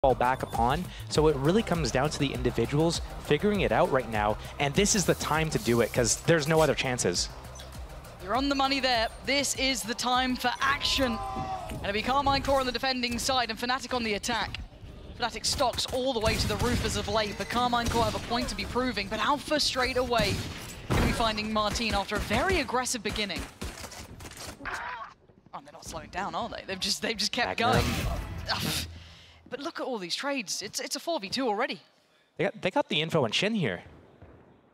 fall back upon. So it really comes down to the individuals figuring it out right now, and this is the time to do it because there's no other chances. You're on the money there. This is the time for action. And it'll be Carmine Core on the defending side and Fnatic on the attack. Fnatic stocks all the way to the roof as of late, but Carmine Core have a point to be proving. But Alpha straight away going to be finding Martin after a very aggressive beginning. Oh, they're not slowing down, are they? They've just kept going. But look at all these trades. It's a 4v2 already. They got the info on Shin here.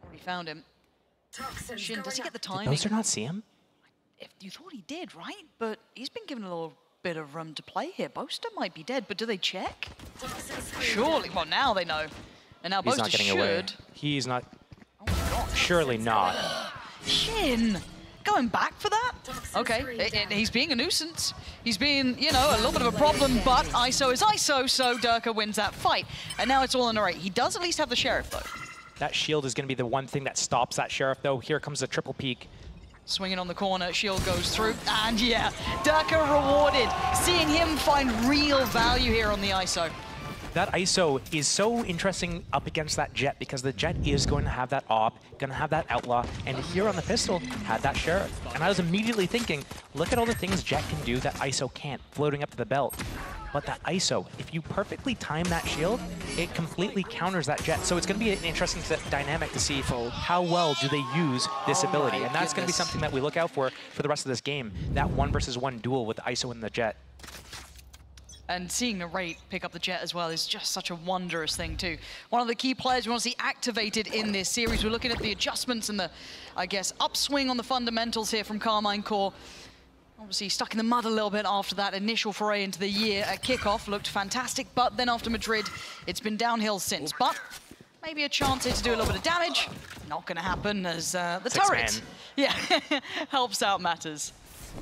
Already found him. Shin, does he get the timing? Did Boaster not see him? If you thought he did, right? But he's been given a little bit of room to play here. Boaster might be dead, but do they check? Surely. Well, now they know. And now Boaster should. He's not. Oh my God. Surely not. Shin! Going back for that? Okay, he's being a nuisance. He's being, you know, a little bit of a problem, but ISO is ISO, so Durka wins that fight. And now it's all on the right. He does at least have the Sheriff, though. That shield is going to be the one thing that stops that Sheriff, though. Here comes the triple peek. Swinging on the corner, shield goes through, and yeah, Durka rewarded. Seeing him find real value here on the ISO. That ISO is so interesting up against that Jet because the Jet is going to have that op, going to have that Outlaw, and here on the pistol had that Sheriff. And I was immediately thinking, look at all the things Jet can do that ISO can't, floating up to the belt. But that ISO, if you perfectly time that shield, it completely counters that Jet. So it's going to be an interesting dynamic to see how well do they use this ability. And that's going to be something that we look out for the rest of this game, that 1v1 duel with ISO and the Jet. And seeing the rate pick up the Jet as well is just such a wondrous thing too. One of the key players we want to see activated in this series. We're looking at the adjustments and the, I guess, upswing on the fundamentals here from Carmine Core. Obviously stuck in the mud a little bit after that initial foray into the year at kickoff. Looked fantastic, but then after Madrid, it's been downhill since. But maybe a chance here to do a little bit of damage. Not going to happen as the turret helps out matters.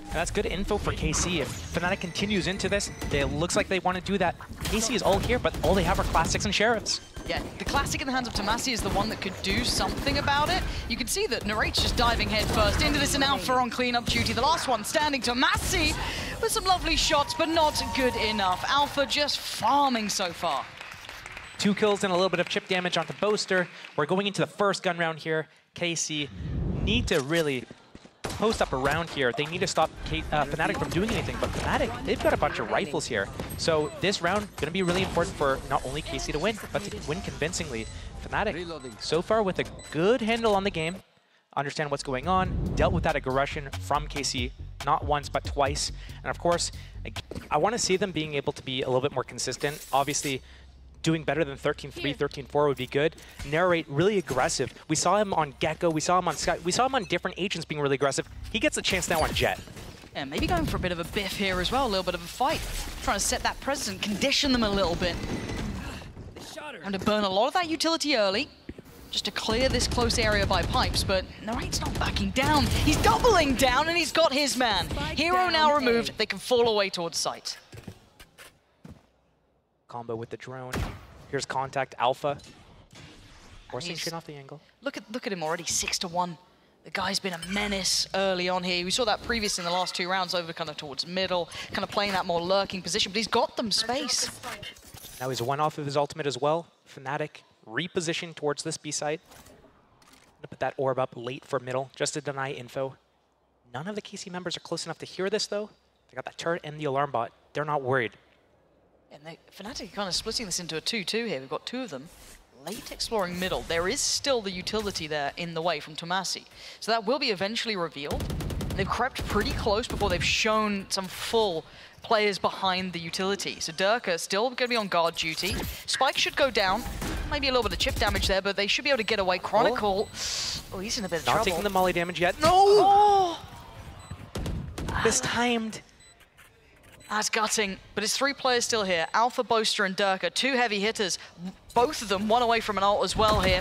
And that's good info for KC. If Fnatic continues into this, it looks like they want to do that. KC is all here, but all they have are Classics and Sheriffs. Yeah, the Classic in the hands of Tomasi is the one that could do something about it. You can see that Narrate's just diving head first into this, and Alpha on cleanup duty. The last one standing, Tomasi, with some lovely shots, but not good enough. Alpha just farming so far. 2 kills and a little bit of chip damage onto Boaster. We're going into the first gun round here. KC need to really post up around here. They need to stop Fnatic from doing anything, but Fnatic, they've got a bunch of rifles here. So this round going to be really important for not only KC to win, but to win convincingly. Fnatic, so far with a good handle on the game, understand what's going on, dealt with that aggression from KC, not once, but twice. And of course, I want to see them being able to be a little bit more consistent. Obviously, doing better than 13-3, 13-4 would be good. Narrate, really aggressive. We saw him on Gecko, we saw him on Sky, we saw him on different agents being really aggressive. He gets a chance now on Jet. Yeah, maybe going for a bit of a biff here as well, a little bit of a fight. Trying to set that precedent, condition them a little bit. And to burn a lot of that utility early, just to clear this close area by pipes, but Narrate's not backing down. He's doubling down and he's got his man. Hero now removed, they can fall away towards site. Combo with the drone. Here's contact Alpha. Forcing Shin off the angle. Look at him already, 6-1. The guy's been a menace early on here. We saw that previous in the last 2 rounds over kind of towards middle, kind of playing that more lurking position, but he's got them space. Now he's 1 off of his ultimate as well. Fnatic repositioned towards this B site. Gonna put that orb up late for middle, just to deny info. None of the KC members are close enough to hear this though. They got that turret and the alarm bot. They're not worried. And Fnatic kind of splitting this into a 2-2 here. We've got 2 of them. Late exploring middle. There is still the utility there in the way from Tomasi. So that will be eventually revealed. They've crept pretty close before they've shown some full players behind the utility. So Durka still going to be on guard duty. Spike should go down. Maybe a little bit of chip damage there, but they should be able to get away. Chronicle, oh, he's in a bit of trouble. Not taking the molly damage yet. No! Oh! Mistimed. That's gutting, but it's 3 players still here. Alpha, Boaster, and Durka, 2 heavy hitters. Both of them 1 away from an ult as well here.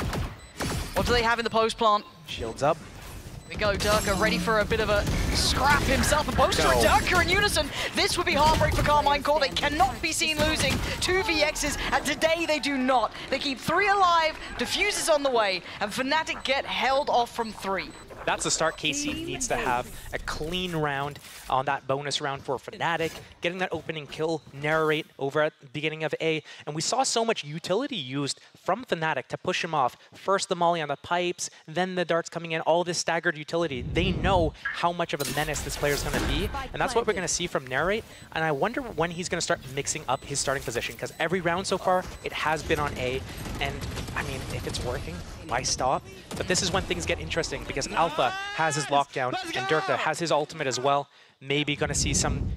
What do they have in the post plant? Shields up. Here we go, Durka ready for a bit of a scrap himself. And Boaster and Durka in unison. This would be heartbreak for Carmine Core. They cannot be seen losing 2 VXs, and today they do not. They keep 3 alive, Diffuse is on the way, and Fnatic get held off from 3. That's the start KC needs to have. A clean round on that bonus round for Fnatic, getting that opening kill, narrate over at the beginning of A. And we saw so much utility used from Fnatic to push him off. First the molly on the pipes, then the darts coming in, all this staggered utility. They know how much of a menace this player is going to be, and that's what we're going to see from narrate. And I wonder when he's going to start mixing up his starting position, because every round so far, it has been on A. And I mean, if it's working, why stop? But this is when things get interesting, because Alpha has his lockdown and Durka has his ultimate as well. Maybe going to see some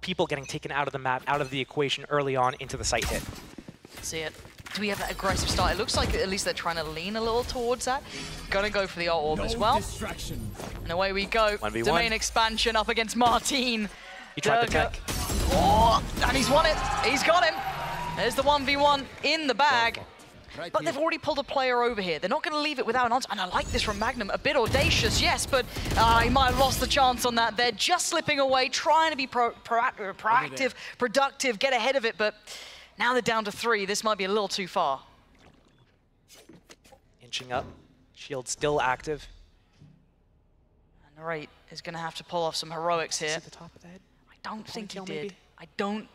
people getting taken out of the map, out of the equation early on into the site hit. See it. Do we have that aggressive start? It looks like at least they're trying to lean a little towards that. Gonna go for the ult orb as well. And away we go. 1v1. Domain expansion up against Martin. He tried the tech. Oh, and he's won it. He's got him. There's the 1v1 in the bag. But they've already pulled a player over here. They're not going to leave it without an answer. And I like this from Magnum. A bit audacious, yes, but he might have lost the chance on that. They're just slipping away, trying to be proactive, productive, get ahead of it. But now they're down to 3. This might be a little too far. Inching up. Shield still active. And Narrate is going to have to pull off some heroics here. At the top of the head? I don't think he did. Maybe? I don't.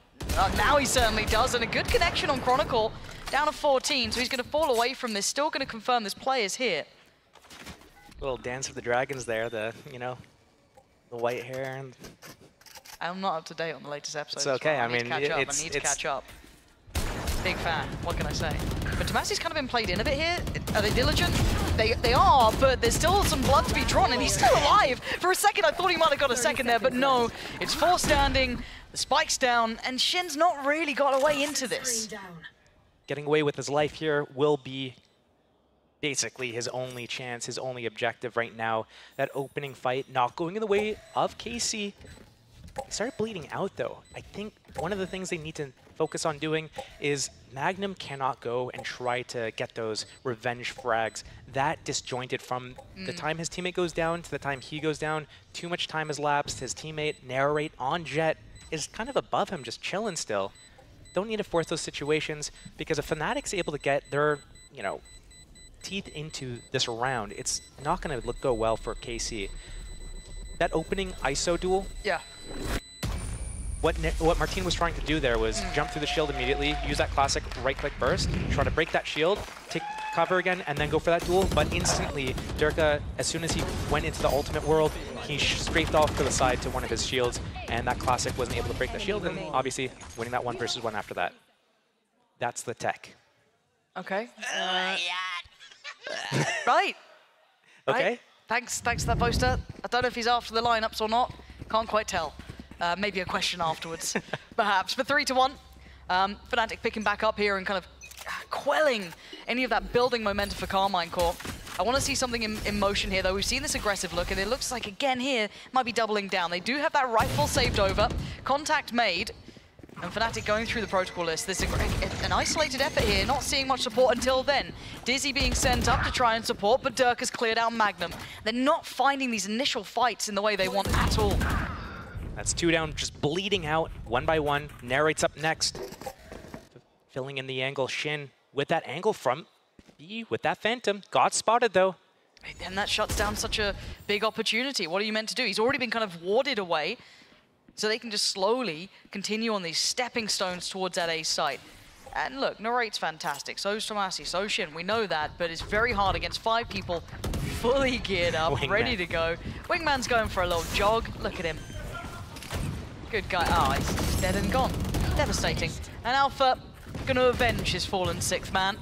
Now he certainly does, and a good connection on Chronicle. Down to 14, so he's going to fall away from this. Still going to confirm this player's here. Little dance of the dragons there, the, you know, the white hair. And I'm not up to date on the latest episodes. it's okay, I mean, need to catch up. Big fan, what can I say? But Tomasi's kind of been played in a bit here. Are they diligent? They are, but there's still some blood to be drawn, and he's still alive. For a second, I thought he might have got a second there, but no. It's 4 standing, the spike's down, and Shin's not really got a way into this. Getting away with his life here will be basically his only chance, his only objective right now. That opening fight not going in the way of KC. He started bleeding out, though. I think one of the things they need to focus on doing is Magnum cannot go and try to get those revenge frags. That disjointed from the time his teammate goes down to the time he goes down. Too much time has lapsed. His teammate, Narrate, on Jet, is kind of above him, just chilling still. Don't need to force those situations, because if Fnatic's able to get their, you know, teeth into this round, it's not going to go well for KC. That opening ISO duel. Yeah. What Martin was trying to do there was jump through the shield immediately, use that classic right-click burst, try to break that shield, take cover again, and then go for that duel. But instantly, Durka, as soon as he went into the ultimate world, he scraped off to the side to one of his shields, and that classic wasn't able to break the shield, and obviously winning that 1 versus 1 after that. That's the tech. Okay. Right. Okay. Right. Thanks to that poster. I don't know if he's after the lineups or not. Can't quite tell. Maybe a question afterwards, perhaps. But 3-1. Fnatic picking back up here and kind of quelling any of that building momentum for Carmine Corp. I want to see something in motion here, though. We've seen this aggressive look, and it looks like, again, here, might be doubling down. They do have that rifle saved over. Contact made. And Fnatic going through the protocol list. This is an isolated effort here, not seeing much support until then. Dizzy being sent up to try and support, but Dirk has cleared out Magnum. They're not finding these initial fights in the way they want at all. That's 2 down, just bleeding out 1 by 1. Narrate's up next. Filling in the angle. Shin with that angle from B with that Phantom. Got spotted, though. And that shuts down such a big opportunity. What are you meant to do? He's already been kind of warded away, so they can just slowly continue on these stepping stones towards that A site. And look, Narrate's fantastic. So's Tomasi, so Shin, we know that, but it's very hard against 5 people fully geared up, Wingman. Ready to go. Wingman's going for a little jog. Look at him. Good guy. Oh, he's dead and gone. Devastating. And Alpha gonna avenge his fallen 6th man.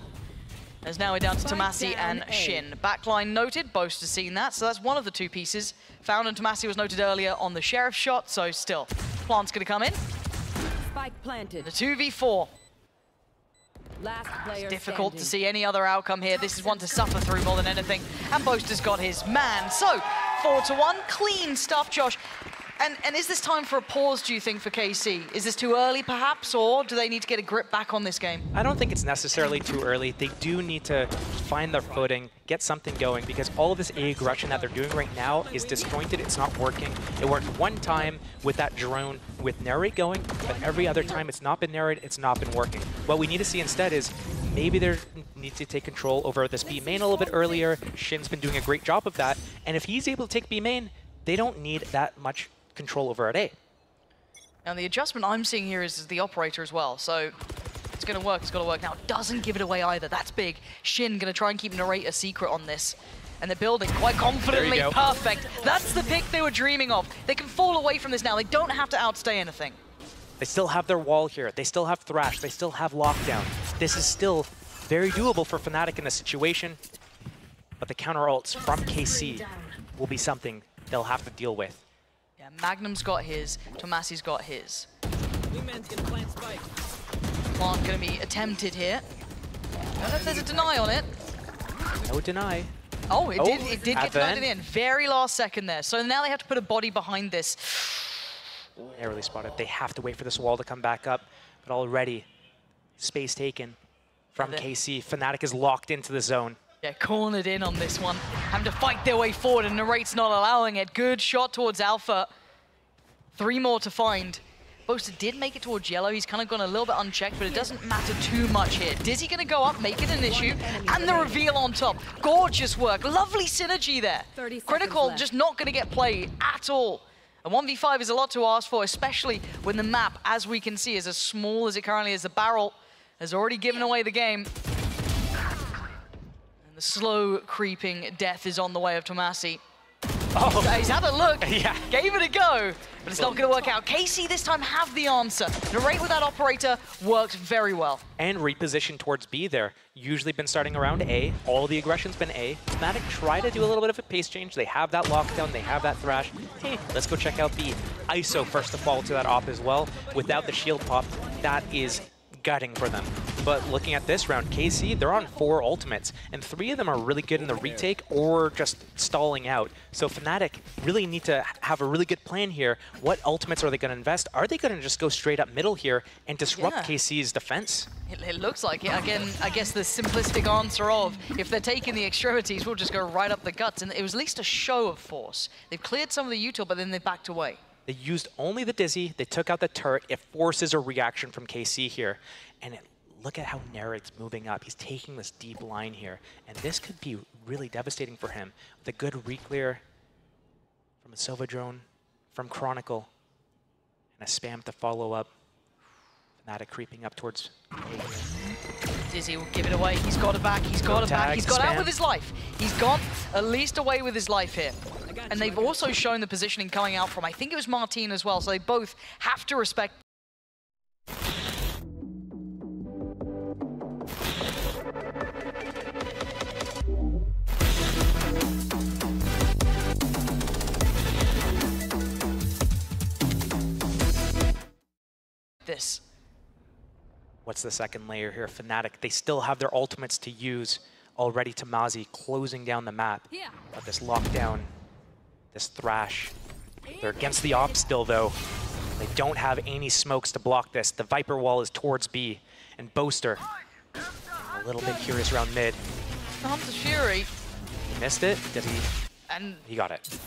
As now we're down to Tomasi and Shin. Backline noted, Boast has seen that, so that's one of the 2 pieces. Found and Tomasi was noted earlier on the Sheriff shot, so still. Plant's gonna come in. Spike planted. The 2v4. Last player It's difficult standing. to see any other outcome here. This is one to suffer through more than anything. And Boast has got his man. So, 4-1, clean stuff, Josh. And is this time for a pause, do you think, for KC? Is this too early, perhaps, or do they need to get a grip back on this game? I don't think it's necessarily too early. They do need to find their footing, get something going, because all of this A aggression that they're doing right now is disjointed. It's not working. It worked one time with that drone with Narrate going, but every other time it's not been Narrate, it's not been working. What we need to see instead is maybe they need to take control over this B main a little bit earlier. Shin's been doing a great job of that, And if he's able to take B main, they don't need that much control over at A. And the adjustment I'm seeing here is the operator as well. So it's going to work. It's got to work. Now, it doesn't give it away either. That's big. Shin going to try and keep Narrate a secret on this. And they're building quite confidently. Perfect. That's the pick they were dreaming of. They can fall away from this now. They don't have to outstay anything. They still have their wall here. They still have Thrash. They still have Lockdown. This is still very doable for Fnatic in this situation. But the counter ults from KC will be something they'll have to deal with. Yeah, Magnum's got his. Tomasi's got his. Plant going to be attempted here. I don't know if there's a deny on it. No deny. Oh, it did get denied in the end. end. Very last second there. So now they have to put a body behind this. Narrowly spotted. They have to wait for this wall to come back up. But already, space taken from KC. Fnatic is locked into the zone. Yeah, cornered in on this one. Having to fight their way forward, and Narrate's not allowing it. Good shot towards Alpha. 3 more to find. Boaster did make it towards yellow. He's kind of gone a little bit unchecked, but it doesn't matter too much here. Dizzy going to go up, make it an issue, and the reveal on top. Gorgeous work. Lovely synergy there. Critical just not going to get played at all. A 1v5 is a lot to ask for, especially when the map, as we can see, is as small as it currently is. The barrel has already given away the game. And the slow creeping death is on the way of Tomasi. Oh, he's had a look, gave it a go, but it's not going to work out. KC this time have the answer. Narrate with that operator works very well. And reposition towards B there. Usually been starting around A. All the aggression's been A. Fnatic try to do a little bit of a pace change. They have that lockdown, they have that Thrash. Hey, let's go check out B. ISO first to fall to that op as well. Without the shield pop, that is gutting for them. But looking at this round, KC, they're on 4 ultimates, and 3 of them are really good in the retake or just stalling out. So Fnatic really need to have a really good plan here. What ultimates are they going to invest? Are they going to just go straight up middle here and disrupt KC's defense? It looks like it. Again, I guess the simplistic answer of, if they're taking the extremities, we'll just go right up the guts. And it was at least a show of force. They've cleared some of the util, but then they backed away. They used only the Dizzy, they took out the turret. It forces a reaction from KC here. And look at how Narrate's moving up. He's taking this deep line here. And this could be really devastating for him. With a good re-clear from a Sova drone, from Chronicle, and a spam to follow up. Fnatic creeping up towards Dizzy will give it away. He's got it back. He's got it back. He's got out with his life. He's got at least away with his life here. And they've also shown the positioning coming out from, I think it was Martin as well, so they both have to respect. This. What's the second layer here? Fnatic, they still have their ultimates to use. Already Tomasi closing down the map. But this lockdown, this Thrash, they're against the op still though. They don't have any smokes to block this. The Viper wall is towards B. And Boaster, a little bit curious around mid. Hunter's Fury. He missed it. Did he? And he got it.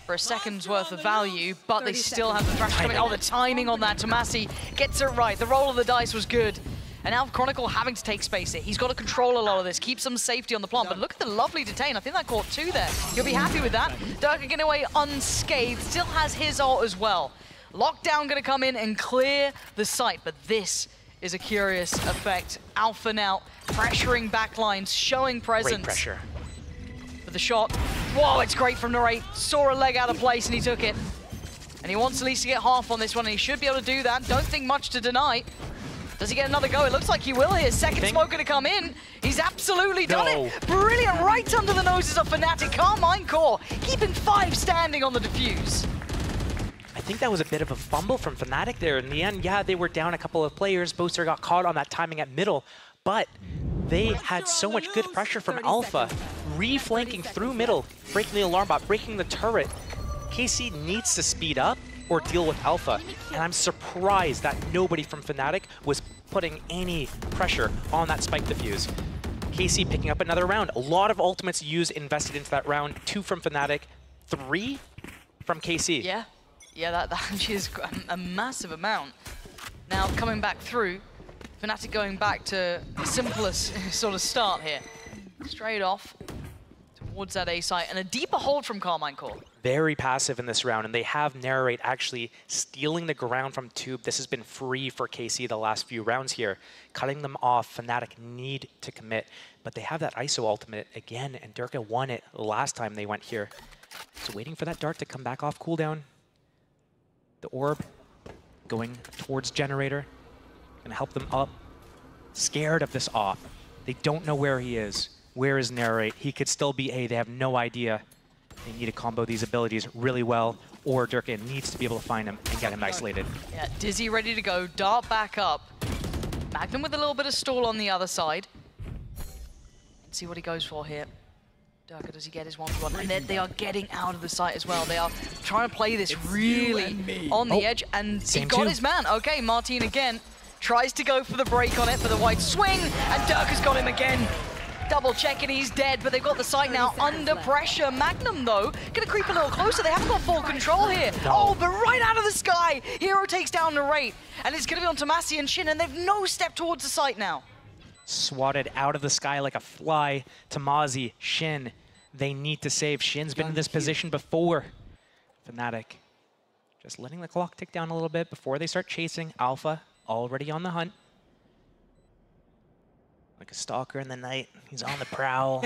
For a second's worth of value, but they still have the Thrash coming. Oh, the timing on that. Tomasi gets it right. The roll of the dice was good. And now Chronicle having to take space here. He's got to control a lot of this, keep some safety on the plant. But look at the lovely detain. I think that caught 2 there. You'll be happy with that. Durka getting away unscathed. Still has his ult as well. Lockdown going to come in and clear the site. But this is a curious effect. Alpha now pressuring backlines, showing presence. Great pressure. With the shot. Whoa, it's great from Narrate. Saw a leg out of place and he took it. And he wants at least to get half on this one, and he should be able to do that. Don't think much to deny. Does he get another go? It looks like he will here. Second smoke going to come in. He's absolutely done it. Brilliant, right under the noses of Fnatic. Carmine Core keeping 5 standing on the defuse. I think that was a bit of a fumble from Fnatic there. In the end, yeah, they were down a couple of players. Boaster got caught on that timing at middle, but they had so much good pressure from Alpha, re-flanking through middle, breaking the alarm bot, breaking the turret. KC needs to speed up or deal with Alpha, and I'm surprised that nobody from Fnatic was putting any pressure on that spike defuse. KC picking up another round. A lot of ultimates used, invested into that round. 2 from Fnatic, 3 from KC. Yeah, that actually is a massive amount. Now coming back through, Fnatic going back to the simplest sort of start here. Straight off towards that A site, and a deeper hold from Carmine Core. Very passive in this round, and they have Narrate actually stealing the ground from Tube. This has been free for KC the last few rounds here. Cutting them off, Fnatic need to commit, but they have that ISO ultimate again, and Durka won it last time they went here. So waiting for that dart to come back off cooldown. The orb going towards Generator, gonna help them up. Scared of this op. They don't know where he is. Where is Narrate? He could still be A. They have no idea. They need to combo these abilities really well, or Durka needs to be able to find him and get him isolated. Yeah, Dizzy ready to go, dart back up. Magnum with a little bit of stall on the other side. Let's see what he goes for here. Durka, does he get his 1v1? And they are getting out of the site as well. They are trying to play this really on the edge, and he got his man. Okay, Martin again tries to go for the break on it for the white swing, and Durka's got him again. Double checking, he's dead, but they've got the site now under pressure. Magnum, though, gonna creep a little closer. They haven't got full control here. No. Oh, but right out of the sky, Hero takes down Narrate, and it's gonna be on Tomasi and Shin, and they've no step towards the site now. Swatted out of the sky like a fly. Tamazi, Shin, they need to save. Shin's been in this position before. Fnatic just letting the clock tick down a little bit before they start chasing. Alpha already on the hunt. Like a stalker in the night, he's on the prowl.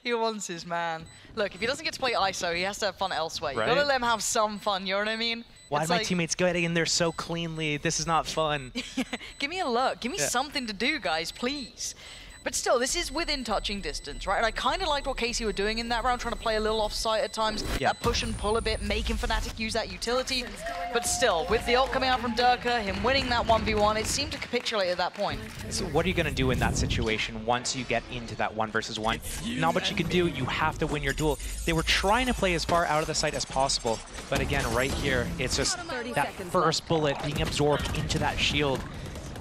He wants his man. Look, if he doesn't get to play ISO, he has to have fun elsewhere. You Right? gotta let him have some fun, you know what I mean? Why It's are my like, teammates getting in there so cleanly? This is not fun. give me a look. Give me something to do, guys, please. But still, this is within touching distance, right? And I kind of liked what KC were doing in that round, trying to play a little off-site at times, push and pull a bit, making Fnatic use that utility. But still, with the ult coming out from Durka, him winning that 1v1, it seemed to capitulate at that point. So what are you going to do in that situation once you get into that 1v1? Not much you can do. You have to win your duel. They were trying to play as far out of the site as possible, but again, right here, it's just that first bullet being absorbed into that shield.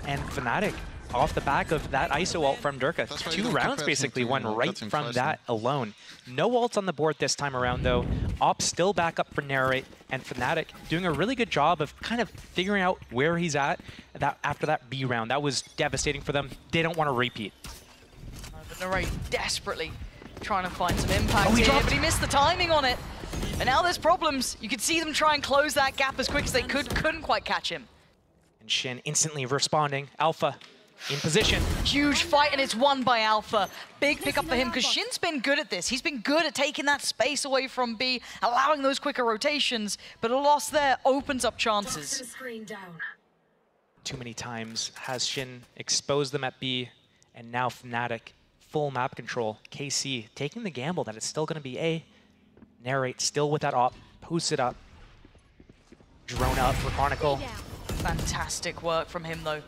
And Fnatic, off the back of that ISO ult from Durka. 2 rounds basically won right from that alone. No ults on the board this time around though. Op still back up for Narrate, and Fnatic doing a really good job of kind of figuring out where he's at after that B round. That was devastating for them. They don't want to repeat. But Narrate desperately trying to find some impact he here, dropped. but he missed the timing on it. And now there's problems. You could see them try and close that gap as quick as they couldn't quite catch him. And Shin instantly responding. Alpha in position. Huge fight, and it's won by Alpha. Big pickup for him, because Shin's been good at this. He's been good at taking that space away from B, allowing those quicker rotations, but a loss there opens up chances. Too many times has Shin exposed them at B, and now Fnatic, full map control. KC taking the gamble that it's still going to be A. Narrate still with that op, post it up. Drone up for Chronicle. Fantastic work from him, though.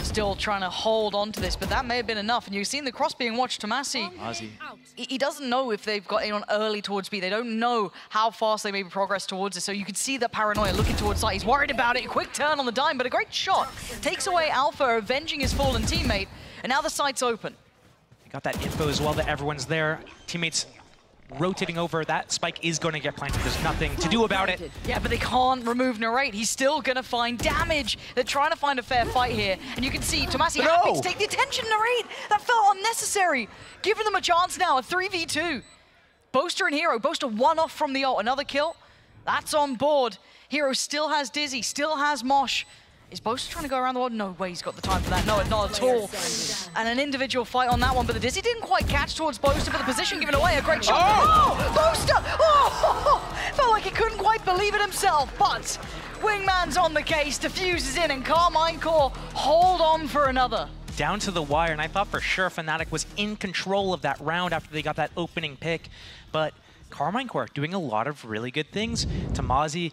Still trying to hold on to this, but that may have been enough. And you've seen the cross being watched. Tomasi, he doesn't know if they've got anyone early towards B. They don't know how fast they maybe progress towards it. So you can see the paranoia looking towards site. He's worried about it. Quick turn on the dime, but a great shot. Takes away Alpha, avenging his fallen teammate. And now the site's open. They got that info as well that everyone's there. Teammates rotating over. That spike is going to get planted. There's nothing to do about it. Yeah, but they can't remove Narrate. He's still going to find damage. They're trying to find a fair fight here. And you can see Tomasi happy to take the attention. Narrate, that felt unnecessary. Giving them a chance now, a 3v2. Boaster and Hero. Boaster one off from the ult. Another kill. That's on board. Hero still has Dizzy, still has Mosh. Is Boaster trying to go around the world? No way he's got the time for that. No, not at all. And an individual fight on that one, but the Dizzy didn't quite catch towards Boaster, but the position given away, a great shot. Oh, Boaster! Oh, felt like he couldn't quite believe it himself, but Wingman's on the case, diffuses in, and Carmine Core hold on for another. Down to the wire, and I thought for sure Fnatic was in control of that round after they got that opening pick, but Carmine Core doing a lot of really good things. Tamazi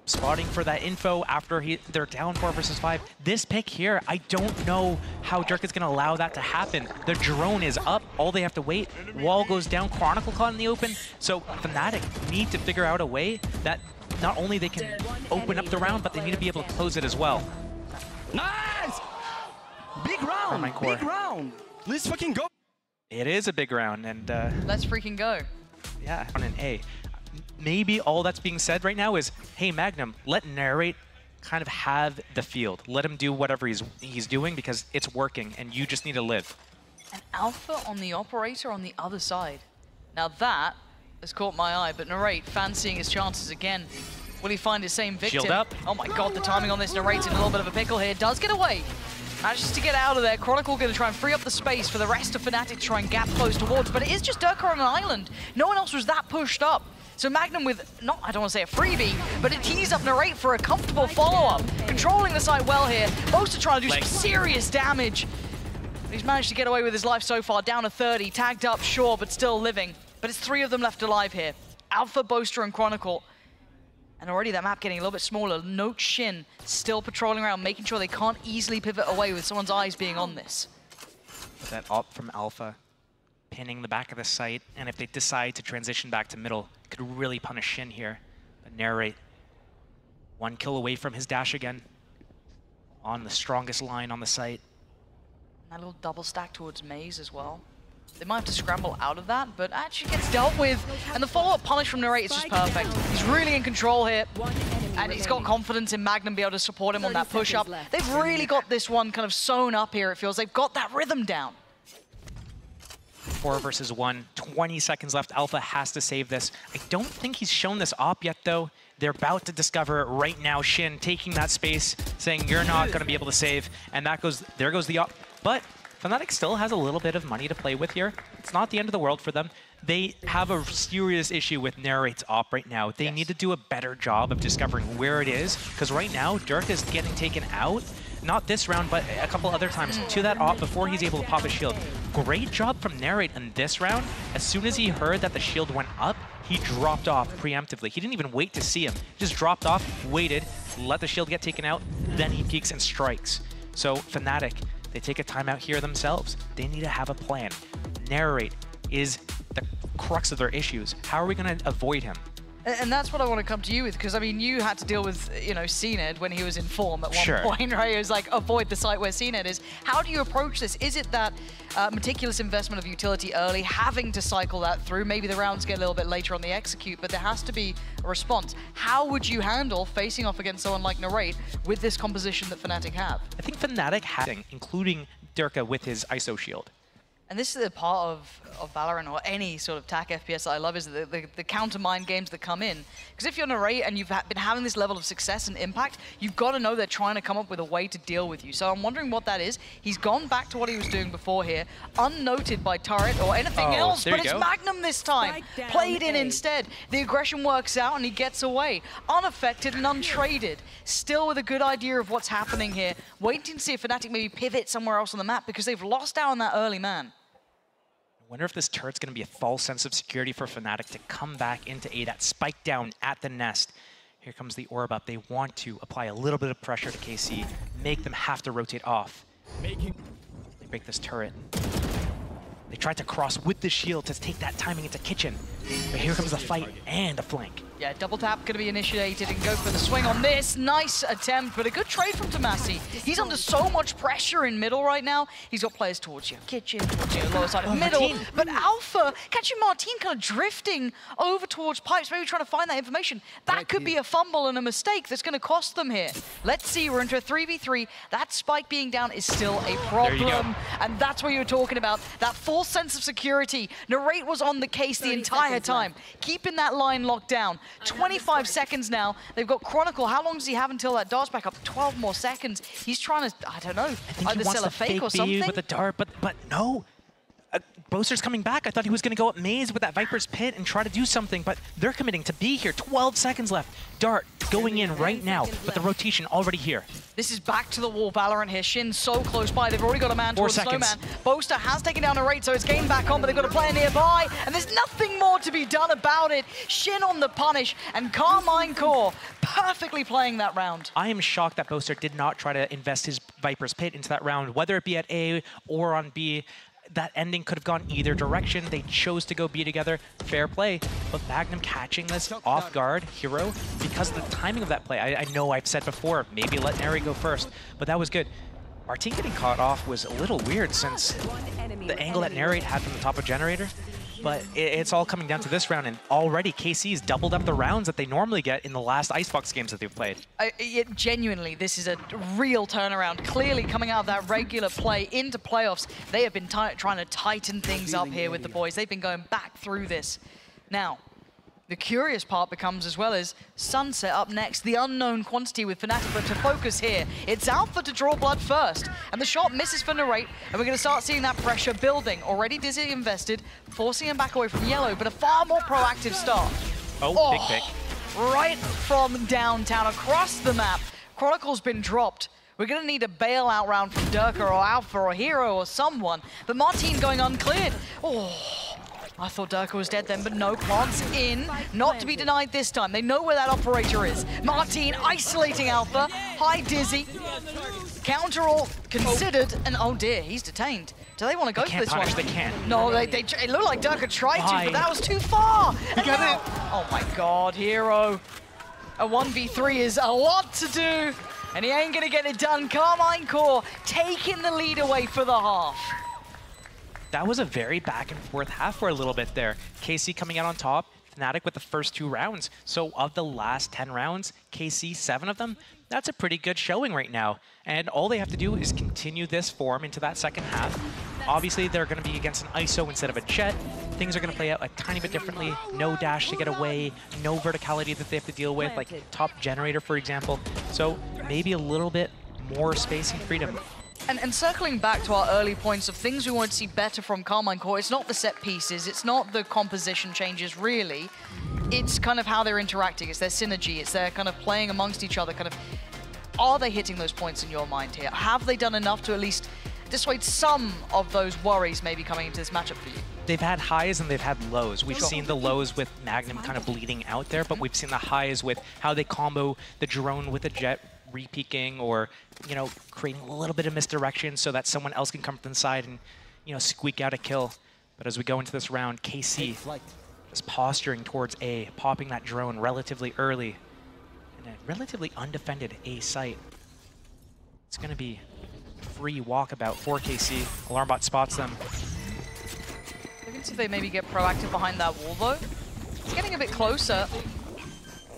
spotting for that info after they're down 4 versus 5. This pick here, I don't know how Dirk is going to allow that to happen. The drone is up. All they have to wait. Wall goes down. Chronicle caught in the open. So Fnatic need to figure out a way that not only they can open up the round, but they need to be able to close it as well. Nice! Big round! Big round! Let's fucking go! It is a big round, and let's freaking go. Yeah, on an A. Maybe all that's being said right now is, hey, Magnum, let Narrate kind of have the field. Let him do whatever he's doing because it's working, and you just need to live. And Alpha on the operator on the other side. Now that has caught my eye, but Narrate fancying his chances again. Will he find his same victim? Shield up. Oh my god, the timing on this. Narrate's in a little bit of a pickle here. Does get away. Manages to get out of there. Chronicle going to try and free up the space for the rest of Fnatic to try and gap close towards, but it is just Durka on an island. No one else was that pushed up. So Magnum with, not, I don't want to say a freebie, but it tees up Narrate for a comfortable follow-up. Controlling the site well here. Boaster trying to do some serious damage. He's managed to get away with his life so far, down to 30, tagged up, sure, but still living. But it's 3 of them left alive here. Alpha, Boaster, and Chronicle. And already that map getting a little bit smaller. Note Shin still patrolling around, making sure they can't easily pivot away with someone's eyes being on this. That op from Alpha, pinning the back of the site, and if they decide to transition back to middle, could really punish Shin here. But Narrate, 1 kill away from his dash again, on the strongest line on the site. That little double stack towards Maze as well. They might have to scramble out of that, but actually gets dealt with. And the follow-up punish from Narrate is just perfect. He's really in control here. And he's got confidence in Magnum be able to support him on that push-up. They've really got this one kind of sewn up here, it feels. They've got that rhythm down. 4 versus 1, 20 seconds left. Alpha has to save this. I don't think he's shown this op yet, though. They're about to discover it right now. Shin taking that space, saying you're not going to be able to save. And that goes, there goes the op. But Fnatic still has a little bit of money to play with here. It's not the end of the world for them. They have a serious issue with Narrate's op right now. They need to do a better job of discovering where it is, because right now, Dirk is getting taken out. Not this round, but a couple other times to that op before he's able to pop his shield. Great job from Narrate in this round. As soon as he heard that the shield went up, he dropped off preemptively. He didn't even wait to see him. He just dropped off, waited, let the shield get taken out, then he peeks and strikes. So Fnatic, they take a timeout here themselves. They need to have a plan. Narrate is the crux of their issues. How are we going to avoid him? And that's what I want to come to you with, because I mean, you had to deal with, you know, CNED when he was in form at one point, right? It was like, avoid the site where CNED is. How do you approach this? Is it that meticulous investment of utility early, having to cycle that through? Maybe the rounds get a little bit later on the execute, but there has to be a response. How would you handle facing off against someone like Narrate with this composition that Fnatic have? I think Fnatic has, including Durka with his ISO shield. And this is a part of Valorant or any sort of TAC FPS that I love, is the counter mind games that come in. Because if you're Narrate and you've been having this level of success and impact, you've got to know they're trying to come up with a way to deal with you. So I'm wondering what that is. He's gone back to what he was doing before here, unnoted by turret or anything else, but it's Magnum this time. Played in instead. The aggression works out and he gets away. Unaffected and untraded. Still with a good idea of what's happening here. Waiting to see if Fnatic maybe pivot somewhere else on the map, because they've lost out on that early man. I wonder if this turret's going to be a false sense of security for Fnatic to come back into A, that spike down at the nest. Here comes the orb up. They want to apply a little bit of pressure to KC, make them have to rotate off. They break this turret. They tried to cross with the shield to take that timing into kitchen. But here comes the fight and a flank. Yeah, double tap going to be initiated and go for the swing on this. Nice attempt, but a good trade from Tomasi. He's under so much pressure in middle right now. He's got players towards you, kitchen, towards you, lower side of middle. Martin. But Alpha, catching Martin kind of drifting over towards pipes, maybe trying to find that information. That could be a fumble and a mistake that's going to cost them here. Let's see, we're into a 3v3. That spike being down is still a problem. And that's what you were talking about, that false sense of security. Narrate was on the case the entire time, keeping that line locked down. 25 seconds now. They've got Chronicle. How long does he have until that dart's back up? 12 more seconds. He's trying to, I don't know, either sell a fake or something. With a dart, but no. Boaster's coming back. I thought he was going to go up maze with that Viper's Pit and try to do something, but they're committing to be here. 12 seconds left. Dart going in right now, but the rotation already here. This is back to the wall Valorant here. Shin so close by. They've already got a man towards Snowman. Boaster has taken down a rate, so it's gained back on, but they've got a player nearby, and there's nothing more to be done about it. Shin on the punish, and Carmine Core perfectly playing that round. I am shocked that Boaster did not try to invest his Viper's Pit into that round, whether it be at A or on B. That ending could have gone either direction. They chose to go B together. Fair play. But Magnum catching this off guard, Hero, because of the timing of that play. I know I've said before, maybe let Neri go first, but that was good. Martin getting caught off was a little weird since the angle that Narrate had from the top of Generator. But it's all coming down to this round, and already KC's doubled up the rounds that they normally get in the last Icebox games that they've played. Genuinely, this is a real turnaround. Clearly, coming out of that regular play into playoffs, they have been trying to tighten things up here with the boys. They've been going back through this. Now, the curious part becomes as well as Sunset up next, the unknown quantity with Fnatic, but to focus here, it's Alpha to draw blood first, and the shot misses for Narrate, and we're going to start seeing that pressure building. Already Dizzy invested, forcing him back away from Yellow, but a far more proactive start. Oh, big pick. Right from downtown, across the map, Chronicle's been dropped. We're going to need a bailout round from Durka or Alpha or Hero or someone, but Martin going uncleared. Oh. I thought Durka was dead then, but no, plants in. Not to be denied this time. They know where that operator is. Martin isolating Alpha. Hi, Dizzy. Counter all considered, and oh dear, he's detained. Do they want to go for this one? They can't. No, it looked like Durka tried to, but that was too far. He got it. Oh my God, Hero. A 1v3 is a lot to do, and he ain't gonna get it done. Carmine Core taking the lead away for the half. That was a very back and forth half for a little bit there. KC coming out on top, Fnatic with the first 2 rounds. So of the last 10 rounds, KC 7 of them, that's a pretty good showing right now. And all they have to do is continue this form into that second half. Obviously, they're going to be against an ISO instead of a Jet. Things are going to play out a tiny bit differently. No dash to get away, no verticality that they have to deal with, like top generator, for example. So maybe a little bit more space and freedom. And circling back to our early points of things we want to see better from Carmine Core, it's not the set pieces, it's not the composition changes really, it's kind of how they're interacting, it's their synergy, it's their kind of playing amongst each other, kind of, are they hitting those points in your mind here? Have they done enough to at least dissuade some of those worries maybe coming into this matchup for you? They've had highs and they've had lows. We've seen the lows with Magnum kind of bleeding out there, but we've seen the highs with how they combo the drone with a Jet re-peeking, or, you know, creating a little bit of misdirection so that someone else can come from the side and, you know, squeak out a kill. But as we go into this round, KC is posturing towards A, popping that drone relatively early in a relatively undefended A site. It's going to be free walkabout for KC. Alarmbot spots them. Looking to see if they maybe get proactive behind that wall though. It's getting a bit closer.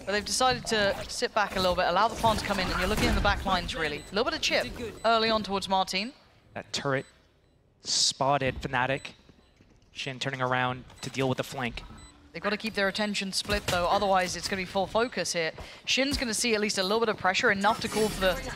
But they've decided to sit back a little bit, allow the pawns to come in, and you're looking in the back lines, really. A little bit of chip early on towards Martin. That turret spotted Fnatic. Shin turning around to deal with the flank. They've got to keep their attention split, though. Otherwise, it's going to be full focus here. Shin's going to see at least a little bit of pressure, enough to call for the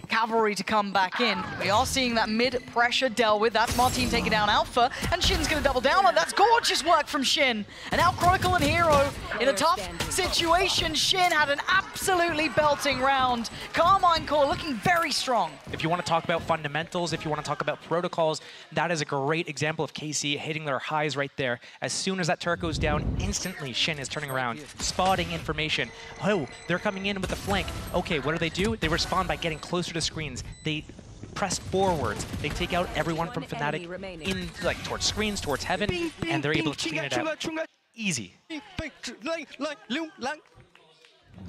cavalry to come back in. We are seeing that mid-pressure dealt with. That's Martin taking down Alpha, and Shin's going to double down on. That's gorgeous work from Shin. And now Chronicle and Hero in a tough situation. Shin had an absolutely belting round. Carmine Core looking very strong. If you want to talk about fundamentals, if you want to talk about protocols, that is a great example of KC hitting their highs right there. As soon as that turret goes down, instantly Shin is turning around, spotting information. Oh, they're coming in with the flank. Okay, what do? They respond by getting closer to screens. They press forwards. They take out everyone from Fnatic in, like, towards screens, towards heaven, and they're able to clean it out. Easy.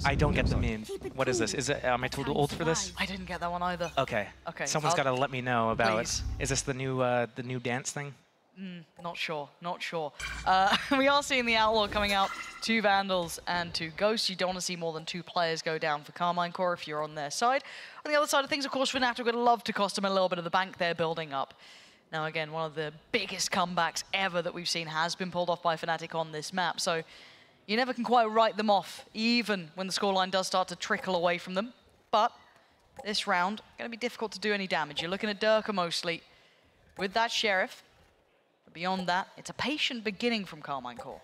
I don't get the meme. What is this? Is it, am I too old for this? I didn't get that one either. Okay. Okay. Someone's got to let me know about Please. it. Is this the new dance thing? Not sure, not sure. We are seeing the Outlaw coming out, 2 Vandals and 2 Ghosts. You don't want to see more than 2 players go down for Carmine Core if you're on their side. On the other side of things, of course, Fnatic would love to cost them a little bit of the bank they're building up. Now, again, one of the biggest comebacks ever that we've seen has been pulled off by Fnatic on this map. So you never can quite write them off, even when the scoreline does start to trickle away from them. But this round, going to be difficult to do any damage. You're looking at Durka mostly with that Sheriff. Beyond that, it's a patient beginning from Carmine Core.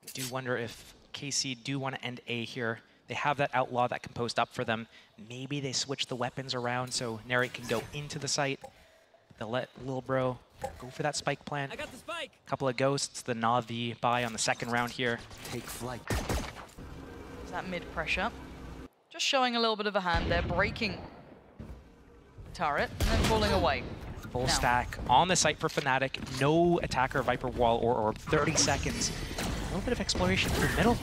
I do wonder if KC do want to end A here. They have that Outlaw that can post up for them. Maybe they switch the weapons around so Narrate can go into the site. They'll let Lil Bro go for that spike plant. I got the spike. Couple of Ghosts, the Na'Vi buy on the second round here. Take flight. Is that mid-pressure? Just showing a little bit of a hand there, breaking the turret and then falling away. Full stack on the site for Fnatic. No attacker, Viper Wall, or Orb. 30 seconds. A little bit of exploration through the middle.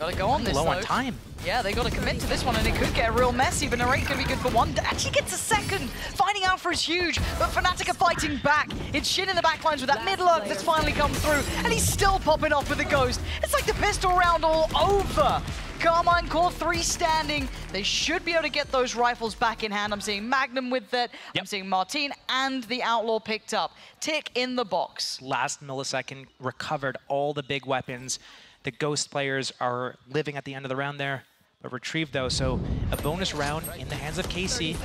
Gotta go on this, low though. on time. Yeah, they gotta commit to this one, and it could get real messy, but Narrate can be good for one. Actually gets a second, finding Being Alpha is huge, but Fnatic are fighting back. It's Shin in the backlines with that mid-lurk that's finally come through, and he's still popping off with the Ghost. It's like the pistol round all over. Carmine Core 3 standing. They should be able to get those rifles back in hand. I'm seeing Magnum with that. Yep. I'm seeing Martin and the Outlaw picked up. Tick in the box. Last millisecond, recovered all the big weapons. The Ghost players are living at the end of the round there, but retrieved though. So a bonus round in the hands of KC.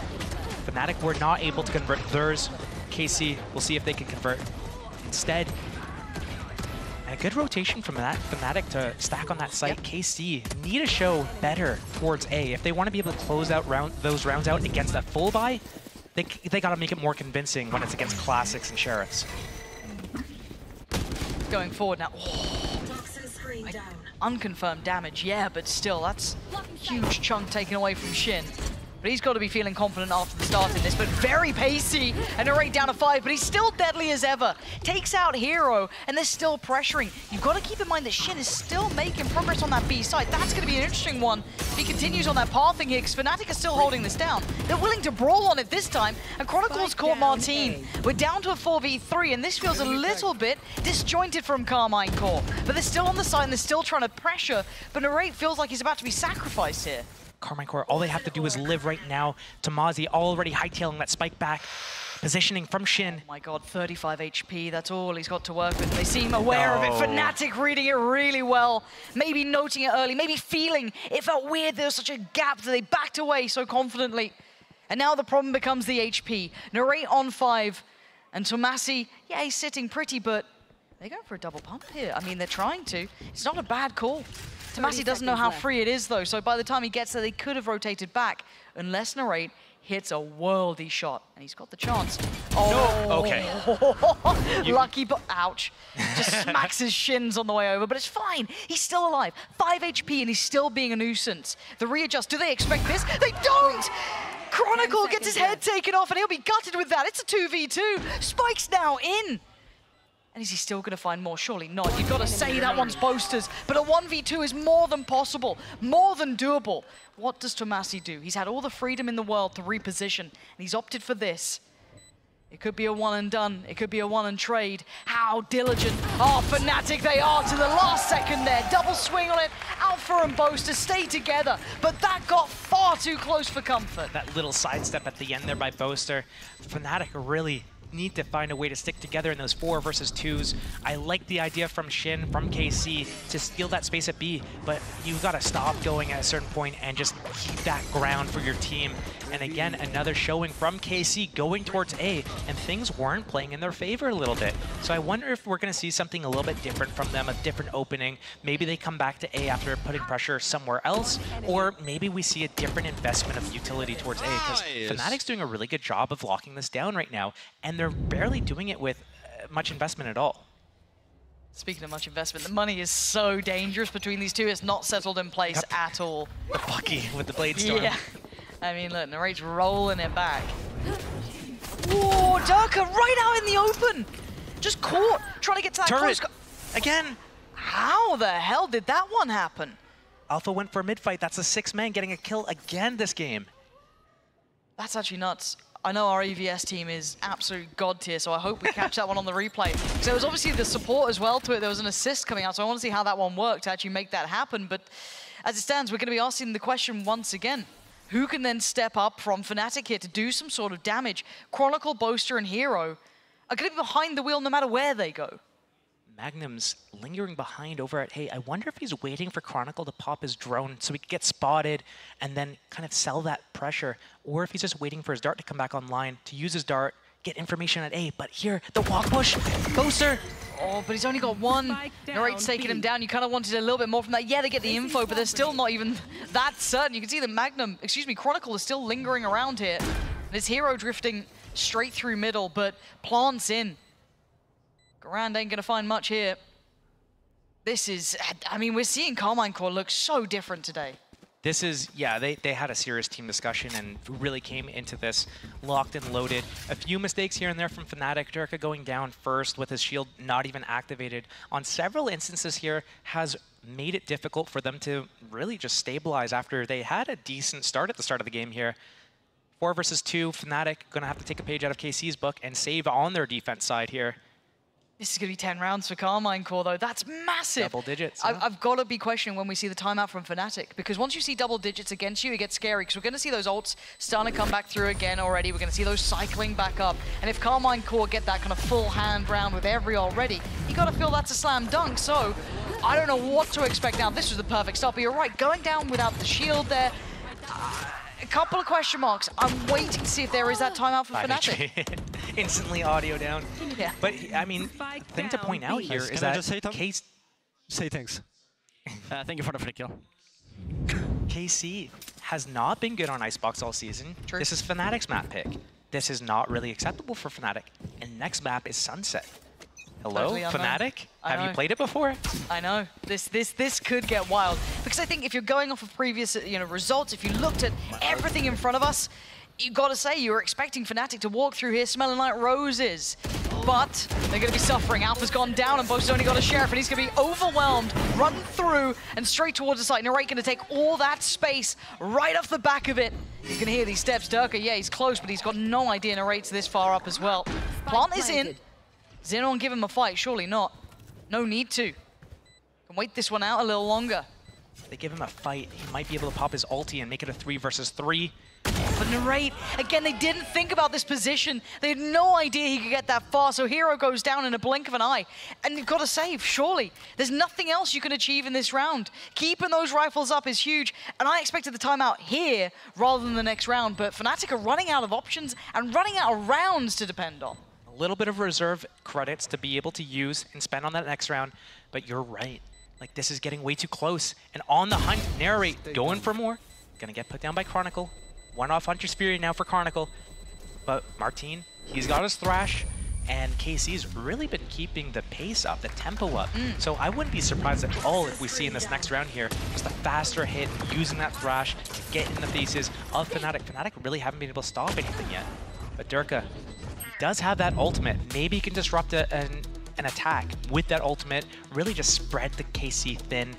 Fnatic were not able to convert theirs. KC, we'll see if they can convert instead. And a good rotation from that Fnatic to stack on that site. Yep. KC need to show better towards A. If they want to be able to close out those rounds out against that full buy, they got to make it more convincing when it's against Classics and Sheriffs. Going forward now. Oh, unconfirmed damage, yeah, but still, that's a huge chunk taken away from Shin. But he's got to be feeling confident after the start in this, but very pacey, and a rate down to 5, but he's still deadly as ever. Takes out Hero, and they're still pressuring. You've got to keep in mind that Shin is still making progress on that B side. That's going to be an interesting one. If he continues on that pathing here, because Fnatic are still holding this down. They're willing to brawl on it this time, and Chronicles caught Martin. We're down to a 4v3, and this feels a little bit disjointed from Carmine Core. But they're still on the side, and they're still trying to pressure, but Narrate feels like he's about to be sacrificed here. Carmine Core, all they have to do is live right now. Tamazi already hightailing that spike back. Positioning from Shin. Oh my god, 35 HP, that's all he's got to work with. They seem aware of it. Fnatic reading it really well. Maybe noting it early, maybe feeling it felt weird there was such a gap that they backed away so confidently. And now the problem becomes the HP. Narrate on 5, and Tomasi, yeah, he's sitting pretty, but they're going for a double pump here. I mean, they're trying to. It's not a bad call. Tomasi doesn't know how free it is, though, so by the time he gets there, they could have rotated back, unless Narrate hits a worldy shot, and he's got the chance. Oh, no. Okay. Lucky, but ouch. Just smacks his shins on the way over, but it's fine. He's still alive. 5 HP, and he's still being a nuisance. The readjust, do they expect this? They don't! Chronicle gets his head taken off, and he'll be gutted with that. It's a 2v2. Spike's now in. And is he still going to find more? Surely not. You've got to say that one's boasters. But a 1v2 is more than possible, more than doable. What does Tomasi do? He's had all the freedom in the world to reposition, and he's opted for this. It could be a one and done. It could be a one and trade. How diligent. Oh, Fnatic they are to the last second there. Double swing on it. Alpha and Boaster stay together, but that got far too close for comfort. That little sidestep at the end there by Boaster. Fnatic really need to find a way to stick together in those 4 versus 2s. I like the idea from Shin, from KC, to steal that space at B, but you've got to stop going at a certain point and just keep that ground for your team. And again, another showing from KC going towards A, and things weren't playing in their favor a little bit. So I wonder if we're going to see something a little bit different from them, a different opening. Maybe they come back to A after putting pressure somewhere else, or maybe we see a different investment of utility towards A, because Fnatic's doing a really good job of locking this down right now, and they're barely doing it with much investment at all. Speaking of much investment, the money is so dangerous between these two. It's not settled in place at all. The Bucky with the Blade Storm. Yeah. I mean, look, Narrate's rolling it back. Whoa, Durka right out in the open. Just caught, trying to get to that turret. close. Again. How the hell did that one happen? Alpha went for a mid-fight. That's a 6-man getting a kill again this game. That's actually nuts. I know our EVS team is absolute god tier, so I hope we catch that one on the replay. So there was obviously the support as well to it. There was an assist coming out, so I want to see how that one worked to actually make that happen. But as it stands, we're going to be asking the question once again. Who can then step up from Fnatic here to do some sort of damage? Chronicle, Boaster, and Hero are going to be behind the wheel no matter where they go. Magnum's lingering behind over at Hey. I wonder if he's waiting for Chronicle to pop his drone so he can get spotted and then kind of sell that pressure, or if he's just waiting for his dart to come back online to use his dart, get information at A. But here, the walk push, Boaster. Oh, but he's only got one. Narrate's taking him down. You kind of wanted a little bit more from that. Yeah, they get the info, but they're still not even that certain. You can see the Chronicle is still lingering around here. And his Hero drifting straight through middle, but plants in. Garand ain't gonna find much here. This is, I mean, we're seeing Carmine Core look so different today. This is, yeah, they had a serious team discussion and really came into this locked and loaded. A few mistakes here and there from Fnatic. Durka going down first with his shield not even activated on several instances here has made it difficult for them to really just stabilize after they had a decent start at the start of the game here. 4 versus 2, Fnatic gonna have to take a page out of KC's book and save on their defense side here. This is going to be 10 rounds for Carmine Core, though. That's massive. Double digits. Yeah. I've got to be questioning when we see the timeout from Fnatic, because once you see double digits against you, it gets scary, because we're going to see those ults starting to come back through again already. We're going to see those cycling back up. And if Carmine Core get that kind of full hand round with every already, you got to feel that's a slam dunk. So I don't know what to expect now. This was the perfect stop, but you're right. Going down without the shield there, a couple of question marks. I'm waiting to see if there is that timeout for Fnatic. Instantly audio down. Yeah. But I mean, thing to point out here is that KC... Say thanks. Thank you for the free kill. KC has not been good on Icebox all season. True. This is Fnatic's map pick. This is not really acceptable for Fnatic. And next map is Sunset. Hello, Totally Fnatic? Have you played it before? I know. This could get wild. Because I think if you're going off of previous results, if you looked at everything in front of us, you got to say you were expecting Fnatic to walk through here smelling like roses. But they're going to be suffering. Alpha's gone down and Bo's only got a Sheriff, and he's going to be overwhelmed, run through and straight towards the site. Narrate going to take all that space right off the back of it. You can hear these steps. Durka, yeah, he's close, but he's got no idea Narrate's this far up as well. Plant is in. Xenon give him a fight? Surely not. No need to. Can wait this one out a little longer. They give him a fight. He might be able to pop his ulti and make it a 3 versus 3. But Narrate, again, they didn't think about this position. They had no idea he could get that far, so Hero goes down in a blink of an eye. And you've got to save, surely. There's nothing else you can achieve in this round. Keeping those rifles up is huge, and I expected the timeout here rather than the next round, but Fnatic are running out of options and running out of rounds to depend on. A little bit of reserve credits to be able to use and spend on that next round, but you're right. Like, this is getting way too close. And on the hunt, Narrate going for more. Gonna get put down by Chronicle. One off Hunter's Fury now for Chronicle. But Martine, he's got his Thrash, and KC's really been keeping the pace up, the tempo up. So I wouldn't be surprised at all if we see in this next round here just a faster hit, using that Thrash to get in the faces of Fnatic. Fnatic really haven't been able to stop anything yet. But Durka, he does have that ultimate. Maybe he can disrupt an attack with that ultimate, really just spread the KC thin.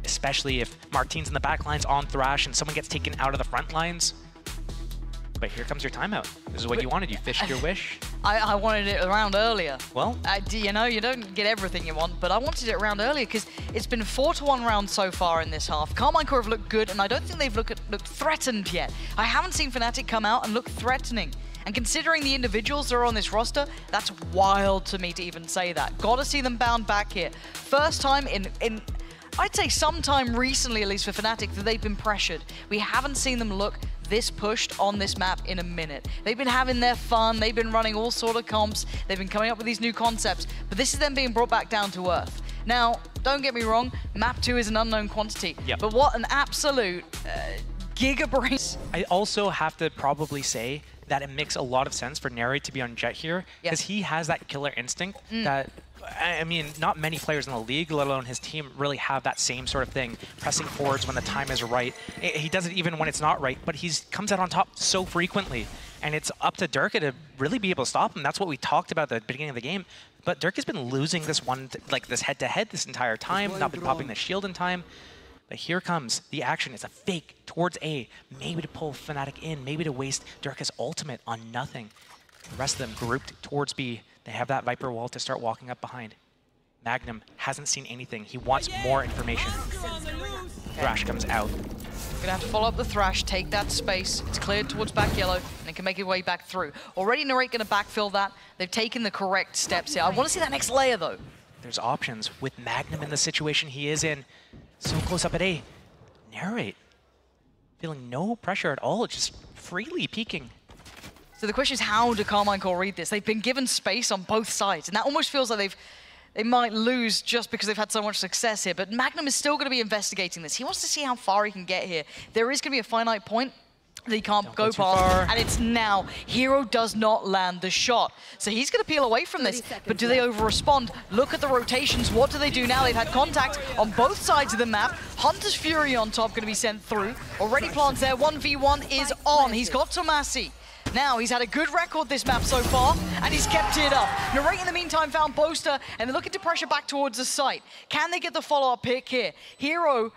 Especially if Martine's in the back lines on Thrash and someone gets taken out of the front lines. But here comes your timeout. This is what you wanted. You fished your wish. I wanted it around earlier. Well, you know, you don't get everything you want, but I wanted it around earlier because it's been 4-1 rounds so far in this half. Carmine Core have looked good, and I don't think they've looked threatened yet. I haven't seen Fnatic come out and look threatening. And considering the individuals that are on this roster, that's wild to me to even say that. Gotta see them bound back here. First time in I'd say sometime recently, at least for Fnatic, that they've been pressured. We haven't seen them look this pushed on this map in a minute. They've been having their fun, they've been running all sort of comps, they've been coming up with these new concepts, but this is them being brought back down to earth. Now, don't get me wrong, map 2 is an unknown quantity, but what an absolute gigabrain. I also have to probably say that it makes a lot of sense for Narrate to be on Jet here, because he has that killer instinct that, I mean, not many players in the league, let alone his team, really have that same sort of thing. Pressing forwards when the time is right. He does it even when it's not right, but he comes out on top so frequently. And it's up to Durka to really be able to stop him. That's what we talked about at the beginning of the game. But Durka's been losing this one, like this head-to-head this entire time, not been popping the shield in time. But here comes the action. It's a fake towards A. Maybe to pull Fnatic in, maybe to waste Durka's ultimate on nothing. The rest of them grouped towards B. They have that Viper wall to start walking up behind. Magnum hasn't seen anything. He wants more information. Thrash comes out. Gonna have to follow up the Thrash, take that space. It's cleared towards back yellow, and it can make its way back through. Already Narrate gonna backfill that. They've taken the correct steps here. I want to see that next layer, though. There's options with Magnum in the situation he is in. So close up at A. Narrate feeling no pressure at all, just freely peeking. So the question is, how do Carmine Core read this? They've been given space on both sides, and that almost feels like they might lose just because they've had so much success here. But Magnum is still going to be investigating this. He wants to see how far he can get here. There is going to be a finite point that he can't go past, and it's now. Hero does not land the shot. So he's going to peel away from this, but do they over-respond? Look at the rotations. What do they do now? They've had contact on both sides of the map. Hunter's Fury on top going to be sent through. Already plants there. 1v1 is on. He's got Tomasi. Now, he's had a good record this map so far, and he's kept it up. Narrate, in the meantime, found Boaster, and they're looking to pressure back towards the site. Can they get the follow-up pick here? Hero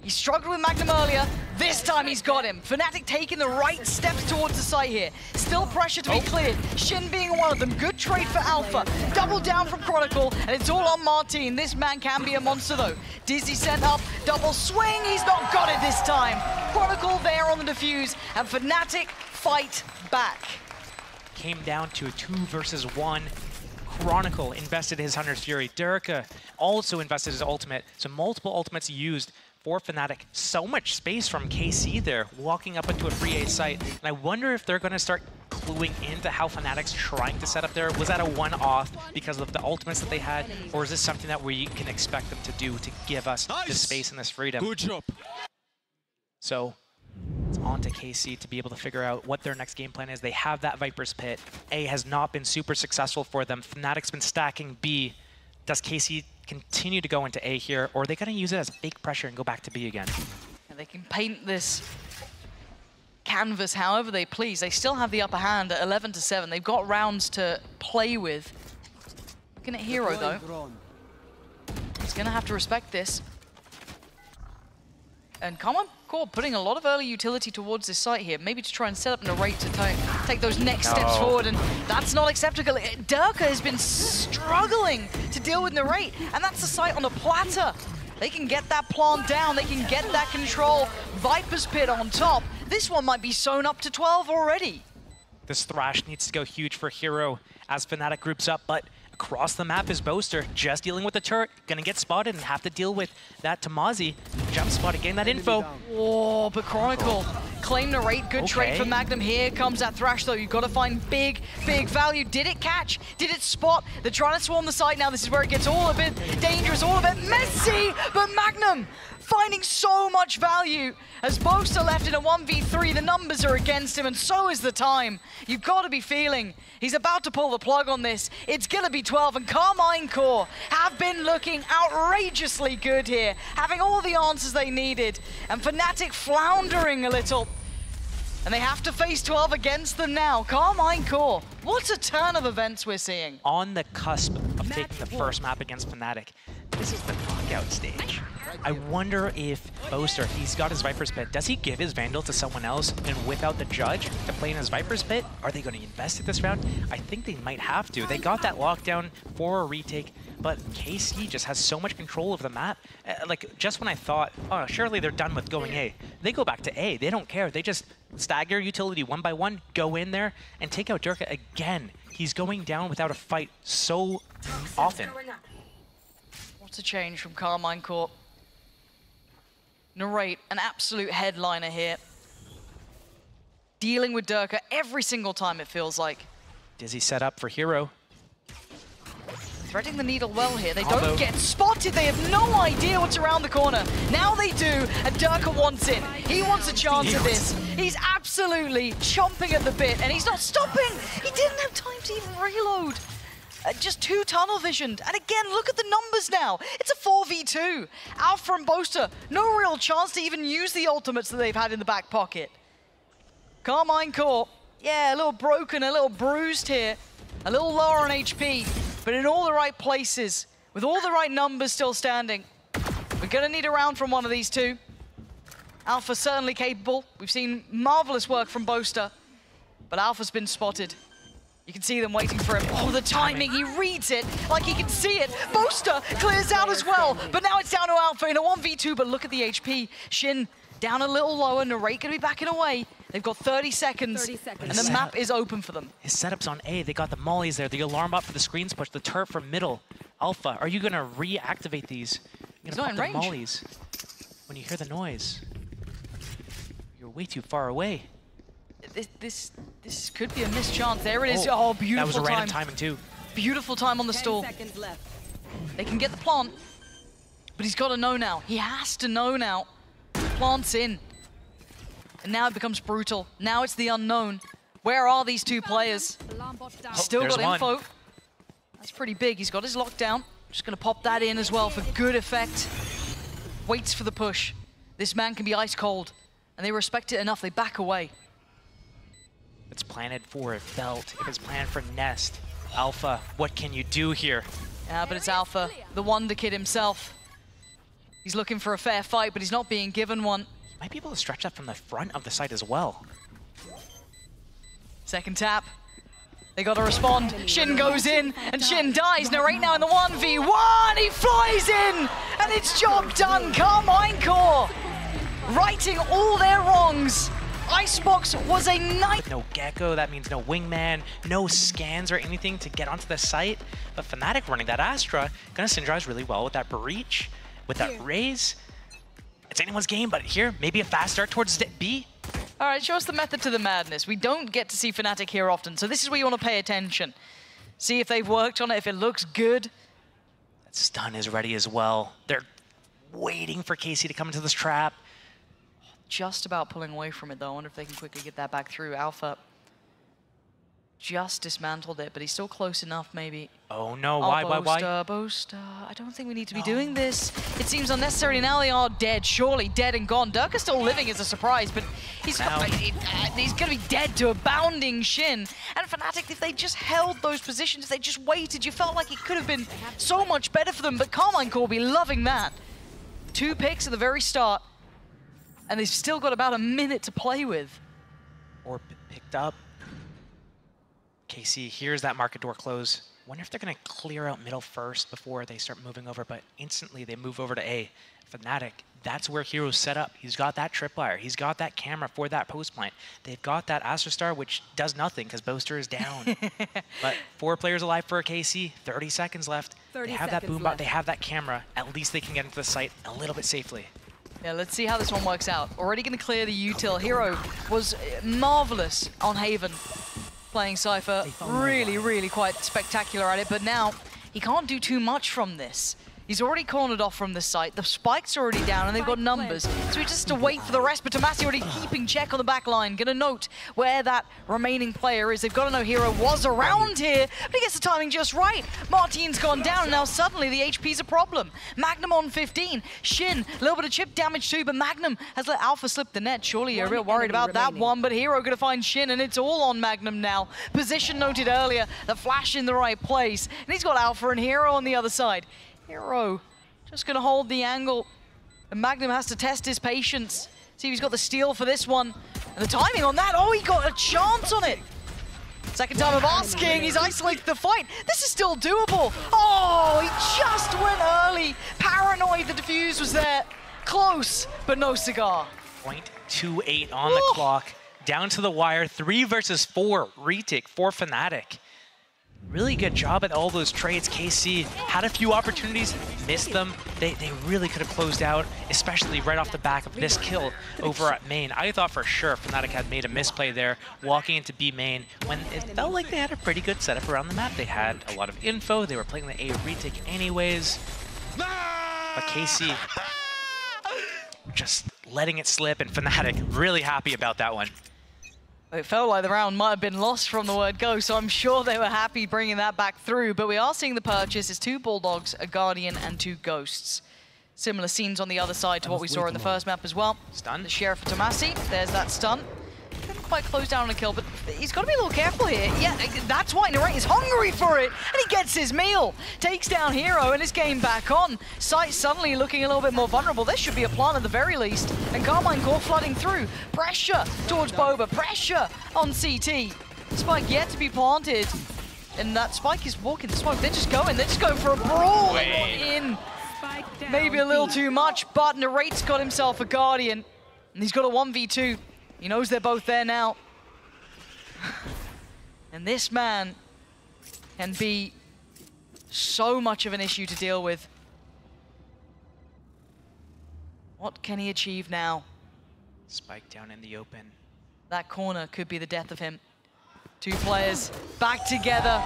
He struggled with Magnum earlier. This time he's got him. Fnatic taking the right steps towards the site here. Still pressure to be cleared. Shin being one of them. Good trade for Alpha. Double down from Chronicle, and it's all on Martin. This man can be a monster though. Dizzy sent up, double swing. He's not got it this time. Chronicle there on the defuse, and Fnatic fight back. Came down to a 2 versus 1. Chronicle invested his Hunter's Fury. Durka also invested his ultimate. So multiple ultimates used for Fnatic. So much space from KC there, walking up into a free A site. And I wonder if they're going to start cluing into how Fnatic's trying to set up there. Was that a one-off because of the ultimates that they had? Or is this something that we can expect them to do to give us this space and this freedom? Good job. So it's on to KC to be able to figure out what their next game plan is. They have that Viper's Pit. A has not been super successful for them. Fnatic's been stacking B. Does KC continue to go into A here, or are they going to use it as fake pressure and go back to B again? And they can paint this canvas however they please. They still have the upper hand at 11-7. They've got rounds to play with. Looking at Hero though. He's going to have to respect this. And Common Core putting a lot of early utility towards this site here, maybe to try and set up Narrate to take those next steps forward, and that's not acceptable. Durka has been struggling to deal with Narrate, and that's the site on the platter. They can get that plant down, they can get that control. Viper's Pit on top. This one might be sewn up to 12 already. This Thrash needs to go huge for Hero as Fnatic groups up, but across the map is Boaster, just dealing with the turret, gonna get spotted and have to deal with that Tamazi. Jump spotted, getting that info. Oh, but Chronicle, claim Narrate, good trade for Magnum. Here comes that Thrash though, you've got to find big value. Did it catch? Did it spot? They're trying to swarm the site now, this is where it gets all a bit dangerous, all a bit messy, but Magnum finding so much value. As Boaster left in a 1v3, the numbers are against him, and so is the time. You've got to be feeling he's about to pull the plug on this. It's gonna be 12, and Carmine Core have been looking outrageously good here, having all the answers they needed, and Fnatic floundering a little. And they have to face 12 against them now. Carmine Core, what a turn of events we're seeing. On the cusp of taking the first map against Fnatic. This is the knockout stage. I wonder if Boaster, he's got his Viper's Pit, does he give his Vandal to someone else and without the Judge to play in his Viper's Pit? Are they going to invest it this round? I think they might have to. They got that lockdown for a retake, but KC just has so much control of the map. Like, just when I thought, oh, surely they're done with going A, they go back to A. They don't care. They just stagger utility one by one, go in there, and take out Durka again. He's going down without a fight so often. What a change from Carmine Core. Narrate, an absolute headliner here. Dealing with Durka every single time, it feels like. Dizzy set up for Hero. Threading the needle well here. They don't get spotted. They have no idea what's around the corner. Now they do, and Durka wants in. He wants a chance at this. He's absolutely chomping at the bit, and he's not stopping. He didn't have time to even reload. Just too tunnel visioned. And again, look at the numbers now. It's a 4v2. Alpha and Boaster, no real chance to even use the ultimates that they've had in the back pocket. Carmine Core, yeah, a little broken, a little bruised here. A little lower on HP, but in all the right places, with all the right numbers still standing. We're gonna need a round from one of these two. Alpha certainly capable. We've seen marvelous work from Boaster, but Alpha's been spotted. You can see them waiting for him. Oh, the timing, he reads it like he can see it. Boaster clears out as well, but now it's down to Alpha in a 1v2, but look at the HP. Shin down a little lower, Narrate gonna be backing away. They've got 30 seconds, and the map is open for them. His setup's on A, they got the mollies there, the alarm bot for the screens push, the turret from middle. Alpha, are you gonna reactivate these? You're gonna pop the mollies when you hear the noise. You're way too far away. This could be a missed chance. There it is. Oh, beautiful time. That was a random timing too. Beautiful time on the stall. They can get the plant, but he's got to know now. He has to know now. Plant's in. And now it becomes brutal. Now it's the unknown. Where are these two players? Still got info. That's pretty big. He's got his lockdown. Just going to pop that in as well for good effect. Waits for the push. This man can be ice cold, and they respect it enough. They back away. It's planted for a belt. If it's planned for Nest. Alpha, what can you do here? Yeah, but it's Alpha, the Wonder Kid himself. He's looking for a fair fight, but he's not being given one. Might be able to stretch that from the front of the site as well. Second tap. They gotta respond. Shin goes in, and Shin dies. Now right now in the 1v1, he flies in, and it's job done. Carmine Core righting all their wrongs. Icebox was a night. With no Gecko, that means no Wingman, no scans or anything to get onto the site. But Fnatic running that Astra, gonna synergize really well with that Breach, with that Raze. It's anyone's game, but here, maybe a fast start towards B. All right, show us the method to the madness. We don't get to see Fnatic here often, so this is where you want to pay attention. See if they've worked on it, if it looks good. That stun is ready as well. They're waiting for KC to come into this trap. Just about pulling away from it, though. I wonder if they can quickly get that back through. Alpha just dismantled it, but he's still close enough, maybe. Oh no, why? Boaster. I don't think we need to be doing this. It seems unnecessary. Now they are dead, surely dead and gone. Dirk still living is a surprise, but he's going to be dead to a bounding Shin. And Fnatic, if they just held those positions, if they just waited, you felt like it could have been so much better for them, but Carmine Core will be loving that. 2 picks at the very start, and they've still got about a minute to play with. Or picked up. KC hears that market door close. Wonder if they're going to clear out middle first before they start moving over, but instantly they move over to A. Fnatic, that's where Hero's set up. He's got that tripwire. He's got that camera for that post plant. They've got that Astra Star, which does nothing because Boaster is down. But 4 players alive for a KC, 30 seconds left. They have that boom bot, they have that camera. At least they can get into the site a little bit safely. Yeah, let's see how this one works out. Already going to clear the util. Hero was marvelous on Haven. Playing Cypher, really quite spectacular at it, but now he can't do too much from this. He's already cornered off from this site. The spike's already down, and they've got numbers. So he just has to wait for the rest, but Tomasi already keeping check on the back line. Gonna note where that remaining player is. They've got to know Hero was around here, but he gets the timing just right. Martine's gone down, and now suddenly the HP's a problem. Magnum on 15. Shin, a little bit of chip damage too, but Magnum has let Alpha slip the net. Surely you're a bit worried about that one, but Hero gonna find Shin, and it's all on Magnum now. Position noted earlier, the flash in the right place, and he's got Alpha and Hero on the other side. Hero just gonna hold the angle, and Magnum has to test his patience. See if he's got the steal for this one. And the timing on that, oh, he got a chance on it. Second time of asking, he's isolated the fight. This is still doable. Oh, he just went early. Paranoid, the defuse was there. Close, but no cigar. 0.28 on the clock, down to the wire, 3 versus 4 retake for Fnatic. Really good job at all those trades. KC had a few opportunities, missed them. They really could have closed out, especially right off the back of this kill over at main. I thought for sure Fnatic had made a misplay there, walking into B main, when it felt like they had a pretty good setup around the map. They had a lot of info, they were playing the A retake anyways. But KC just letting it slip, and Fnatic really happy about that one. It felt like the round might have been lost from the word go, so I'm sure they were happy bringing that back through. But we are seeing the purchase. It's 2 Bulldogs, a Guardian, and 2 Ghosts. Similar scenes on the other side to what we saw in the first map as well. Stun. The Sheriff of Tomasi, there's that stun. Couldn't quite close down on a kill, but he's got to be a little careful here. Yeah, that's why Narrate is hungry for it, and he gets his meal. Takes down Hero, and his game back on. Sight suddenly looking a little bit more vulnerable. This should be a plant at the very least. And Carmine Core flooding through. Pressure towards Boba, pressure on CT. Spike yet to be planted. And that Spike is walking the smoke. They're just going for a brawl. They want in. Maybe a little too much, but Narrate's got himself a Guardian. And he's got a 1v2. He knows they're both there now. And this man can be so much of an issue to deal with. What can he achieve now? Spike down in the open. That corner could be the death of him. 2 players back together,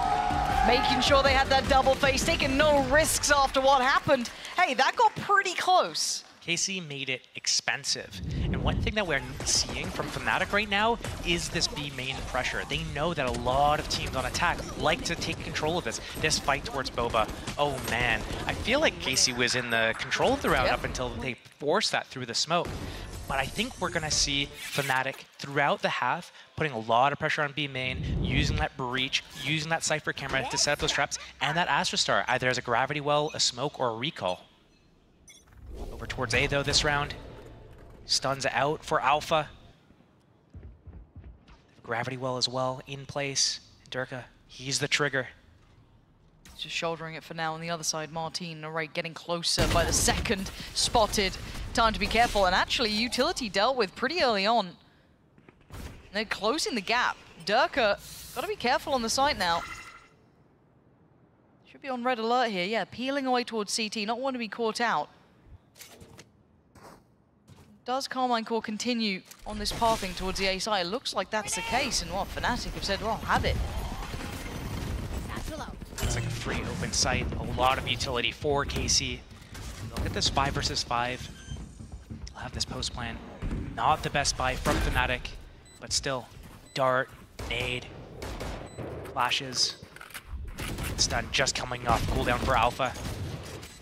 making sure they had that double face, taking no risks after what happened. Hey, that got pretty close. KC made it expensive. And one thing that we're seeing from Fnatic right now is this B main pressure. They know that a lot of teams on attack like to take control of this fight towards Boba. Oh man, I feel like KC was in the control of the round up until they forced that through the smoke. But I think we're gonna see Fnatic throughout the half putting a lot of pressure on B main, using that breach, using that Cypher camera to set up those traps, and that Astra Star, either as a gravity well, a smoke, or a recall. But Over towards A though this round. Stuns out for Alpha. Gravity well as well in place. Durka, he's the trigger. Just shouldering it for now on the other side. Martin, right, getting closer by the second. Spotted. Time to be careful. And actually, Utility dealt with pretty early on. They're closing the gap. Durka, gotta be careful on the site now. Should be on red alert here. Yeah, peeling away towards CT. Not want to be caught out. Does Carmine Core continue on this pathing towards the A side? It looks like that's the case. And what, Fnatic have said, well, have it. It's like a free open site, a lot of utility for KC. Look at this 5 versus 5. We'll have this post plan. Not the best buy from Fnatic, but still, dart, nade, flashes. Stun just coming off cooldown for Alpha.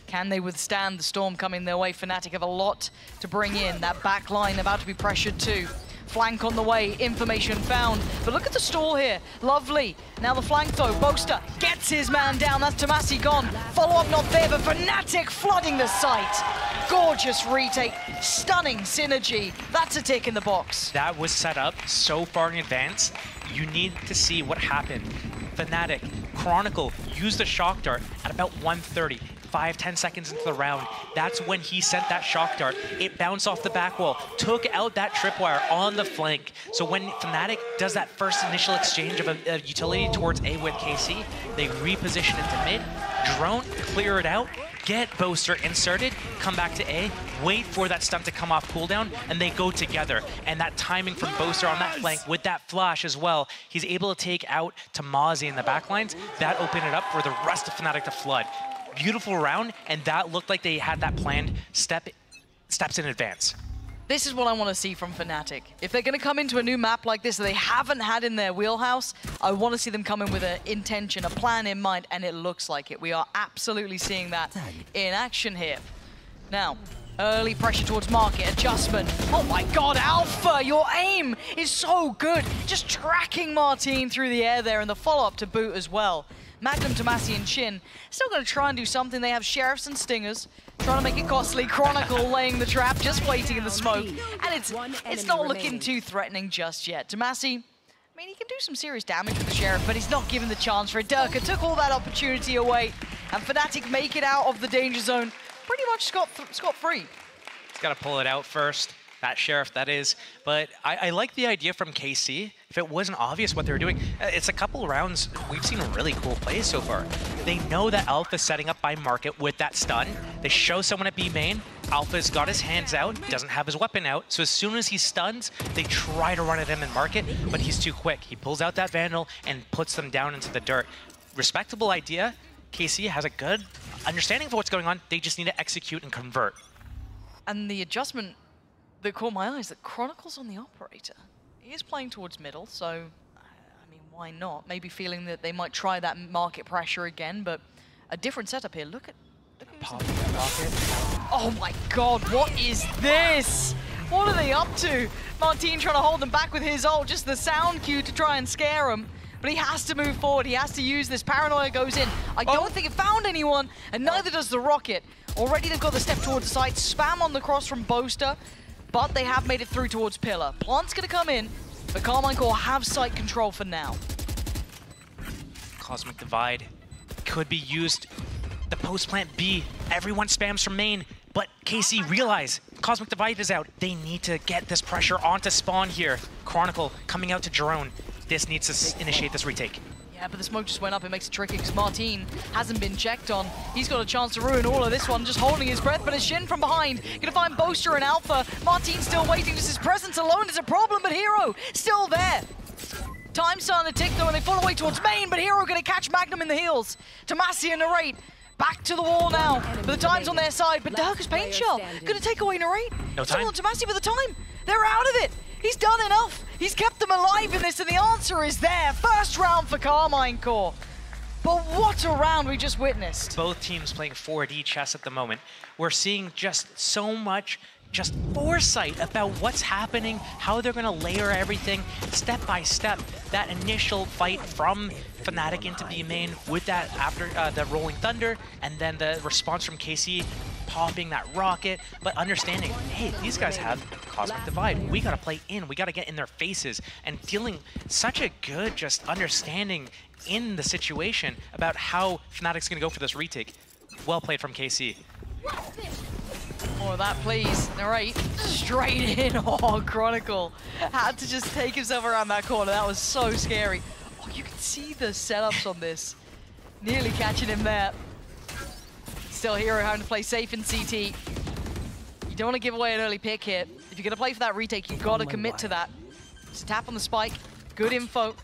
Can they withstand the storm coming their way? Fnatic have a lot to bring in. That back line about to be pressured too. Flank on the way, information found. But look at the stall here, lovely. Now the flank though, Boaster gets his man down, that's Tomasi gone. Follow-up not there, but Fnatic flooding the site. Gorgeous retake, stunning synergy. That's a tick in the box. That was set up so far in advance. You need to see what happened. Fnatic, Chronicle used the shock dart at about 1:30. 5-10 seconds into the round, that's when he sent that shock dart. It bounced off the back wall, took out that tripwire on the flank. So when Fnatic does that first initial exchange of a utility towards A with KC, they reposition into mid, drone, clear it out, get Boaster inserted, come back to A, wait for that stun to come off cooldown, and they go together. And that timing from Boaster on that flank with that flash as well, he's able to take out Tomasi in the backlines. That opened it up for the rest of Fnatic to flood. Beautiful round, and that looked like they had that planned steps in advance. This is what I want to see from Fnatic. If they're going to come into a new map like this that they haven't had in their wheelhouse, I want to see them come in with an intention, a plan in mind, and it looks like it. We are absolutely seeing that in action here. Now, early pressure towards market, adjustment. Oh my god, Alpha, your aim is so good. Just tracking Martin through the air there, and the follow-up to boot as well. Magnum, Tomasi, and Shin still going to try and do something. They have Sheriffs and Stingers, trying to make it costly. Chronicle laying the trap, just waiting in the smoke. And it's not looking too threatening just yet. Tomasi, I mean, he can do some serious damage with the Sheriff, but he's not given the chance for it. Durka took all that opportunity away, and Fnatic make it out of the danger zone pretty much scot-free. He's got to pull it out first. That Sheriff, that is. But I like the idea from KC. If it wasn't obvious what they were doing, it's a couple rounds we've seen really cool plays so far. They know that Alpha's setting up by market with that stun. They show someone at B main. Alpha's got his hands out, doesn't have his weapon out. So as soon as he stuns, they try to run at him in market, but he's too quick. He pulls out that Vandal and puts them down into the dirt. Respectable idea. KC has a good understanding of what's going on. They just need to execute and convert. And the adjustment that caught my eyes, that Chronicle's on the operator. He is playing towards middle, so, I mean, why not? Maybe feeling that they might try that market pressure again, but a different setup here. Look at Popping that rocket. Oh my god, what is this? What are they up to? Martin trying to hold them back with his ult, just the sound cue to try and scare him. But he has to move forward, he has to use this. Paranoia goes in. I don't think it found anyone, and neither does the rocket. Already they've got the step towards the site, spam on the cross from Boaster, but they have made it through towards Pillar. Plant's gonna come in, but Carmine Core have site control for now. Cosmic Divide could be used. The post plant B, everyone spams from main, but KC realize Cosmic Divide is out. They need to get this pressure onto spawn here. Chronicle coming out to drone. This needs to initiate this retake. Yeah, but the smoke just went up. It makes it tricky because Martin hasn't been checked on. He's got a chance to ruin all of this one, just holding his breath, but a Shin from behind. Gonna find Boaster and Alpha. Martin's still waiting, just his presence alone is a problem, but Hero still there. Time's starting to tick though, and they fall away towards main, but Hero gonna catch Magnum in the heels. Tomasi and Narrate back to the wall now, but the time's on their side, but Durka's Paint Shell gonna take away Narrate. No time. Still on Tomasi, but the time, they're out of it. He's done enough. He's kept them alive in this, and the answer is there. First round for Carmine Core. But what a round we just witnessed. Both teams playing 4D chess at the moment. We're seeing just so much foresight about what's happening, how they're going to layer everything step by step. That initial fight from Fnatic into B main with that after the Rolling Thunder, and then the response from KC popping that rocket, but understanding, hey, these guys have Cosmic Divide. We gotta play in, we gotta get in their faces, and dealing such a good just understanding in the situation about how Fnatic's gonna go for this retake. Well played from KC. More of that, please. All right, straight in. Oh, Chronicle had to just take himself around that corner. That was so scary. Oh, you can see the setups on this. Nearly catching him there. Still Hero having to play safe in CT. You don't want to give away an early pick here. If you're going to play for that retake, you've got to commit to that. Just tap on the spike. Good info.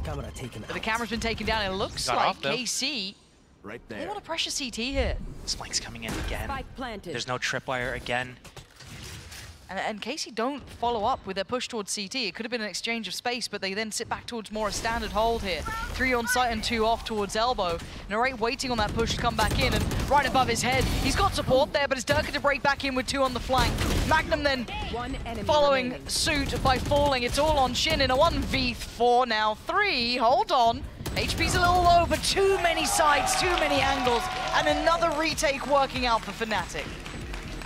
But the camera's been taken down. It looks like KC. Right there. They want to pressure CT here. Spike's coming in again. Spike planted. There's no tripwire again. And KC don't follow up with their push towards CT. It could have been an exchange of space, but they then sit back towards more a standard hold here. 3 on site and 2 off towards elbow. Narrate waiting on that push to come back in, and right above his head, he's got support there, but it's Durka to break back in with 2 on the flank. Magnum then following suit by falling. It's all on Shin in a 1v4 now. 3, hold on. HP's a little low, but too many sides, too many angles, and another retake working out for Fnatic.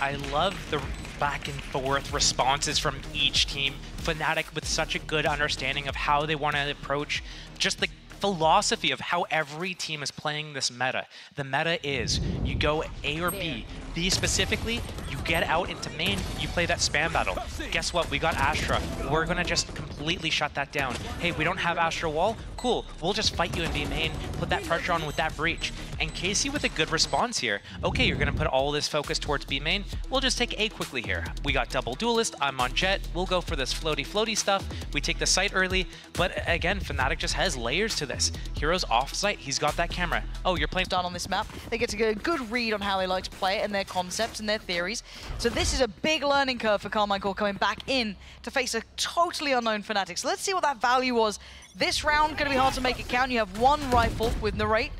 I love the back and forth responses from each team. Fnatic with such a good understanding of how they want to approach just the philosophy of how every team is playing this meta. The meta is you go A or B. B specifically, you get out into main, you play that spam battle. Guess what? We got Astra. We're gonna just completely shut that down. Hey, we don't have Astra wall? Cool. We'll just fight you in B main, put that pressure on with that breach. And KC with a good response here. Okay, you're gonna put all this focus towards B main. We'll just take A quickly here. We got double duelist. I'm on Jet. We'll go for this floaty stuff. We take the site early, but again, Fnatic just has layers to this. Hero's off site. He's got that camera. Oh, you're playing done on this map. They get to get a good read on how they like to play it and their concepts and their theories. So this is a big learning curve for Carmichael coming back in to face a totally unknown Fnatic. So let's see what that value was. This round going to be hard to make it count. You have 1 rifle with Narrate,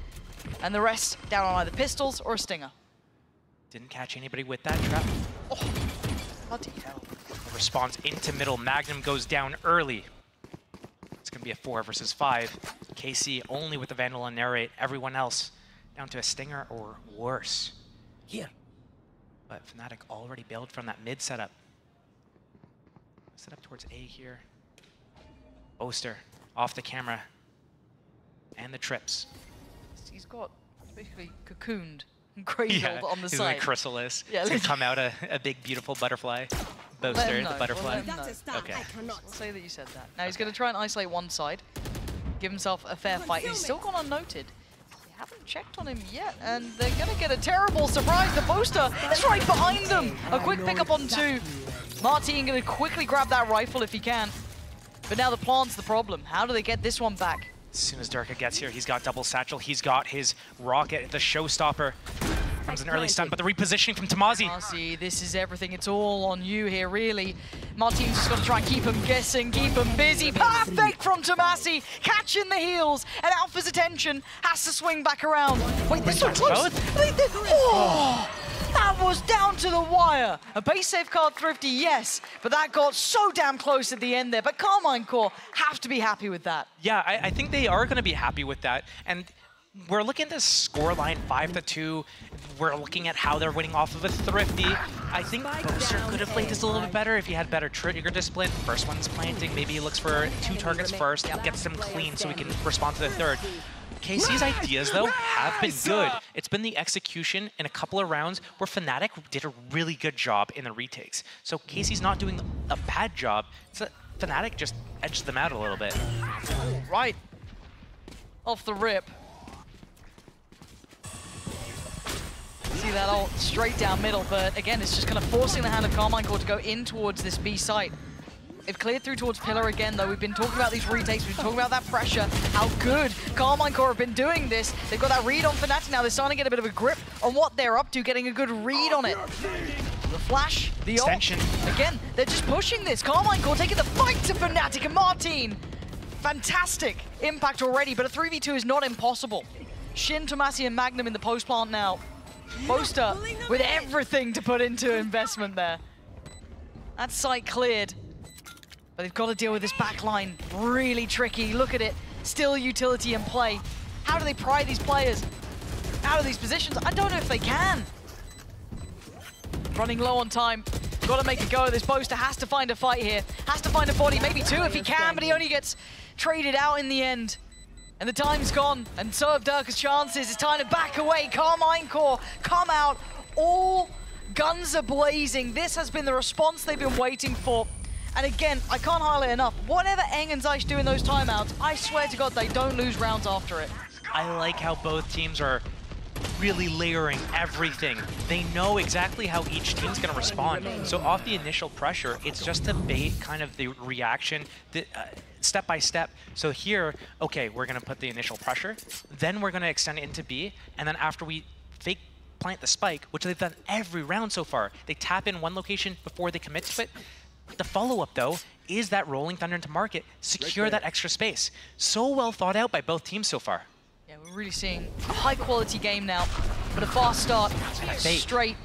and the rest down on either pistols or a stinger. Didn't catch anybody with that trap. Oh, bloody hell. Response into middle. Magnum goes down early. It's going to be a 4 versus 5. KC only with the Vandal and Narrate. Everyone else down to a stinger or worse. Here. But Fnatic already bailed from that mid setup. Set up towards A here. Oster off the camera. And the trips. He's got basically cocooned and cradled on the he's side. like Chrysalis. Yeah, to come out a big, beautiful butterfly. Boaster, the butterfly. Okay. Let's say that you said that. Now he's going to try and isolate one side. Give himself a fair fight. He's still gone unnoted. They haven't checked on him yet, and they're going to get a terrible surprise. The Boaster is right behind them. A quick pickup on 2. Martin going to quickly grab that rifle if he can. But now the plant's the problem. How do they get this one back? As soon as Durka gets here, he's got double satchel. He's got his rocket, the showstopper. Comes an early stun, but the repositioning from Tamazi. Tamazi, this is everything. It's all on you here, really. Martin's just got to try and keep him guessing, keep him busy. Perfect from Tomasi, catching the heels, and Alpha's attention has to swing back around. Wait, they're so close. Oh, that was down to the wire. A base safe card Thrifty, yes, but that got so damn close at the end there. But Carmine Core have to be happy with that. Yeah, I think they are going to be happy with that. And we're looking at this scoreline 5-2. We're looking at how they're winning off of a Thrifty. I think Boaster could have played this a little bit better if he had better trigger discipline. First one's planting. Maybe he looks for 2 targets first, gets them clean so he can respond to the third. KC's ideas, though, have been good. It's been the execution in a couple of rounds where Fnatic did a really good job in the retakes. So KC's not doing a bad job. It's that Fnatic just edged them out a little bit. Right. Off the rip. See that ult straight down middle, but again, it's just kind of forcing the hand of Carmine Core to go in towards this B site. They've cleared through towards Pillar again, though. We've been talking about these retakes. We've been talking about that pressure, how good Carmine Core have been doing this. They've got that read on Fnatic now. They're starting to get a bit of a grip on what they're up to, getting a good read on it. The flash, the extension. Ult. Again, they're just pushing this. Carmine Core taking the fight to Fnatic and Martin. Fantastic impact already, but a 3v2 is not impossible. Shin, Tomasi, and Magnum in the post plant now. Boaster with everything to put into investment there. That site cleared. But they've got to deal with this back line. Really tricky. Look at it. Still utility in play. How do they pry these players out of these positions? I don't know if they can. running low on time. Got to make a go of this. Boaster has to find a fight here. Has to find a body, maybe two if he can, but he only gets traded out in the end. And the time's gone, and so have Durka's chances. It's time to back away. Carmine Core come out. All guns are blazing. This has been the response they've been waiting for. And again, I can't highlight enough. Whatever Eng and Zeiss do in those timeouts, I swear to God, they don't lose rounds after it. I like how both teams are really layering everything. They know exactly how each team's going to respond. So off the initial pressure, it's just to bait kind of the reaction step by step. So here, okay, we're going to put the initial pressure, then we're going to extend it into B, and then after we fake plant the spike, which they've done every round so far, they tap in one location before they commit to it. The follow-up, though, is that rolling thunder into market, secure that extra space. So well thought out by both teams so far. Yeah, we're really seeing a high-quality game now, but a fast start straight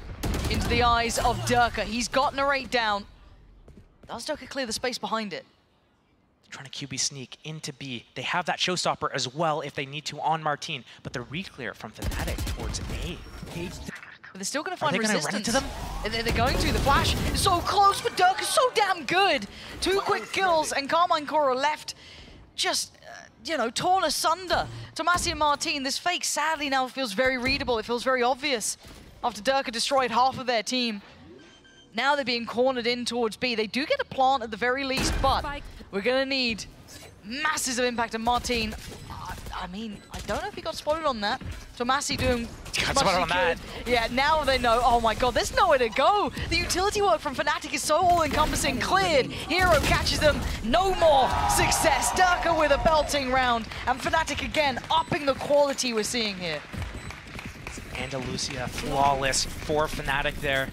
into the eyes of Durka. He's got Narrate down. Does Durka clear the space behind it? Trying to QB sneak into B. They have that showstopper as well if they need to on Martine, but the reclear from Fnatic towards A. But they're still going to find resistance. Are they going to run into them? They're going to. The flash is so close, but Durka's so damn good. 2 quick kills, and Carmine Core left just, you know, torn asunder. Tomasi and Martine, this fake sadly now feels very readable. It feels very obvious after Durka destroyed half of their team. Now they're being cornered in towards B. They do get a plant at the very least, but we're going to need masses of impact. And Martine, I mean, I don't know if he got spotted on that. Tomasi doing got spotted on that. Yeah, now they know, oh my God, there's nowhere to go. The utility work from Fnatic is so all-encompassing. Cleared, Hero catches them, no more success. Durka with a belting round, and Fnatic again upping the quality we're seeing here. Andalusia flawless for Fnatic there.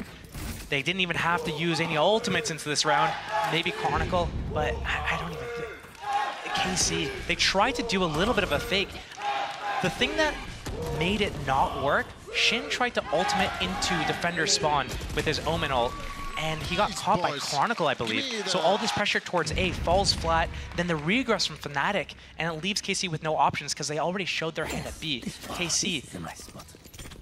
They didn't even have to use any ultimates into this round. Maybe Chronicle, but I don't even think. KC, they tried to do a little bit of a fake. The thing that made it not work, Shin tried to ultimate into defender spawn with his Omen ult, and he got caught by Chronicle, I believe. So all this pressure towards A falls flat, then the regress from Fnatic, and it leaves KC with no options because they already showed their hand at B. KC,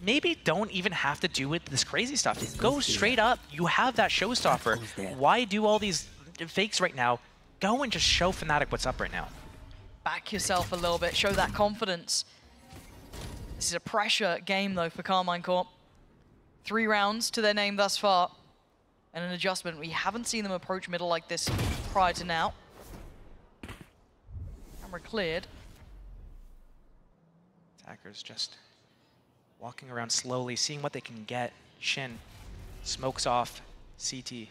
maybe don't even have to do with this crazy stuff. Go straight up. You have that showstopper. Why do all these fakes right now? Go and just show Fnatic what's up right now. Back yourself a little bit. Show that confidence. This is a pressure game, though, for Carmine Core. 3 rounds to their name thus far. And an adjustment. We haven't seen them approach middle like this prior to now. Camera cleared. Attackers just walking around slowly, seeing what they can get. Shin smokes off CT.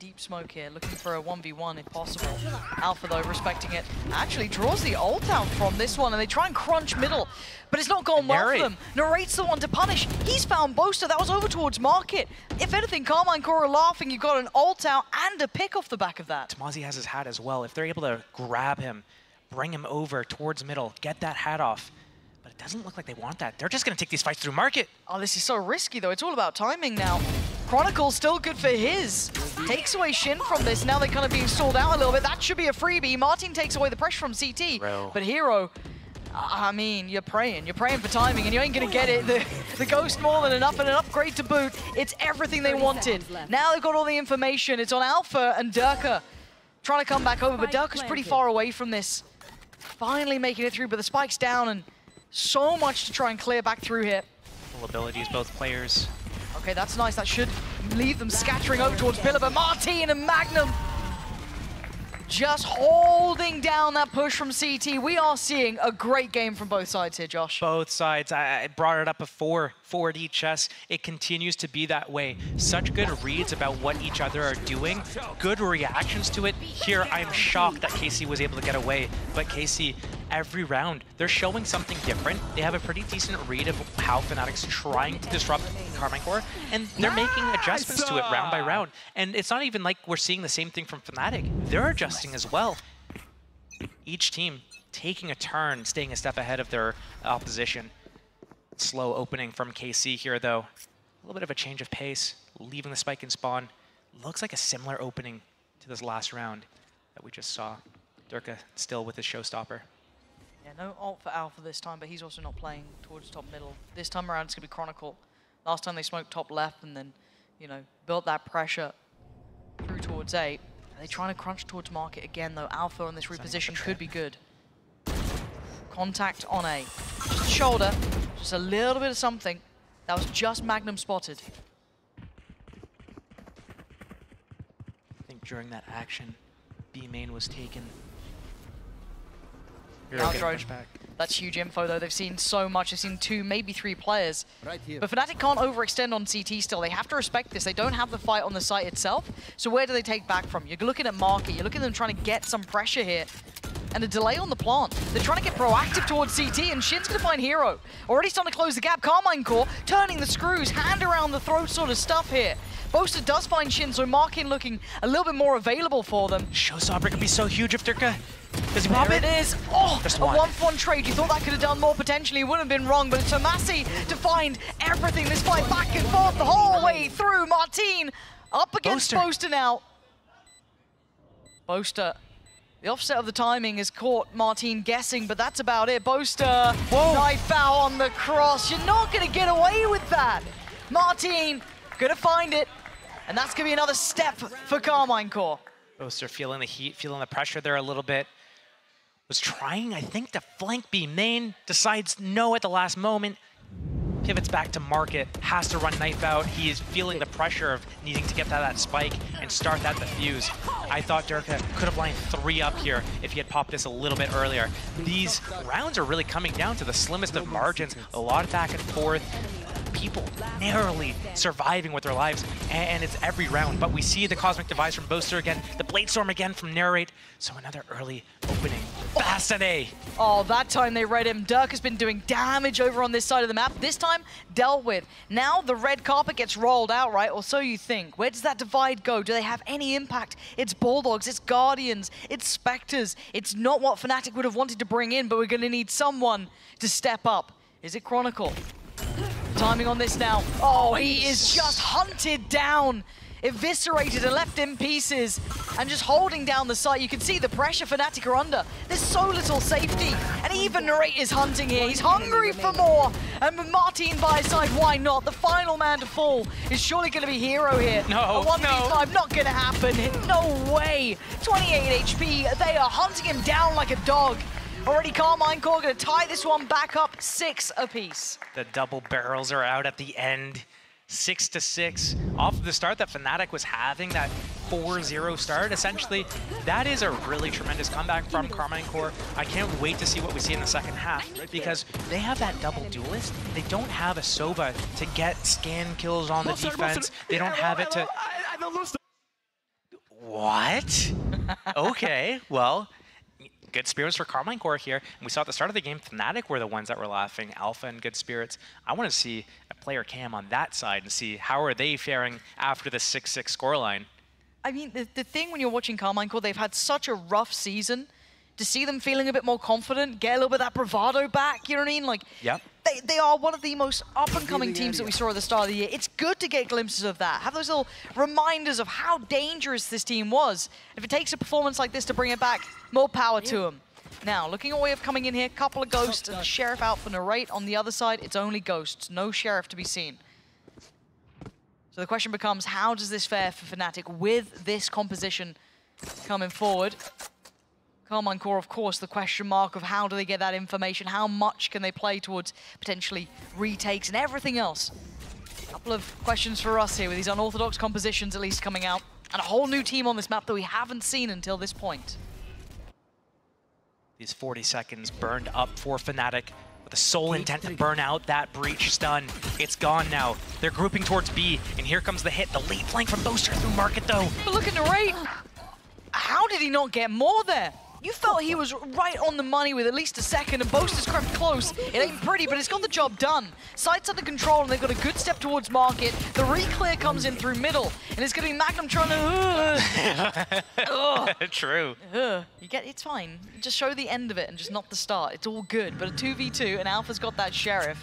Deep smoke here, looking for a 1v1 if possible. Alpha, though, respecting it, actually draws the ult out from this one, and they try and crunch middle, but it's not going well for them. Narrate's the one to punish. He's found Boaster. That was over towards Market. If anything, Carmine Core are laughing. You got an ult out and a pick off the back of that. Tomasi has his hat as well. If they're able to grab him, bring him over towards middle, get that hat off. But it doesn't look like they want that. They're just going to take these fights through Market. Oh, this is so risky, though. It's all about timing now. Chronicle's still good for his. Takes away Shin from this. Now they're kind of being stalled out a little bit. That should be a freebie. Martin takes away the pressure from CT. But Hero, I mean, you're praying. You're praying for timing, and you ain't going to get it. The Ghost more than enough, and an upgrade to boot. It's everything they wanted. Now they've got all the information. It's on Alpha and Durka trying to come back over, but Durka's pretty far away from this. Finally making it through, but the spike's down, and so much to try and clear back through here. Full abilities, both players. Okay, that's nice. That should leave them scattering over towards Pillar, but Martine and Magnum just holding down that push from CT. We are seeing a great game from both sides here, Josh. Both sides. I brought it up before. 4D chess. It continues to be that way. Such good reads about what each other are doing. Good reactions to it. Here, I'm shocked that KC was able to get away. But KC, every round, they're showing something different. They have a pretty decent read of how Fnatic's trying to disrupt Carmine Core, and they're making adjustments to it round by round. And it's not even like we're seeing the same thing from Fnatic. They're adjusting as well. Each team taking a turn, staying a step ahead of their opposition. Slow opening from KC here, though. A little bit of a change of pace, leaving the spike in spawn. Looks like a similar opening to this last round that we just saw. Durka still with his showstopper. Yeah, no ult for Alpha this time, but he's also not playing towards top middle. This time around, it's going to be Chronicle. Last time they smoked top left and then you know, built that pressure through towards A. Are they trying to crunch towards market again, though? Alpha on this reposition could be good. Contact on A. Just a shoulder, just a little bit of something. That was just Magnum spotted. I think during that action, B main was taken. That's huge info, though. They've seen so much. They've seen 2, maybe 3 players. Right here. But Fnatic can't overextend on CT still. They have to respect this. They don't have the fight on the site itself. So where do they take back from? You're looking at market. You're looking at them trying to get some pressure here. And a delay on the plant. They're trying to get proactive towards CT, and Shin's going to find Hero. Already starting to close the gap. Carmine Core turning the screws, hand around the throat sort of stuff here. Boaster does find Shin, so Markin looking a little bit more available for them. Showstopper could be so huge if Dirka. Does he pop It is. Oh, just a 1-for-1 trade. You thought that could have done more potentially. It wouldn't have been wrong, but it's Tomasi to find everything. This fight back and forth the whole way through. Martin up against Boaster now. Boaster. The offset of the timing has caught Martin guessing, but that's about it. Boaster, knife foul on the cross. You're not going to get away with that. Martin going to find it, and that's going to be another step for Carmine Core. Boaster feeling the heat, feeling the pressure there a little bit. Was trying, I think, to flank B main. Decides no at the last moment. Pivots back to market, has to run knife out. He is feeling the pressure of needing to get that spike and start that defuse. I thought Dirka could have lined 3 up here if he had popped this a little bit earlier. These rounds are really coming down to the slimmest of margins. A lot of back and forth. People narrowly surviving with their lives, and it's every round. But we see the Cosmic Device from Boaster again, the Bladestorm again from Narrate. So another early opening. Fast at A. Oh, that time they read him. Dirk has been doing damage over on this side of the map. This time, dealt with. Now the red carpet gets rolled out, right? Or so you think. Where does that divide go? Do they have any impact? It's Bulldogs, it's Guardians, it's Spectres. It's not what Fnatic would have wanted to bring in, but we're going to need someone to step up. Is it Chronicle? Timing on this now. Oh, he is just hunted down, eviscerated and left in pieces, and just holding down the site. You can see the pressure Fnatic are under. There's so little safety, and even Narrate is hunting here. He's hungry for more, and with Martin by his side, why not? The final man to fall is surely going to be Hero here. No, a 1v5, not going to happen. No way. 28 HP. They are hunting him down like a dog. Already Carmine Core going to tie this one back up 6 apiece. The double barrels are out at the end. 6-6. Off of the start that Fnatic was having, that 4-0 start, essentially, that is a really tremendous comeback from Carmine Core. I can't wait to see what we see in the second half, because they have that double duelist. They don't have a Sova to get scan kills on the defense. They don't have it to... What? Okay, well... Good spirits for Carmine Core here. And we saw at the start of the game, Fnatic were the ones that were laughing. Alpha and good spirits. I want to see a player cam on that side and see how are they faring after the 6-6 scoreline. I mean, the thing when you're watching Carmine Core, they've had such a rough season. To see them feeling a bit more confident, get a little bit of that bravado back, you know what I mean? Like, yep. They are one of the most up-and-coming teams that we saw at the start of the year. It's good to get glimpses of that. Have those little reminders of how dangerous this team was. If it takes a performance like this to bring it back, more power to them. Now, looking at a way of coming in here, couple of Ghosts and Sheriff out for Narrate. On the other side, it's only Ghosts, no Sheriff to be seen. So the question becomes, how does this fare for Fnatic with this composition coming forward? Carmine Core, of course, the question mark of how do they get that information, how much can they play towards potentially retakes and everything else. A couple of questions for us here with these unorthodox compositions at least coming out, and a whole new team on this map that we haven't seen until this point. These 40 seconds burned up for Fnatic with the sole intent to burn out that breach stun. It's gone now. They're grouping towards B, and here comes the hit. The late flank from Boaster through market, though. But look at Narrate. How did he not get more there? You felt he was right on the money with at least a second, and Boaster's crept close. It ain't pretty, but it's got the job done. Site's under control, and they've got a good step towards market. The re-clear comes in through middle, and it's going to be Magnum trying to... True. You get, it's fine. Just show the end of it and just not the start. It's all good, but a 2v2, and Alpha's got that Sheriff.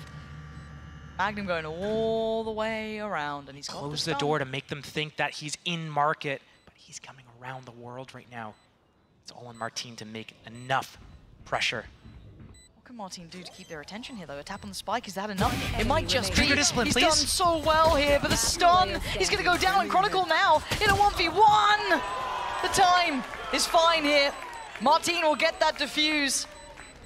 Magnum going all the way around, and he's got Close the door to make them think that he's in market, but he's coming around the world right now. It's all on Martin to make enough pressure. can Martin do to keep their attention here, though? A tap on the spike, is that enough? It might just be. Trigger discipline, He's please. done so well here, but the stun, he's going to go down. And Chronicle now in a 1v1. The time is fine here. Martin will get that defuse.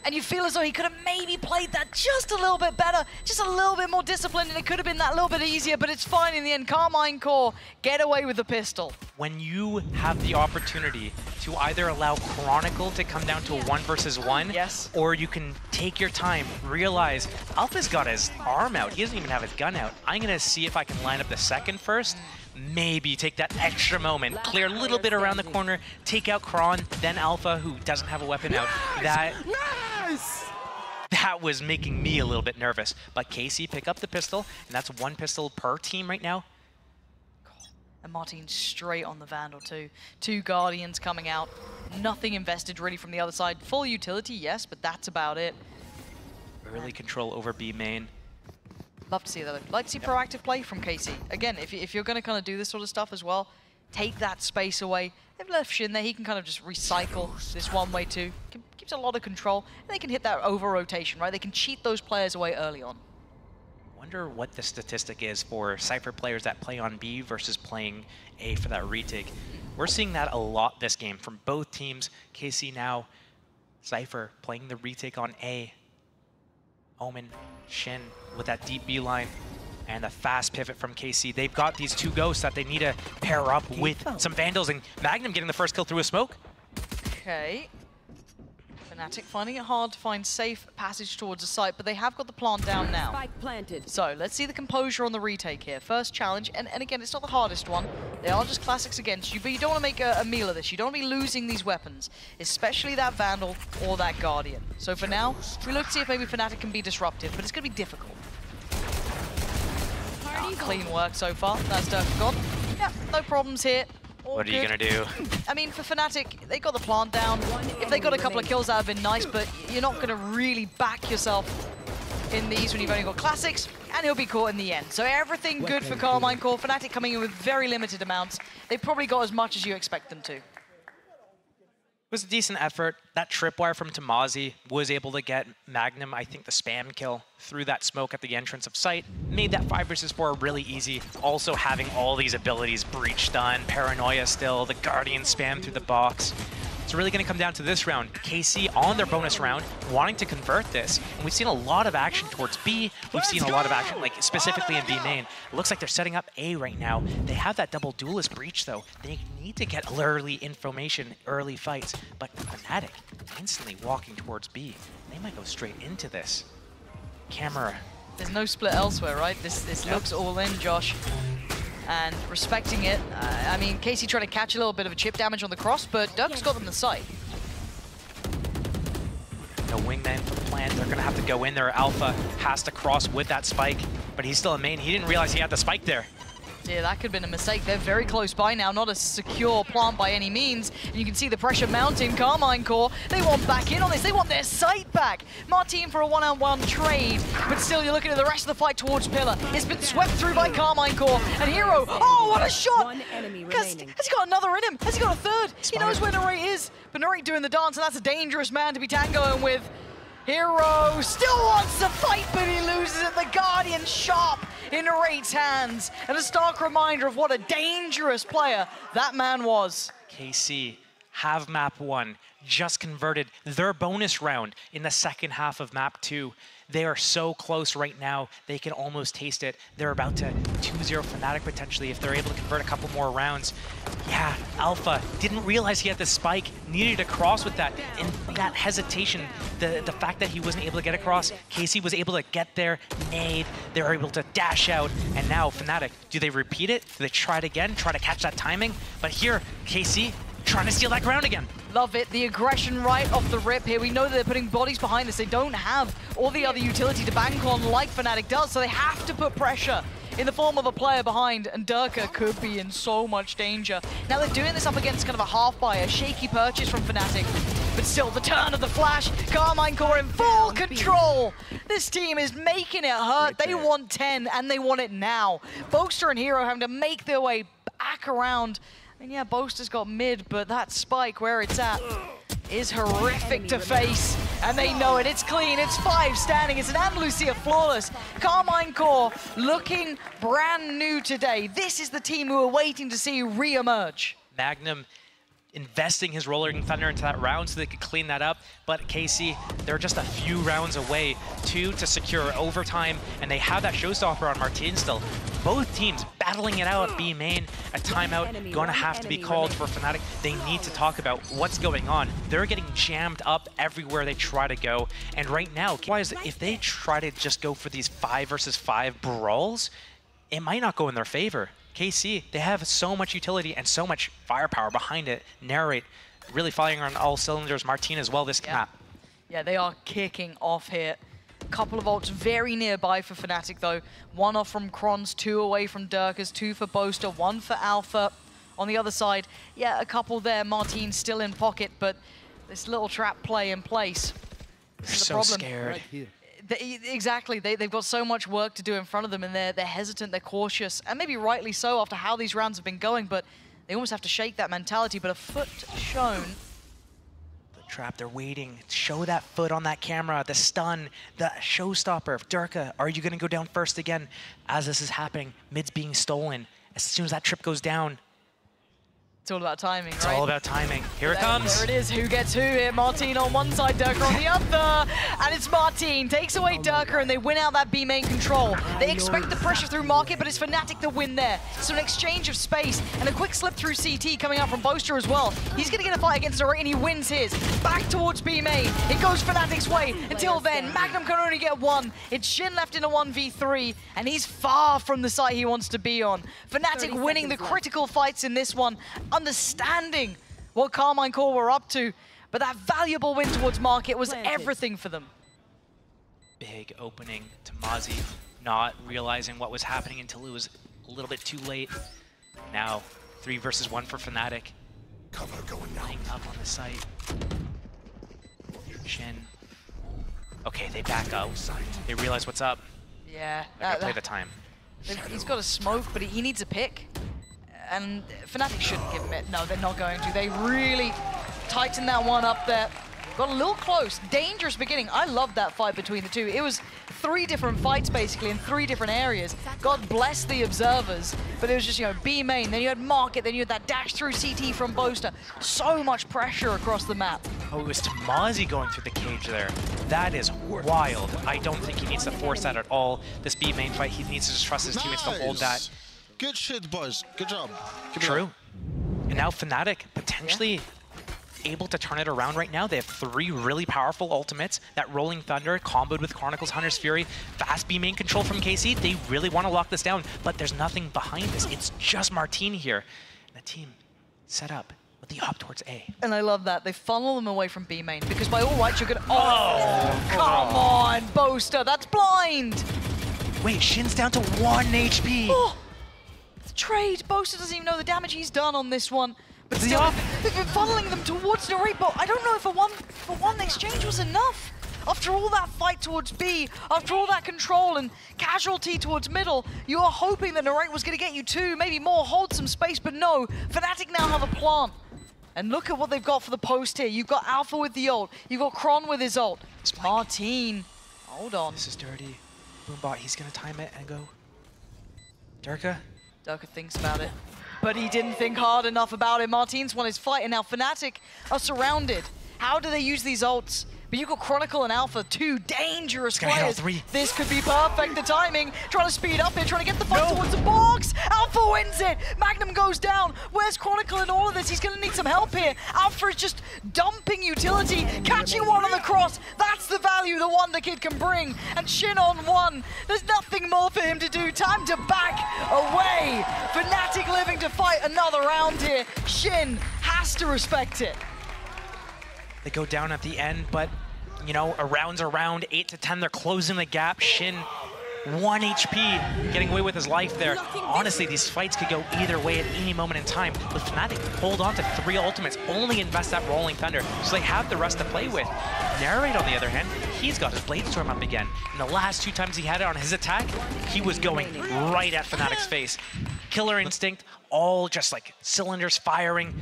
And you feel as though he could have maybe played that just a little bit better, just a little bit more disciplined, and it could have been that little bit easier, but it's fine in the end. Carmine Core get away with the pistol. When you have the opportunity to either allow Chronicle to come down to a 1 versus 1, yes, or you can take your time, realize Alpha's got his arm out, he doesn't even have his gun out. I'm gonna see if I can line up the second first, maybe take that extra moment, clear a little bit around the corner, take out Kron, then Alpha, who doesn't have a weapon out. That was making me a little bit nervous. But KC pick up the pistol, and that's 1 pistol per team right now. And Martin straight on the Vandal too. 2 Guardians coming out. Nothing invested really from the other side. Full utility, yes, but that's about it. Early control over B main. Love to see that. Like to see proactive play from KC. Again, if you're going to kind of do this sort of stuff as well, take that space away. They've left Shin there. He can kind of just recycle this one-way too. Keeps a lot of control, and they can hit that over-rotation, right? They can cheat those players away early on. Wonder what the statistic is for Cypher players that play on B versus playing A for that retake. We're seeing that a lot this game from both teams. KC now, Cypher playing the retake on A. Omen, Shin with that deep B line. And the fast pivot from KC. They've got these 2 ghosts that they need to pair up with some Vandals, and Magnum getting the first kill through a smoke. Okay. Fnatic finding it hard to find safe passage towards the site, but they have got the plant down now. Spike planted. So let's see the composure on the retake here. First challenge, and again, it's not the hardest one. They are just classics against you, but you don't want to make a meal of this. You don't want to be losing these weapons, especially that Vandal or that Guardian. So for now, we look to see if maybe Fnatic can be disruptive, but it's going to be difficult. Clean work so far. That's Durka gone. Yeah, no problems here. All what are you good. going to do? I mean, for Fnatic, they got the plant down. If they got a couple of kills, that would have been nice, but you're not going to really back yourself in these when you've only got classics, and he'll be caught in the end. So everything good for Carmine Core. Fnatic coming in with very limited amounts. They probably got as much as you expect them to. It was a decent effort. That tripwire from Tamazi was able to get Magnum, I think, the spam kill through that smoke at the entrance of site. Made that 5 versus 4 really easy. Also having all these abilities, Breach done, Paranoia still, the Guardian spam through the box. It's really going to come down to this round. KC on their bonus round, wanting to convert this. And we've seen a lot of action towards B. We've seen a lot of action, like specifically in B main. It looks like they're setting up A right now. They have that double duelist breach though. They need to get early information, early fights. But Fnatic instantly walking towards B. They might go straight into this. Camera. There's no split elsewhere, right? This looks all in, Josh. And respecting it, I mean, KC trying to catch a little bit of a chip damage on the cross, but Durka's got them in the sight. No wingman for the plan. They're going to have to go in there. Alpha has to cross with that spike, but he's still in main. He didn't realize he had the spike there. Yeah, that could have been a mistake. They're very close by now, not a secure plant by any means. And you can see the pressure mounting. Carmine Core, they want back in on this. They want their sight back. Martin for a one-on-one trade, but still you're looking at the rest of the fight towards Pillar. It's been swept through by Carmine Core. And Hero, oh, what a shot! One enemy Has remaining. he got another in him? Has he got a third? He knows where Narrate is, but Narrate doing the dance, and that's a dangerous man to be tangoing with. Hero still wants to fight, but he loses it. The Guardian sharp in Narrate's hands. And a stark reminder of what a dangerous player that man was. KC have map 1, just converted their bonus round in the second half of map 2. They are so close right now, they can almost taste it. They're about to 2-0 Fnatic potentially if they're able to convert a couple more rounds. Yeah, Alpha didn't realize he had the spike, needed to cross with that. And that hesitation, the fact that he wasn't able to get across, KC was able to get there, nade, they were able to dash out, and now Fnatic, do they repeat it? Do they try it again, try to catch that timing? But here, KC trying to steal that ground again. Love it, the aggression right off the rip here. We know that they're putting bodies behind this. They don't have all the other utility to bank on like Fnatic does, so they have to put pressure in the form of a player behind, and Durka could be in so much danger. Now they're doing this up against kind of a half buy, a shaky purchase from Fnatic, but still the turn of the flash, Carmine Core in full control. This team is making it hurt. They want 10 and they want it now. Boaster and Hero having to make their way back around. And yeah, Boaster's got mid, but that spike where it's at is horrific to face. and they know it. It's clean, it's 5 standing, it's an Andalusia flawless. Carmine Core looking brand new today. This is the team who are waiting to see re-emerge. Magnum investing his Rolling Thunder into that round so they could clean that up, but KC, they're just a few rounds away to secure overtime, and they have that showstopper on Martin still. Both teams battling it out at B main. A timeout going to have to be called for Fnatic. They need to talk about what's going on. They're getting jammed up everywhere they try to go, and right now, if they try to just go for these 5 versus 5 brawls, it might not go in their favor. KC, they have so much utility and so much firepower behind it. Narrate really firing on all cylinders. Martin as well this map. Yeah, they are kicking off here. Couple of ults very nearby for Fnatic though. 1 off from Kronz, 2 away from Durkers, 2 for Boaster, 1 for Alpha. On the other side, yeah, a couple there. Martin still in pocket, but this little trap play in place. They're so scared. Right here. Exactly, they've got so much work to do in front of them, and they're hesitant, they're cautious, and maybe rightly so after how these rounds have been going, but they almost have to shake that mentality. But a foot shown. The trap, they're waiting. Show that foot on that camera, the stun, the showstopper. Durka, are you going to go down first again? As this is happening, mid's being stolen. As soon as that trip goes down, it's all about timing, it's right? all about timing. Here it comes. There it is. Who gets who here? Martin on one side, Durka on the other. And it's Martin. Takes away Durka, and they win out that B main control. They expect the pressure through market, but it's Fnatic the win there. So an exchange of space and a quick slip through CT coming out from Boaster as well. He's going to get a fight against Narrate, and he wins his. Back towards B main. It goes Fnatic's way. Until then, Magnum can only get 1. It's Shin left in a 1v3, and he's far from the site he wants to be on. Fnatic winning the critical fights in this one, understanding what Carmine Core were up to, but that valuable win towards market was everything for them. Big opening to Mozzie, not realizing what was happening until it was a little bit too late. Now, 3 versus 1 for Fnatic. Cover going Laying up on the site. Shin. Okay, they back up. They realize what's up. Yeah. They gotta play the time. He's got a smoke, but he needs a pick. And Fnatic shouldn't give him it. No, they're not going to. They really tightened that one up there. Got a little close. Dangerous beginning. I loved that fight between the two. It was 3 different fights, basically, in 3 different areas. God bless the observers. But it was just, you know, B main, then you had market, then you had that dash through CT from Boaster. So much pressure across the map. Oh, it was Tamazi going through the cage there. That is wild. I don't think he needs to force that at all. This B main fight, he needs to just trust his teammates to hold that. Good shit, boys. Good job. True. And now Fnatic potentially able to turn it around right now. They have 3 really powerful ultimates. That Rolling Thunder comboed with Chronicles Hunter's Fury. Fast B main control from KC. They really want to lock this down, but there's nothing behind this. It's just Martin here. And the team set up with the op towards A. And I love that. They funnel them away from B main because by all rights you're gonna... Oh, come on, Boaster. That's blind. Wait, Shin's down to 1 HP. Oh. Trade. Boaster doesn't even know the damage he's done on this one. But The still, op. they've been funneling them towards Narrate, but I don't know if a one exchange was enough. After all that fight towards B, after all that control and casualty towards middle, you are hoping that Narrate was going to get you 2, maybe more, hold some space, but no. Fnatic now have a plant. And look at what they've got for the post here. You've got Alpha with the ult. You've got Kron with his ult. Martin. Hold on. This is dirty. Boombot, he's going to time it and go. Durka. Durka thinks about it, but he didn't think hard enough about it. Martin's won his fight, and now Fnatic are surrounded. How do they use these ults? But you've got Chronicle and Alpha, 2 dangerous players. This could be perfect, the timing. Trying to speed up here, trying to get the fight towards the box. Alpha wins it. Magnum goes down. Where's Chronicle in all of this? He's going to need some help here. Alpha is just dumping utility, catching one on the cross. That's the value the Wonder Kid can bring. And Shin on 1. There's nothing more for him to do. Time to back away. Fnatic living to fight another round here. Shin has to respect it. They go down at the end, but, you know, a round's a round, 8 to 10, they're closing the gap. Shin, 1 HP, getting away with his life there. Honestly, these fights could go either way at any moment in time. But Fnatic hold on to 3 ultimates, only invest that Rolling Thunder, so they have the rest to play with. Narrate, on the other hand, he's got his Blade Storm up again. And the last 2 times he had it on his attack, he was going right at Fnatic's face. Killer Instinct, all just like cylinders firing,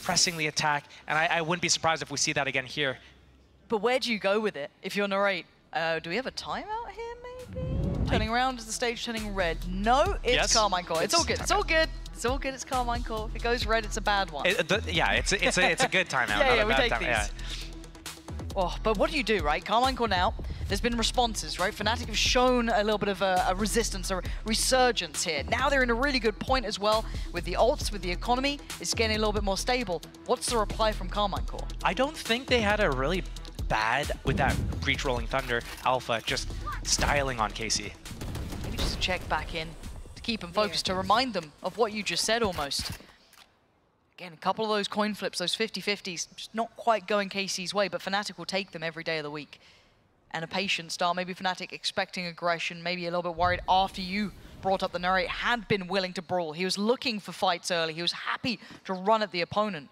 pressing the attack, and I wouldn't be surprised if we see that again here. But where do you go with it if you're Narrate? Do we have a timeout here, maybe? Turning around, is the stage turning red? No, it's yes. Carmine Core. It's all good. It's all good. It's all good. It's Carmine Core. If it goes red, it's a bad one. Yeah, it's a good timeout. Yeah, not we a bad take time. these. Yeah. Oh, but what do you do, right? Carmine Core now, there's been responses, right? Fnatic have shown a little bit of a resistance, a resurgence here. Now they're in a really good point as well with the ults, with the economy. It's getting a little bit more stable. What's the reply from Carmine Core? I don't think they had a really bad with that Breach Rolling Thunder Alpha just styling on KC. Maybe just a check back in to keep them focused, to remind them of what you just said almost. Again, a couple of those coin flips, those 50-50s, just not quite going KC's way, but Fnatic will take them every day of the week. And a patient start, maybe Fnatic expecting aggression, maybe a little bit worried after you brought up the Narrate had been willing to brawl. He was looking for fights early. He was happy to run at the opponent.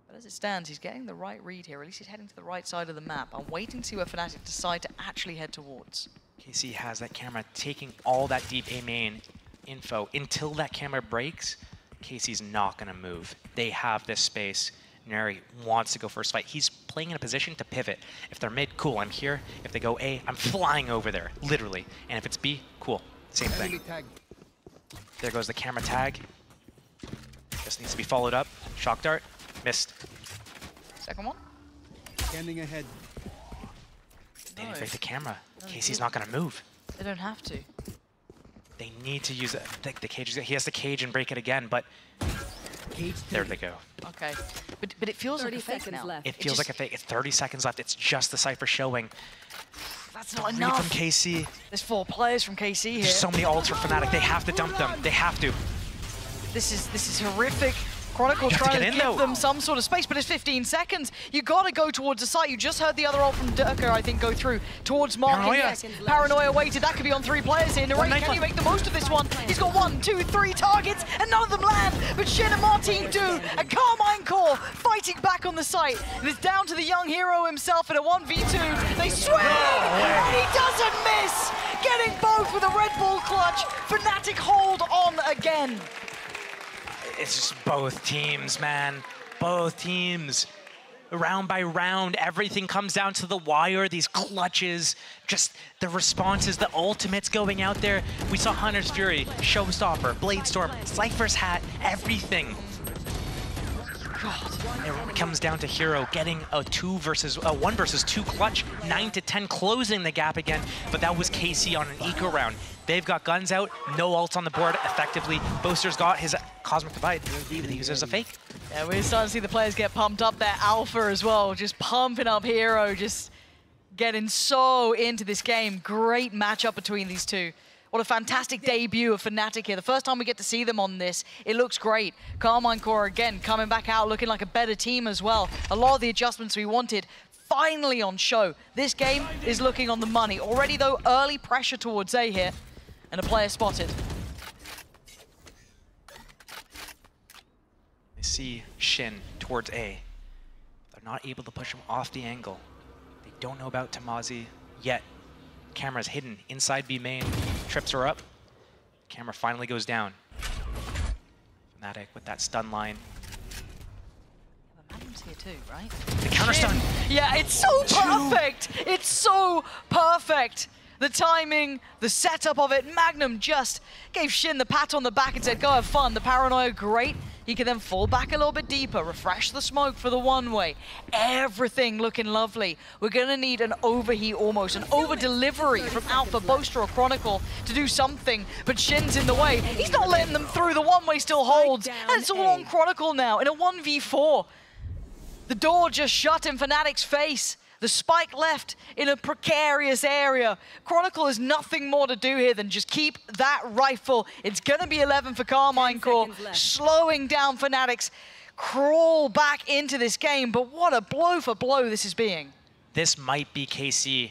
But as it stands, he's getting the right read here. At least he's heading to the right side of the map. I'm waiting to see where Fnatic decide to actually head towards. KC has that camera taking all that deep A main info. Until that camera breaks, KC's not going to move. They have this space. Neri wants to go first fight. He's playing in a position to pivot. If they're mid, cool, I'm here. If they go A, I'm flying over there, literally. And if it's B, cool, same thing. There goes the camera tag. Just needs to be followed up. Shock dart, missed. Second one. Standing ahead. They didn't break the camera. KC's not going to move. They don't have to. They need to use the cage. He has the cage and break it again, but there they go. Okay, but it feels like a fake 30 seconds now. left. It feels like a fake. It's 30 seconds left. It's just the Cypher showing. That's not Read enough. from KC. There's 4 players from KC here. There's so many ults for Fnatic. They have to dump them. They have to. This is horrific. Chronicle You have to trying to get in, give though. them some sort of space, but it's 15 seconds. You gotta go towards the site. You just heard the other ult from Durka, I think, go through towards Mark. Paranoia. Yes, Paranoia waited. That could be on 3 players here. Narrate, can you make the most of this one? He's got 1, 2, 3 targets, and none of them land. But Shin and Martin do. And Carmine Core fighting back on the site. And it's down to the young hero himself in a 1v2. They swing! And he doesn't miss! Getting both with a Red Bull clutch. Fnatic hold on again. It's just both teams, man. Both teams. Round by round, everything comes down to the wire. These clutches, just the responses, the ultimates going out there. We saw Hunter's Fury, Showstopper, Bladestorm, Cypher's Hat, everything. God. It comes down to Hero getting a 1 versus 2 clutch, 9-10 closing the gap again, but that was KC on an eco round. They've got guns out, no ults on the board effectively. Boaster's got his Cosmic Divide, even he uses a fake. Yeah, we're starting to see the players get pumped up there. Alpha as well, just pumping up Hero, just getting so into this game. Great matchup between these two. What a fantastic debut of Fnatic here. The first time we get to see them on this, it looks great. Carmine Core again coming back out looking like a better team as well. A lot of the adjustments we wanted finally on show. This game is looking on the money. Already though, early pressure towards A here, and a player spotted. They see Shin towards A. They're not able to push him off the angle. They don't know about Tamazi yet. Camera's hidden inside B main. Trips are up. Camera finally goes down. Fnatic with that stun line. Yeah, Magnum's here too, right? The counter stun. Yeah, it's so perfect. It's so perfect. The timing, the setup of it. Magnum just gave Shin the pat on the back and said, go have fun. The Paranoia, great. He can then fall back a little bit deeper, refresh the smoke for the one-way. Everything looking lovely. We're gonna need an overheat almost, an over-delivery from Alpha, Boaster, or Chronicle to do something, but Shin's in the way. He's not letting them through, the one-way still holds, and it's all on Chronicle now in a 1v4. The door just shut in Fnatic's face. The spike left in a precarious area. Chronicle has nothing more to do here than just keep that rifle. It's gonna be 11 for Carmine Core, slowing down Fnatic's crawl back into this game, but what a blow for blow this is being. This might be KC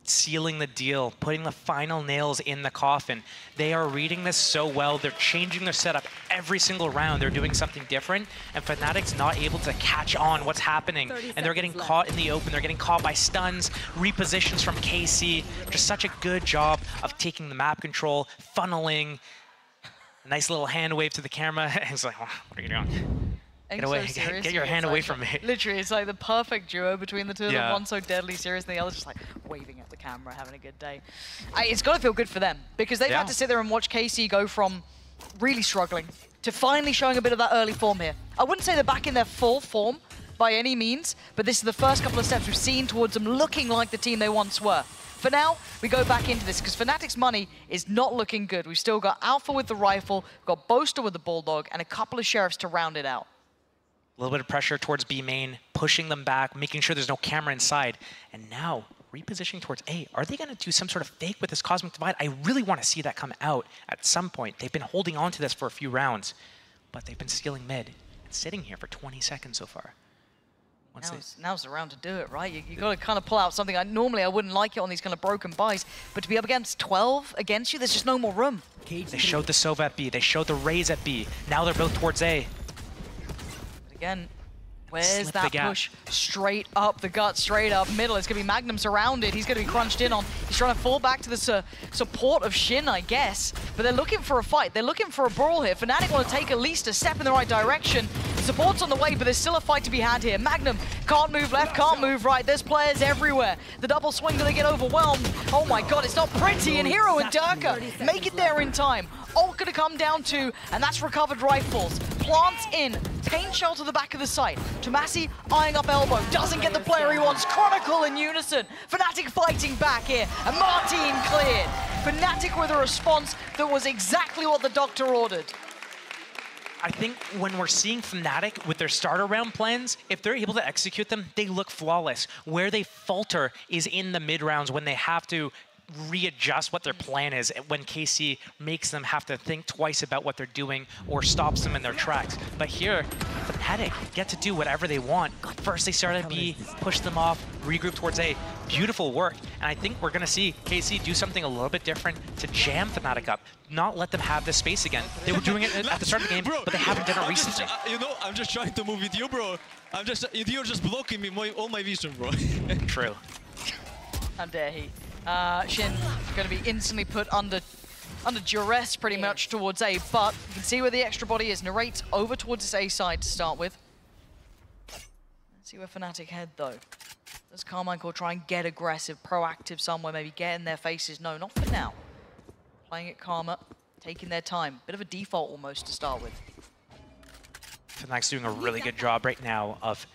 sealing the deal, putting the final nails in the coffin. They are reading this so well. They're changing their setup every single round. They're doing something different, and Fnatic's not able to catch on what's happening. And they're getting caught in the open. They're getting caught by stuns, repositions from KC. Just such a good job of taking the map control, funneling. A nice little hand wave to the camera. It's like, oh, what are you doing? Get away, get your hand away from me. Literally, it's like the perfect duo between the two of them. One so deadly serious, and the other just like waving at the camera, having a good day. It's got to feel good for them, because they've had to sit there and watch KC go from really struggling to finally showing a bit of that early form here. I wouldn't say they're back in their full form by any means, but this is the first couple of steps we've seen towards them looking like the team they once were. For now, we go back into this, because Fnatic's money is not looking good. We've still got Alpha with the rifle, we've got Boaster with the Bulldog, and a couple of Sheriffs to round it out. A little bit of pressure towards B main, pushing them back, making sure there's no camera inside. And now, repositioning towards A. Are they going to do some sort of fake with this Cosmic Divide? I really want to see that come out at some point. They've been holding on to this for a few rounds, but they've been stealing mid and sitting here for 20 seconds so far. Now's the round to do it, right? You got to kind of pull out something. Normally, I wouldn't like it on these kind of broken buys, but to be up against 12 against you, there's just no more room. They showed the Sova at B. They showed the Raze at B. Now they're both towards A. Again, where's that push? Straight up the gut, straight up middle. It's going to be Magnum surrounded. He's going to be crunched in on. He's trying to fall back to the support of Shin, I guess. But they're looking for a fight. They're looking for a brawl here. Fnatic want to take at least a step in the right direction. Support's on the way, but there's still a fight to be had here. Magnum can't move left, can't move right. There's players everywhere. The double swing, do they get overwhelmed? Oh my god, it's not pretty. And Hero and Durka make it there in time. Ult gonna come down to, and that's recovered rifles. Plants in, Pain Shell to the back of the site. Tomasi eyeing up elbow, doesn't get the player he wants. Chronicle in unison. Fnatic fighting back here, and Martin cleared. Fnatic with a response that was exactly what the doctor ordered. I think when we're seeing Fnatic with their starter round plans, if they're able to execute them, they look flawless. Where they falter is in the mid rounds when they have to readjust what their plan is, when KC makes them have to think twice about what they're doing or stops them in their tracks. But here, Fnatic get to do whatever they want. First they start at B, push them off, regroup towards A. Beautiful work. And I think we're going to see KC do something a little bit different to jam Fnatic up, not let them have this space again. They were doing it at the start of the game, but they haven't done it recently. You know, I'm just trying to move with you, bro. You're just blocking me, all my vision, bro. True. How dare he? Shin going to be instantly put under duress pretty much towards A, but you can see where the extra body is. Narrates over towards this A side to start with. Let's see where Fnatic head though. Does Carmichael try and get aggressive, proactive somewhere, maybe get in their faces? No, not for now. Playing it calmer, taking their time. Bit of a default almost to start with. Fnatic's doing a really good job right now of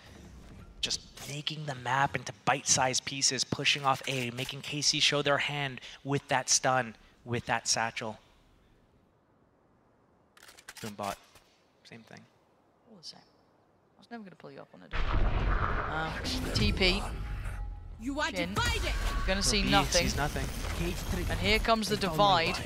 just making the map into bite-sized pieces, pushing off A, making KC show their hand with that stun, with that satchel. Boom bot, same thing. All the same. I was never going to pull you up on it. TP. You are Shin. divided. Gonna see nothing. Sees nothing. And here comes the divide.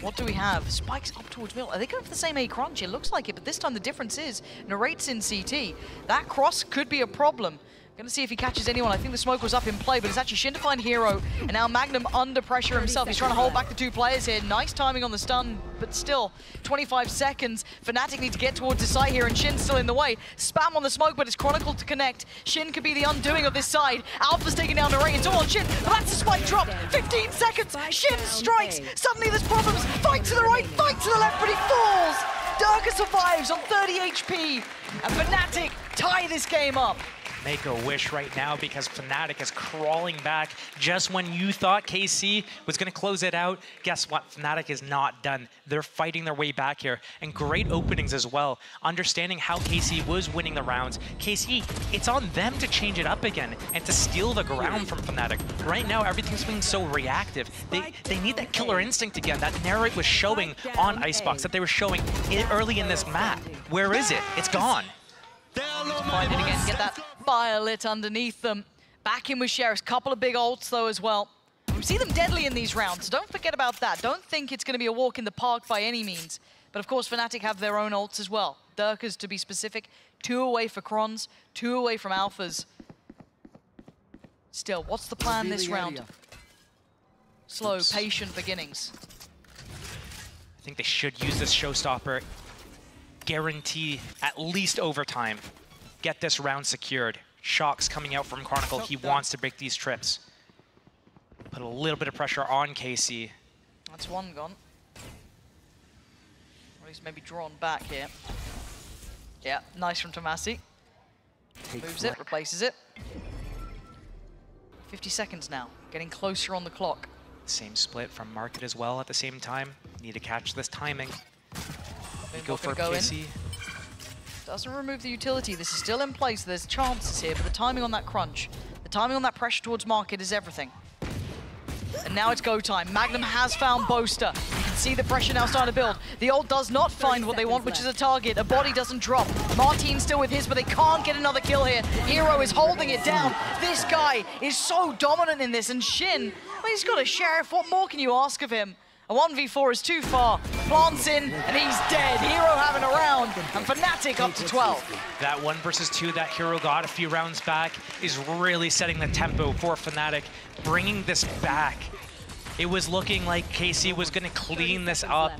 What do we have? Spikes up towards middle. Are they going for the same A crunch? It looks like it, but this time the difference is Narrate's in CT. That cross could be a problem. Gonna see if he catches anyone. I think the smoke was up in play, but it's actually Shin to find Hero, and now Magnum under pressure himself. He's trying to hold back the two players here. Nice timing on the stun, but still, 25 seconds. Fnatic need to get towards the side here, and Shin's still in the way. Spam on the smoke, but it's Chronicle to connect. Shin could be the undoing of this side. Alpha's taking down Narrate. It's all on Shin, but that's a spike drop. 15 seconds. Shin strikes. Suddenly there's problems. Fight to the right, fight to the left, but he falls. Durka survives on 30 HP, and Fnatic tie this game up. Make a wish right now because Fnatic is crawling back just when you thought KC was going to close it out. Guess what? Fnatic is not done. They're fighting their way back here. And great openings as well. Understanding how KC was winning the rounds. KC, it's on them to change it up again and to steal the ground from Fnatic. Right now, everything's being so reactive. They need that killer instinct again that Narrate was showing on Icebox, that they were showing early in this map. Where is it? It's gone. Find it again, get that fire lit underneath them. Back in with Sheriffs, couple of big ults though as well. We see them deadly in these rounds, so don't forget about that. Don't think it's going to be a walk in the park by any means. But of course, Fnatic have their own ults as well. Durka's, to be specific, 2 away for Crons, 2 away from Alphas. Still, what's the plan this round? Slow, patient beginnings. I think they should use this showstopper. Guarantee at least overtime. Get this round secured. Shock's coming out from Chronicle. He wants to break these trips. Put a little bit of pressure on KC. That's one gone. Or at least maybe drawn back here. Yeah, nice from Tomasi. Moves it, replaces it. 50 seconds now, getting closer on the clock. Same split from Market as well at the same time. Need to catch this timing. We go for KC. Doesn't remove the utility. This is still in place. There's chances here, but the timing on that crunch, the timing on that pressure towards Market is everything. And now it's go time. Magnum has found Boaster. You can see the pressure now starting to build. The ult does not find what they want, which is a target. A body doesn't drop. Martin's still with his, but they can't get another kill here. Hero is holding it down. This guy is so dominant in this, and Shin, well, he's got a sheriff. What more can you ask of him? A 1v4 is too far. Plants in, and he's dead. Hero having a round, and Fnatic up to 12. That 1 versus 2 that Hero got a few rounds back is really setting the tempo for Fnatic, bringing this back. It was looking like KC was going to clean this up.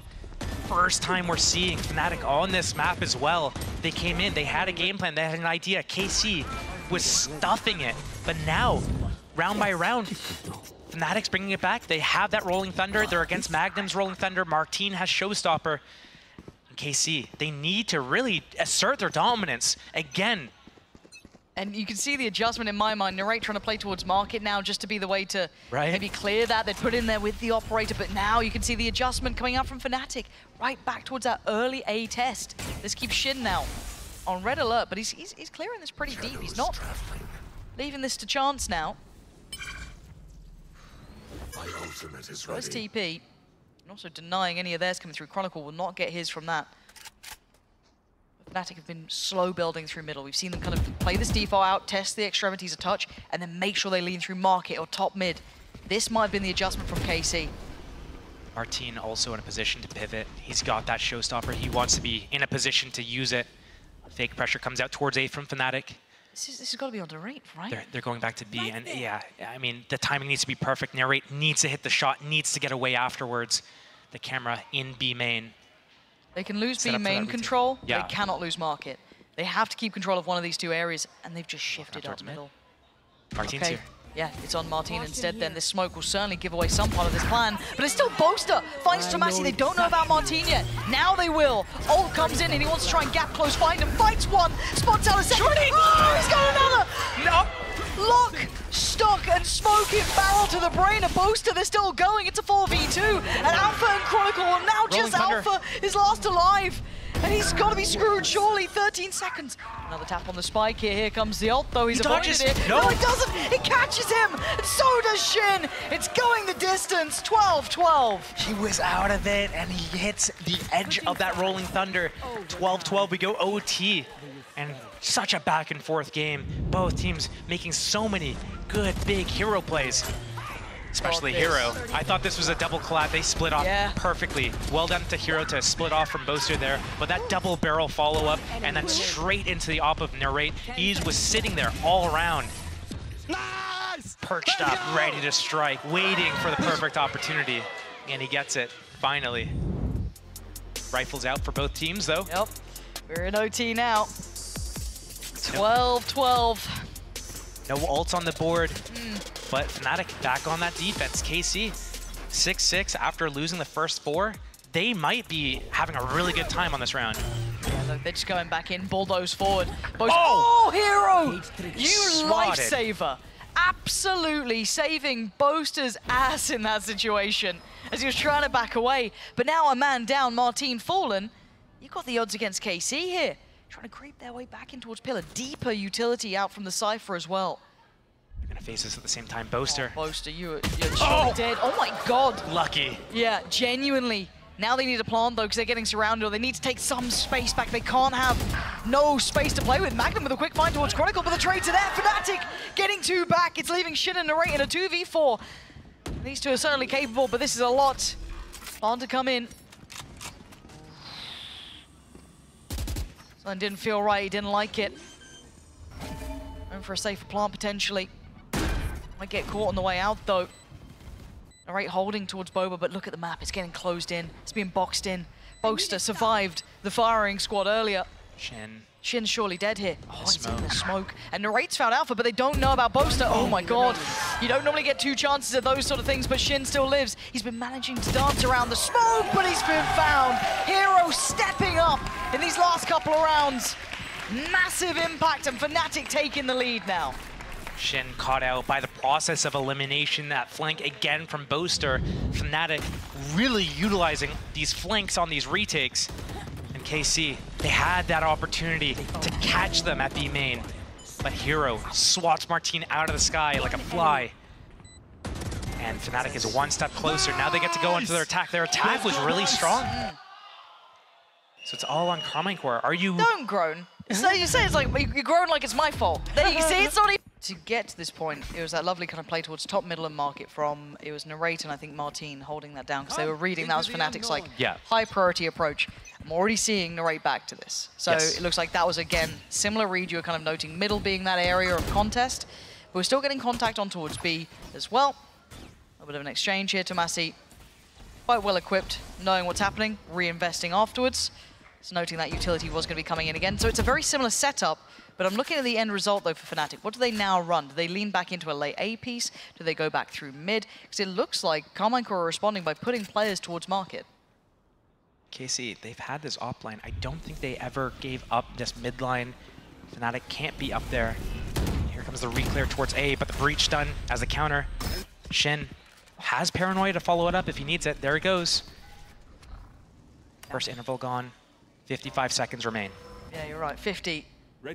First time we're seeing Fnatic on this map as well. They came in, they had a game plan, they had an idea. KC was stuffing it, but now, round by round, Fnatic's bringing it back. They have that Rolling Thunder. They're against Magnum's Rolling Thunder. Martin has Showstopper. And KC, they need to really assert their dominance again. And you can see the adjustment in my mind. Narrate trying to play towards Market now just to be the way to maybe clear that. They put in there with the operator, but now you can see the adjustment coming out from Fnatic. Right back towards that early A test. This keeps Shin now on red alert, but he's clearing this pretty deep. He's not leaving this to chance now. My ultimate is Got his ready. TP, and also denying any of theirs coming through. Chronicle will not get his from that. But Fnatic have been slow building through middle. We've seen them kind of play this default out, test the extremities a touch, and then make sure they lean through Market or top mid. This might have been the adjustment from KC. Martin also in a position to pivot. He's got that Showstopper. He wants to be in a position to use it. Fake pressure comes out towards A from Fnatic. This has got to be on Narrate, right? They're going back to B, and yeah, I mean, the timing needs to be perfect. Narrate needs to hit the shot, needs to get away afterwards. The camera in B main. They can lose Set B up for main that control, yeah. they cannot lose Market. They have to keep control of one of these two areas, and they've just shifted up towards mid. middle. Martin's here. Yeah, it's on Martin instead then. This smoke will certainly give away some part of this plan. But it's still Boaster. Finds Tomasi. They don't know about Martin yet. Now they will. Ult comes in and he wants to try and gap close, find him. Fights one. Spots out a second. Oh, he's got another. No. Lock, stock, and smoking barrel to the brain of Boaster. They're still going. It's a 4v2. And Alpha and Chronicle will now just Alpha is last alive. And he's got to be screwed, surely. 13 seconds. Another tap on the spike here. Here comes the ult, though. He's avoided it. No, it doesn't. It catches him. And so does Shin. It's going the distance. 12-12. He was out of it, and he hits the edge of that Rolling Thunder. 12-12, we go OT. And such a back and forth game. Both teams making so many good, big hero plays. Especially Hero. I thought this was a double collab. They split off perfectly. Well done to Hero to split off from Boaster there. But that double barrel follow-up and then straight into the op of Narrate. He was sitting there all around. Nice! Perched up, ready to strike, waiting for the perfect opportunity. And he gets it, finally. Rifles out for both teams, though. Yep. We're in OT now. 12-12. No ults on the board, but Fnatic back on that defense. KC, 6-6 after losing the first 4. They might be having a really good time on this round. Yeah, look, they're just going back in, bulldoze forward. Oh, Hero! You Swatted. lifesaver. Absolutely saving Boaster's ass in that situation as he was trying to back away. But now a man down, Martin fallen. You've got the odds against KC here. Trying to creep their way back in towards Pillar. Deeper utility out from the Cypher as well. They're gonna face us at the same time. Boaster. Oh, Boaster, you're surely dead. Oh my god. Lucky. Yeah, genuinely. Now they need to plant though because they're getting surrounded, or they need to take some space back. They can't have no space to play with. Magnum with a quick find towards Chronicle, but the trades are there. Fnatic getting 2 back. It's leaving Shin and Narrate in a 2v4. These two are certainly capable, but this is a lot. Plant to come in. Something didn't feel right, he didn't like it. Going for a safer plant potentially. Might get caught on the way out though. Narrate holding towards Boba, but look at the map, it's getting closed in. It's being boxed in. Boaster survived the firing squad earlier. Shin Shin's surely dead here. Oh, he's in the smoke. And Narrate's found Alpha, but they don't know about Boaster. Oh my god. You don't normally get 2 chances at those sort of things, but Shin still lives. He's been managing to dance around the smoke, but he's been found. Hero stepping up in these last couple of rounds. Massive impact, and Fnatic taking the lead now. Shin caught out by the process of elimination. That flank again from Boaster. Fnatic really utilizing these flanks on these retakes. And KC, they had that opportunity to catch them at B main. But Hero swats Martine out of the sky like a fly. And Fnatic is 1 step closer. Now they get to go into their attack. Their attack was really strong. So it's all on Carmine Core. Are you... Don't groan. So you say it's like, you groan like it's my fault. There you see, it's not even... To get to this point, it was that lovely kind of play towards top, middle, and market from, it was Narrate and I think Martine holding that down because they were reading that was Fnatic's like high priority approach. I'm already seeing Narrate back to this. So it looks like that was, again, similar read you were kind of noting, middle being that area of contest. But we're still getting contact on towards B as well. A bit of an exchange here, Tomasi. Quite well equipped, knowing what's happening, reinvesting afterwards. So noting that utility was going to be coming in again. So it's a very similar setup, but I'm looking at the end result though for Fnatic. What do they now run? Do they lean back into a late A piece? Do they go back through mid? Because it looks like Carmine Core are responding by putting players towards market. KC, they've had this op line. I don't think they ever gave up this mid line. Fnatic can't be up there. Here comes the reclear towards A, but the breach done as the counter. Shin has Paranoia to follow it up if he needs it. There he goes. First interval gone. 55 seconds remain. Yeah, you're right. 50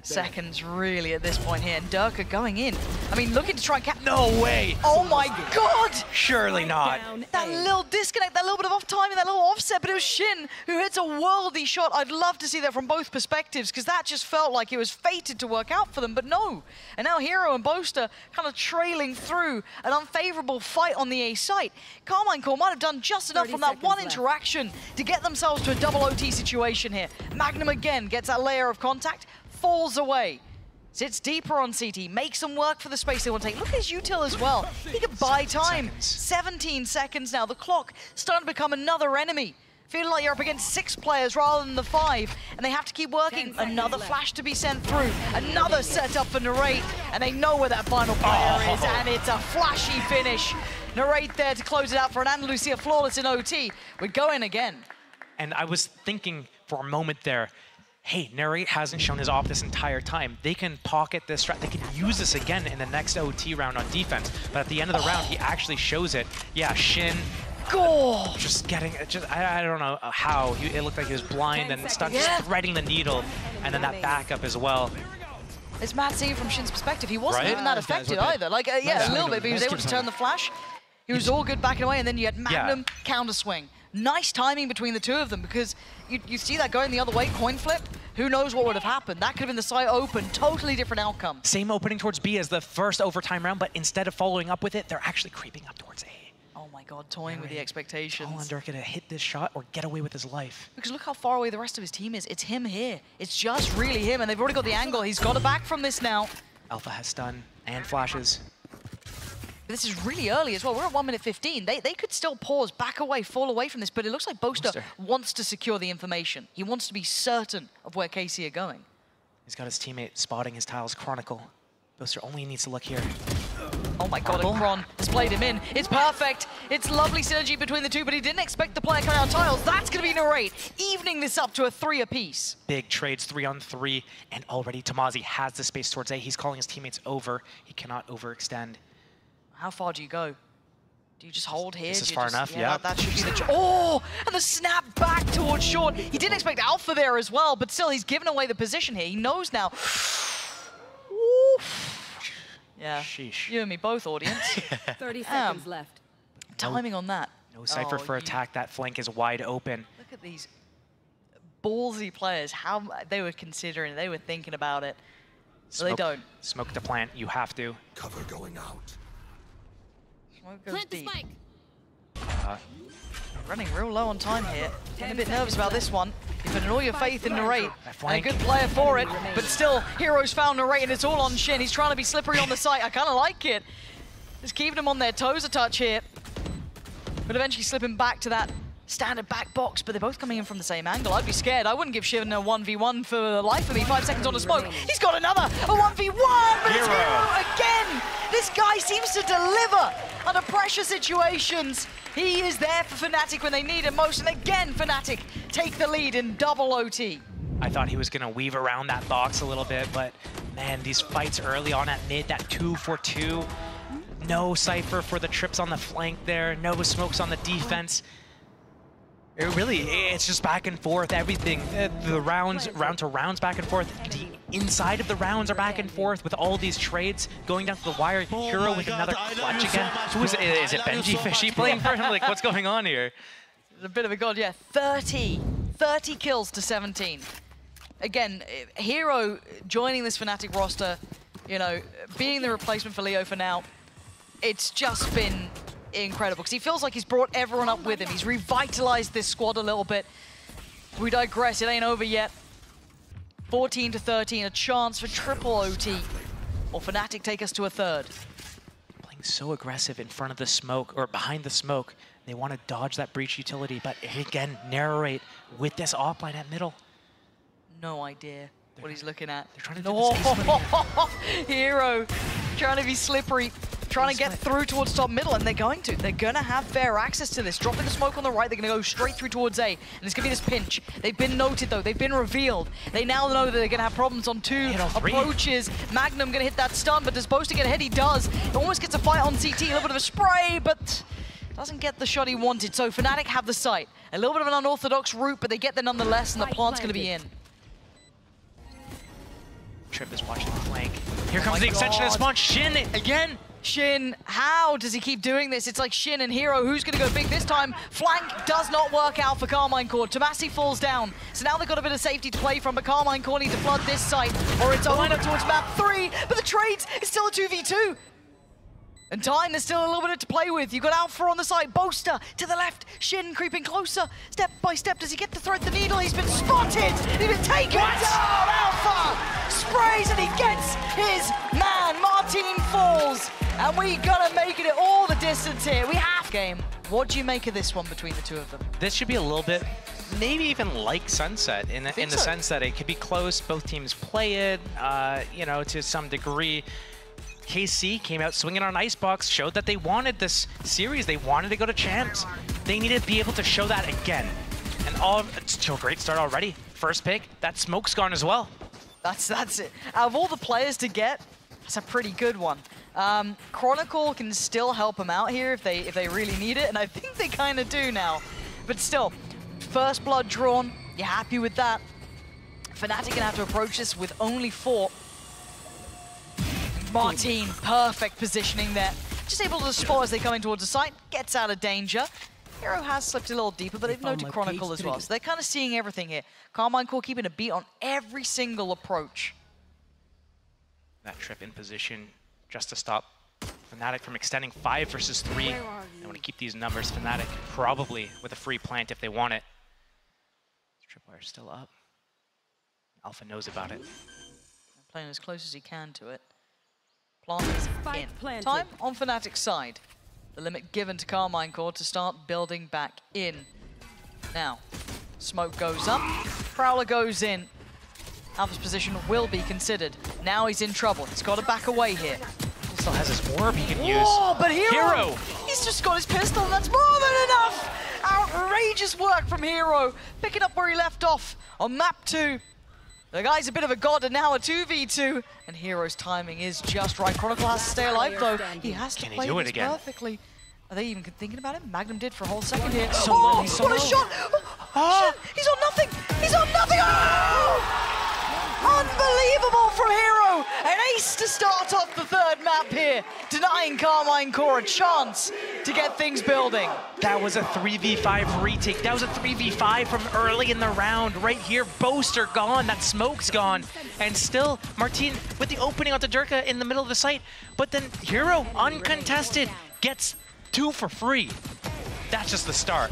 seconds really at this point here. And Durka going in. I mean, looking to try and catch... No way! Oh my god! Surely not. That little disconnect, that little bit of off timing, that little offset, but it was Shin who hits a worldy shot. I'd love to see that from both perspectives because that just felt like it was fated to work out for them, but no. And now Hero and Boaster kind of trailing through an unfavorable fight on the A site. Carmine Core might have done just enough from that one interaction to get themselves to a double OT situation here. Magnum again gets that layer of contact, falls away, sits deeper on CT, makes them work for the space they want to take. Look at his util as well. He can buy time. 17 seconds now. The clock starting to become another enemy. Feeling like you're up against 6 players rather than the 5, and they have to keep working. Another flash to be sent through. Another setup for Narrate, and they know where that final player is, and it's a flashy finish. Narrate there to close it out for an Andalusia flawless in OT. We're going again. And I was thinking for a moment there, hey, Narrate hasn't shown his off this entire time. They can pocket this strat. They can use this again in the next OT round on defense. But at the end of the round, he actually shows it. Yeah, Shin. Goal! Just getting, I don't know how. It looked like he was blind and stuck, just threading the needle. And then that backup as well. It's mad seeing from Shin's perspective. He wasn't even that affected either. Like, yeah, a little bit, but he was able to turn the flash. He was all good backing away, and then you had Magnum counter swing. Nice timing between the two of them because you see that going the other way, coin flip. Who knows what would have happened? That could have been the site open, totally different outcome. Same opening towards B as the first overtime round, but instead of following up with it, they're actually creeping up towards A. Oh my god, toying with the expectations. All on Durka to hit this shot or get away with his life. Because look how far away the rest of his team is. It's him here. It's just really him, and they've already got the angle. He's got it back from this now. Alpha has stun and flashes. This is really early as well. We're at 1 minute 15. They could still pause, back away, fall away from this, but it looks like Boaster wants to secure the information. He wants to be certain of where KC are going. He's got his teammate spotting his tiles, Chronicle. Boaster only needs to look here. Oh my god, and Kron has played him in. It's perfect. It's lovely synergy between the two, but he didn't expect the player coming out tiles. That's going to be Narrate, evening this up to a 3 apiece. Big trades, 3-on-3, and already Tomasi has the space towards A. He's calling his teammates over. He cannot overextend. How far do you go? Do you just hold here? This is far enough, yeah. That should be the... Oh! And the snap back towards short. He didn't expect Alpha there as well, but still, he's given away the position here. He knows now. Yeah. Sheesh. You and me both, audience. 30 seconds left. Timing on that. No Cypher for attack. That flank is wide open. Look at these ballsy players. How they were considering, they were thinking about it. Well, they don't. Smoke the plant. You have to. Cover going out. Plant the spike. Running real low on time here. Getting a bit nervous about this one. You're putting all your faith in Narrate. And a good player for it. But still, Heroes found Narrate and it's all on Shin. He's trying to be slippery on the site. I kind of like it. Just keeping them on their toes a touch here. But eventually slipping back to that standard back box, but they're both coming in from the same angle. I'd be scared. I wouldn't give Shin a 1v1 for the life of me. 5 seconds on the smoke. He's got another, a 1v1, but it's Hero again. This guy seems to deliver under pressure situations. He is there for Fnatic when they need him most, and again, Fnatic take the lead in double OT. I thought he was going to weave around that box a little bit, but man, these fights early on at mid, that 2-for-2. No Cypher for the trips on the flank there, no smokes on the defense. It's just back and forth, everything. The round to rounds back and forth. The inside of the rounds are back and forth with all these trades going down to the wire. Hero with another clutch again. Who is it? Is it Benji Fishy playing for him? Like, what's going on here? It's a bit of a god, yeah. 30 kills to 17. Again, Hero joining this Fnatic roster, you know, being the replacement for Leo for now, it's just been incredible because he feels like he's brought everyone up with him. He's revitalized this squad a little bit. We digress, it ain't over yet. 14 to 13, a chance for triple OT. Or Fnatic take us to a third. Playing so aggressive in front of the smoke, or behind the smoke. They want to dodge that breach utility, but again, narrate with this offline at middle. No idea what he's looking at. They're trying to do Hero trying to be slippery. Trying to get through towards top middle, and they're going to. They're going to have fair access to this. Dropping the smoke on the right, they're going to go straight through towards A, and it's going to be this pinch. They've been noted, though. They've been revealed. They now know that they're going to have problems on 2 approaches. Magnum going to hit that stun, but does Boaster get ahead? He does. He almost gets a fight on CT, a little bit of a spray, but doesn't get the shot he wanted. So Fnatic have the site. A little bit of an unorthodox route, but they get there nonetheless, and the plant's going to be in. Trip is watching the flank. Here comes the extension of spawn. Shin again. Shin, how does he keep doing this? It's like Shin and Hero, who's going to go big this time? Flank does not work out for Carmine Core. Tomasi falls down, so now they've got a bit of safety to play from, but Carmine Core need to flood this site, or it's a lineup towards map 3, but the trades, it's still a 2v2. And time, there's still a little bit to play with. You've got Alpha on the side, Boaster to the left, Shin creeping closer, step by step. Does he get to thread the needle? He's been spotted, he's been taken down, Alpha sprays and he gets his man. Martin falls, and we gotta make it all the distance here. We have game. What do you make of this one between the two of them? This should be a little bit, maybe even like Sunset in the sense that it could be close. Both teams play it, you know, to some degree. KC came out swinging on Icebox, showed that they wanted this series. They wanted to go to champs. They needed to be able to show that again. And it's to a great start already. First pick, that smoke's gone as well. That's it. Out of all the players to get, that's a pretty good one. Chronicle can still help them out here if they really need it, and I think they kind of do now. But still, first blood drawn, you're happy with that. Fnatic gonna have to approach this with only 4. Martin, perfect positioning there. Just able to spot as they come in towards the site, gets out of danger. Hero has slipped a little deeper, but they've noted Chronicle as well, so they're kind of seeing everything here. Carmine Core keeping a beat on every single approach. That trip in position just to stop Fnatic from extending 5 versus 3. They want to keep these numbers. Fnatic probably with a free plant if they want it. Tripwire still up. Alpha knows about it. Playing as close as he can to it. Plant is in. Time on Fnatic's side. The limit given to Carmine Core to start building back in. Now, smoke goes up, Prowler goes in. Alpha's position will be considered. Now he's in trouble. He's got to back away here. He still has his orb he can use. Oh, but Hero! He's just got his pistol, and that's more than enough! Outrageous work from Hero. Picking up where he left off on map 2. The guy's a bit of a god, and now a 2v2. And Hero's timing is just right. Chronicle has to stay alive, though. He has to play this perfectly. Are they even thinking about it? Magnum did for a whole second here. Oh, what a shot! Oh, he's on nothing! He's on nothing! Oh! Unbelievable from Hero! An ace to start off the third map here, denying Carmine Core a chance to get things building. That was a 3v5 retake. That was a 3v5 from early in the round. Right here, Boaster gone, that smoke's gone. And still, Martin with the opening onto Durka in the middle of the site. But then Hero, uncontested, gets 2 for free. That's just the start.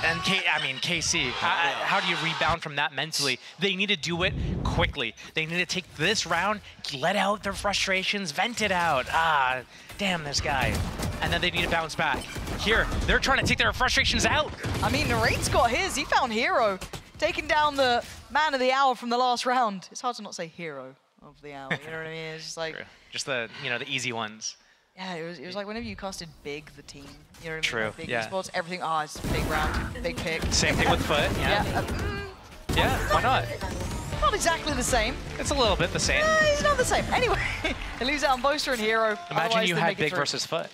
And KC, how do you rebound from that mentally? They need to do it quickly. They need to take this round, let out their frustrations, vent it out. Ah, damn this guy. And then they need to bounce back. here. They're trying to take their frustrations out. I mean, Narrate's got his. He found Hero, taking down the man of the hour from the last round. It's hard to not say hero of the hour, you know what I mean? It's just like... True. Just the, you know, the easy ones. Yeah, it was like whenever you casted Big, the team. You know what I mean? True, Like big yeah. esports, everything, oh, it's a big round, big pick. Same thing with Foot, yeah. Yeah, why not? Not exactly the same. It's a little bit the same. It's not the same. Anyway, it leaves out on Boaster and Hero. Imagine Otherwise you they had make it Big through. versus Foot.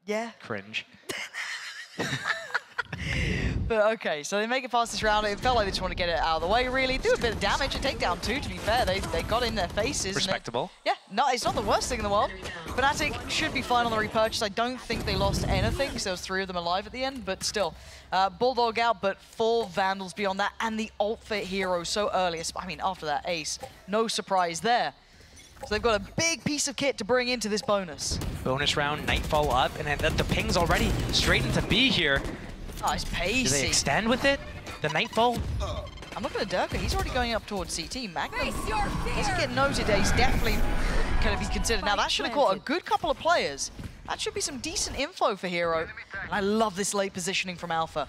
Yeah. Cringe. But okay, so they make it past this round. It felt like they just want to get it out of the way, really. Do a bit of damage. A takedown too, to be fair. They got in their faces. Respectable. Yeah, no, it's not the worst thing in the world. Fnatic should be fine on the repurchase. I don't think they lost anything, because there was 3 of them alive at the end, but still. Bulldog out, but full Vandals beyond that, and the ult for Hero so early. I mean, after that ace, no surprise there. So they've got a big piece of kit to bring into this bonus. Bonus round, Nightfall up, and then the ping's already straight into B here. Oh, it's pacey. Do they extend with it? The Nightfall? I'm looking at Durka. He's already going up towards CT. Magnum doesn't get noted. He's definitely going to be considered. Now, that should have caught a good couple of players. That should be some decent info for Hero. And I love this late positioning from Alpha.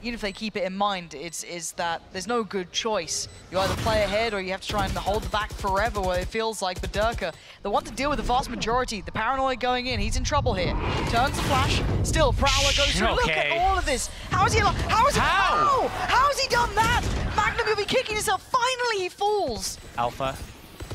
Even if they keep it in mind, it's that there's no good choice. You either play ahead or you have to try and hold the back forever, where it feels like Durka, the one to deal with the vast majority, the paranoia going in, he's in trouble here. Turns the flash, still Prowler goes through. Look at all of this. How is he alive? How has he done that? Magnum, you'll be kicking yourself. Finally, he falls. Alpha,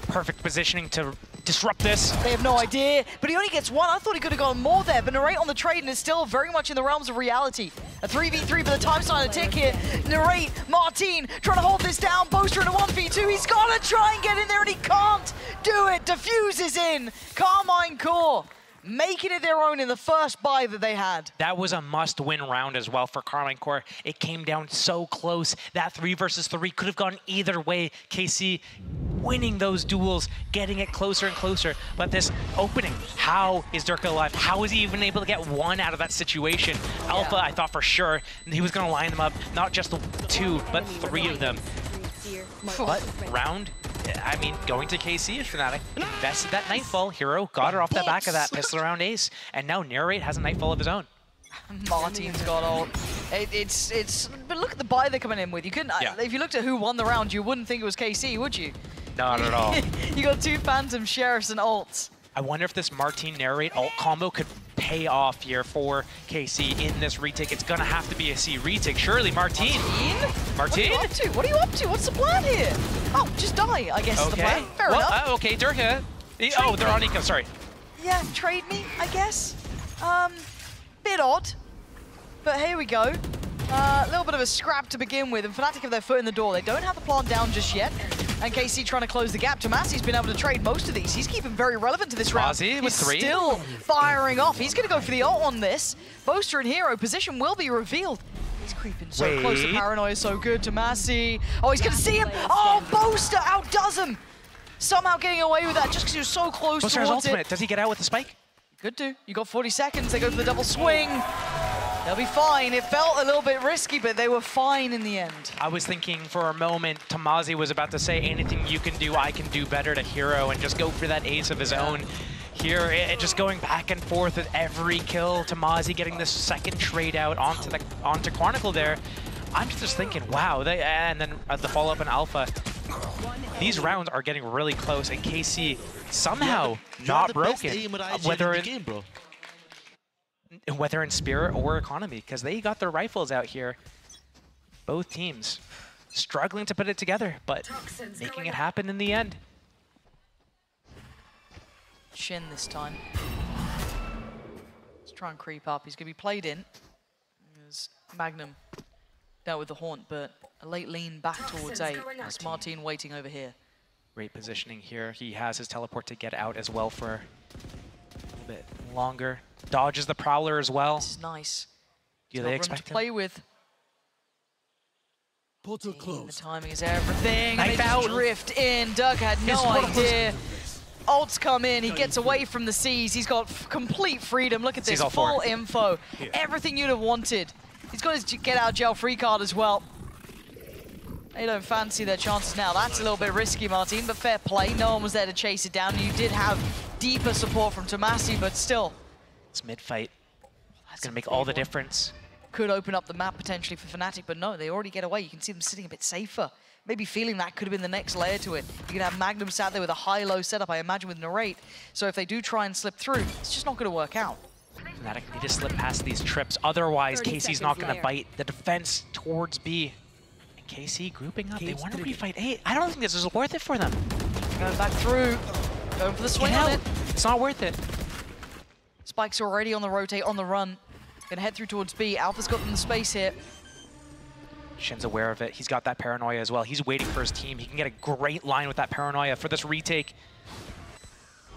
perfect positioning to disrupt this. They have no idea, but he only gets 1. I thought he could have gotten more there, but Narrate on the trade and is still very much in the realms of reality. A 3v3, but the time sign to tick here. Narrate, Martin, trying to hold this down. Boaster in a 1v2. He's got to try and get in there, and he can't do it. Diffuse is in. Carmine Core making it their own in the first buy that they had. That was a must-win round as well for Carmine Core. It came down so close. That 3 versus 3 could have gone either way. KC winning those duels, getting it closer and closer. But this opening, how is Durka alive? How is he even able to get 1 out of that situation? Alpha, I thought for sure he was going to line them up, not just the 2, but 3 of them. But round, I mean, going to KC is Fnatic. Invested that Nightfall. Hero got her off the back of that pistol around ace. And now Narrate has a Nightfall of his own. Martin's got ult. But look at the buy they're coming in with. You couldn't, if you looked at who won the round, you wouldn't think it was KC, would you? Not at all. You got 2 Phantom Sheriffs and ults. I wonder if this Martin Narrate ult combo could pay off here for KC in this retake. It's gonna have to be a C retake. Surely, Martin? Martin? What are you up to? What's the plan here? Oh, just die, I guess is the plan. Fair enough. Okay, Durka. Oh, they're on eco, sorry. Yeah, trade me, I guess. Bit odd, but here we go. A little bit of a scrap to begin with, and Fnatic have their foot in the door. They don't have the plant down just yet. And KC trying to close the gap. Tomasi's been able to trade most of these. He's keeping very relevant to this round. With 3. Still firing off. He's going to go for the ult on this. Boaster and Hero position will be revealed. He's creeping so close. The paranoia is so good. Tomasi. Oh, he's going to see him. Oh, Boaster outdoes him. Somehow getting away with that just because he was so close Boaster has towards ultimate. it. Does he get out with the spike? Could do. You got 40 seconds. They go for the double swing. They'll be fine. It felt a little bit risky, but they were fine in the end. I was thinking for a moment, Tomasi was about to say, anything you can do, I can do better to Hero, and just go for that ace of his own. Here, just going back and forth with every kill. Tomasi getting the second trade out onto Chronicle there. I'm just thinking, wow. And then the follow-up in Alpha. These rounds are getting really close, and KC somehow not broken. Whether in Spirit or Economy, because they got their rifles out here. Both teams struggling to put it together, but making it happen in the end. Shin this time. Let's try and creep up. He's going to be played in. As Magnum dealt with the haunt, but a late lean back towards A. That's Martin waiting over here. Great positioning here. He has his teleport to get out as well for a little bit longer. Dodges the Prowler as well. This is nice. Do they expect to play with? Portal closed. The timing is everything. Knife and they out. just drift in. Durka had no idea. Ults come in. He gets away from the C's. He's got complete freedom. Look at this. Full info. Everything you'd have wanted. He's got his get out of jail free card as well. They don't fancy their chances now. That's a little bit risky, Martin, but fair play. No one was there to chase it down. You did have deeper support from Tomasi, but still. It's mid-fight. It's going to make all the difference. Could open up the map potentially for Fnatic, but no, they already get away. You can see them sitting a bit safer. Maybe feeling that could have been the next layer to it. You can have Magnum sat there with a high-low setup, I imagine, with Narrate. So if they do try and slip through, it's just not going to work out. Fnatic need to slip past these trips. Otherwise, KC's not going to bite the defense towards B. And KC grouping up. They want to refight A. I don't think this is worth it for them. Going back through. Going for the swing on it. It's not worth it. Spike's already on the rotate, on the run. Gonna head through towards B. Alpha's got them the space here. Shin's aware of it. He's got that paranoia as well. He's waiting for his team. He can get a great line with that paranoia for this retake.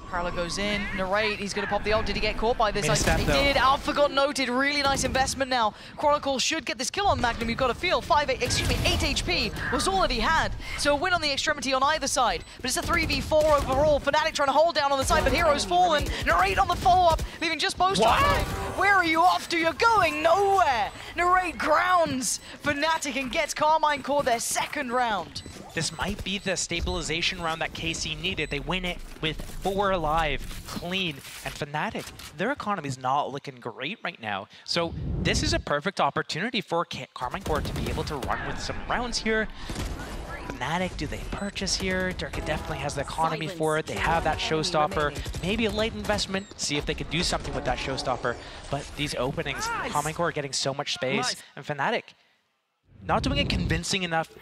Prowler goes in, Narrate, he's going to pop the ult. Did he get caught by this? He did. Alpha got noted. Really nice investment now. Chronicle should get this kill on Magnum. You've got to feel 8 HP was all that he had. So a win on the extremity on either side. But it's a 3v4 overall. Fnatic trying to hold down on the side, but Hero's fallen. Narrate on the follow-up, leaving just Boaster alive. Where are you off to? You're going nowhere. Narrate grounds Fnatic and gets Carmine Core their second round. This might be the stabilization round that KC needed. They win it with 4 alive, clean, and Fnatic, their economy's not looking great right now. So this is a perfect opportunity for Carmine Core to be able to run with some rounds here. Fnatic, do they purchase here? Durka definitely has the economy for it. They have that showstopper. Maybe a light investment, see if they can do something with that showstopper. But these openings, Carmine Core are getting so much space, and Fnatic not doing a convincing enough